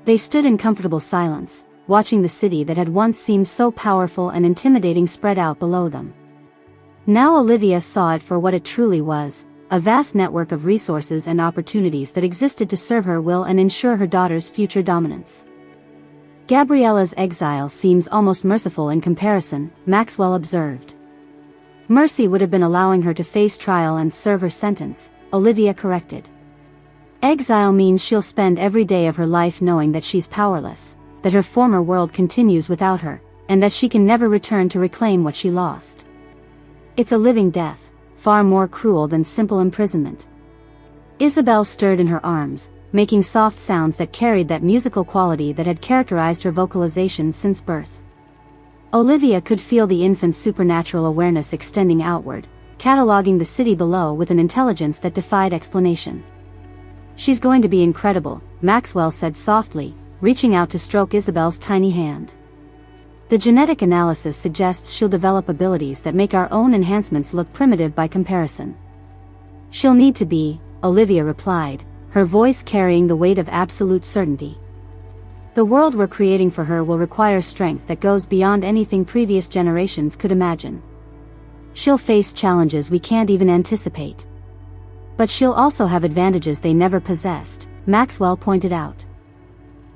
They stood in comfortable silence, watching the city that had once seemed so powerful and intimidating spread out below them. Now Olivia saw it for what it truly was, a vast network of resources and opportunities that existed to serve her will and ensure her daughter's future dominance. Gabriella's exile seems almost merciful in comparison, Maxwell observed. Mercy would have been allowing her to face trial and serve her sentence, Olivia corrected. Exile means she'll spend every day of her life knowing that she's powerless, that her former world continues without her, and that she can never return to reclaim what she lost. It's a living death, far more cruel than simple imprisonment. Isabel stirred in her arms, making soft sounds that carried that musical quality that had characterized her vocalization since birth. Olivia could feel the infant's supernatural awareness extending outward, cataloging the city below with an intelligence that defied explanation. She's going to be incredible, Maxwell said softly, reaching out to stroke Isabel's tiny hand. The genetic analysis suggests she'll develop abilities that make our own enhancements look primitive by comparison. She'll need to be, Olivia replied, her voice carrying the weight of absolute certainty. The world we're creating for her will require strength that goes beyond anything previous generations could imagine. She'll face challenges we can't even anticipate. But she'll also have advantages they never possessed, Maxwell pointed out.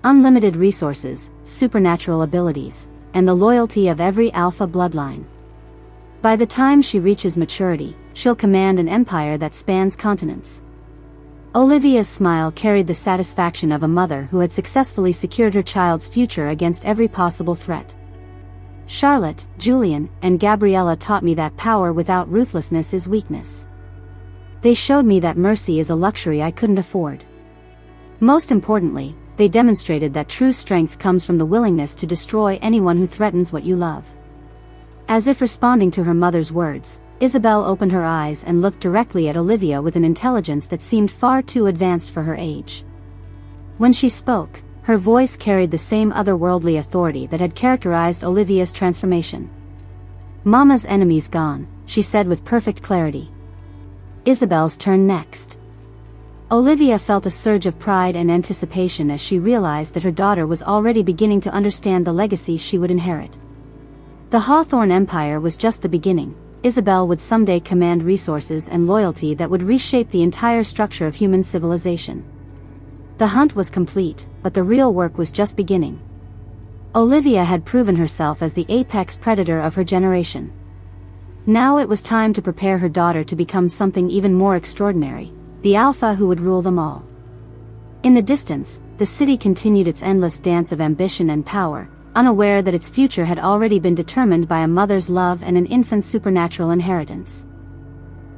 Unlimited resources, supernatural abilities, and the loyalty of every alpha bloodline. By the time she reaches maturity, she'll command an empire that spans continents. Olivia's smile carried the satisfaction of a mother who had successfully secured her child's future against every possible threat. Charlotte, Julian, and Gabriella taught me that power without ruthlessness is weakness. They showed me that mercy is a luxury I couldn't afford. Most importantly, they demonstrated that true strength comes from the willingness to destroy anyone who threatens what you love. As if responding to her mother's words, Isabel opened her eyes and looked directly at Olivia with an intelligence that seemed far too advanced for her age. When she spoke, her voice carried the same otherworldly authority that had characterized Olivia's transformation. "Mama's enemy's gone," she said with perfect clarity. Isabel's turn next. Olivia felt a surge of pride and anticipation as she realized that her daughter was already beginning to understand the legacy she would inherit. The Hawthorne Empire was just the beginning. Isabel would someday command resources and loyalty that would reshape the entire structure of human civilization. The hunt was complete, but the real work was just beginning. Olivia had proven herself as the apex predator of her generation. Now it was time to prepare her daughter to become something even more extraordinary, the alpha who would rule them all. In the distance, the city continued its endless dance of ambition and power, unaware that its future had already been determined by a mother's love and an infant's supernatural inheritance.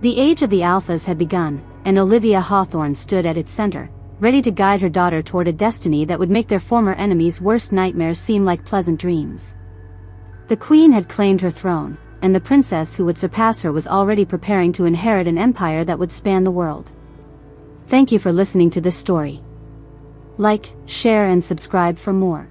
The age of the alphas had begun, and Olivia Hawthorne stood at its center, ready to guide her daughter toward a destiny that would make their former enemies' worst nightmares seem like pleasant dreams. The queen had claimed her throne, and the princess who would surpass her was already preparing to inherit an empire that would span the world. Thank you for listening to this story. Like, share and subscribe for more.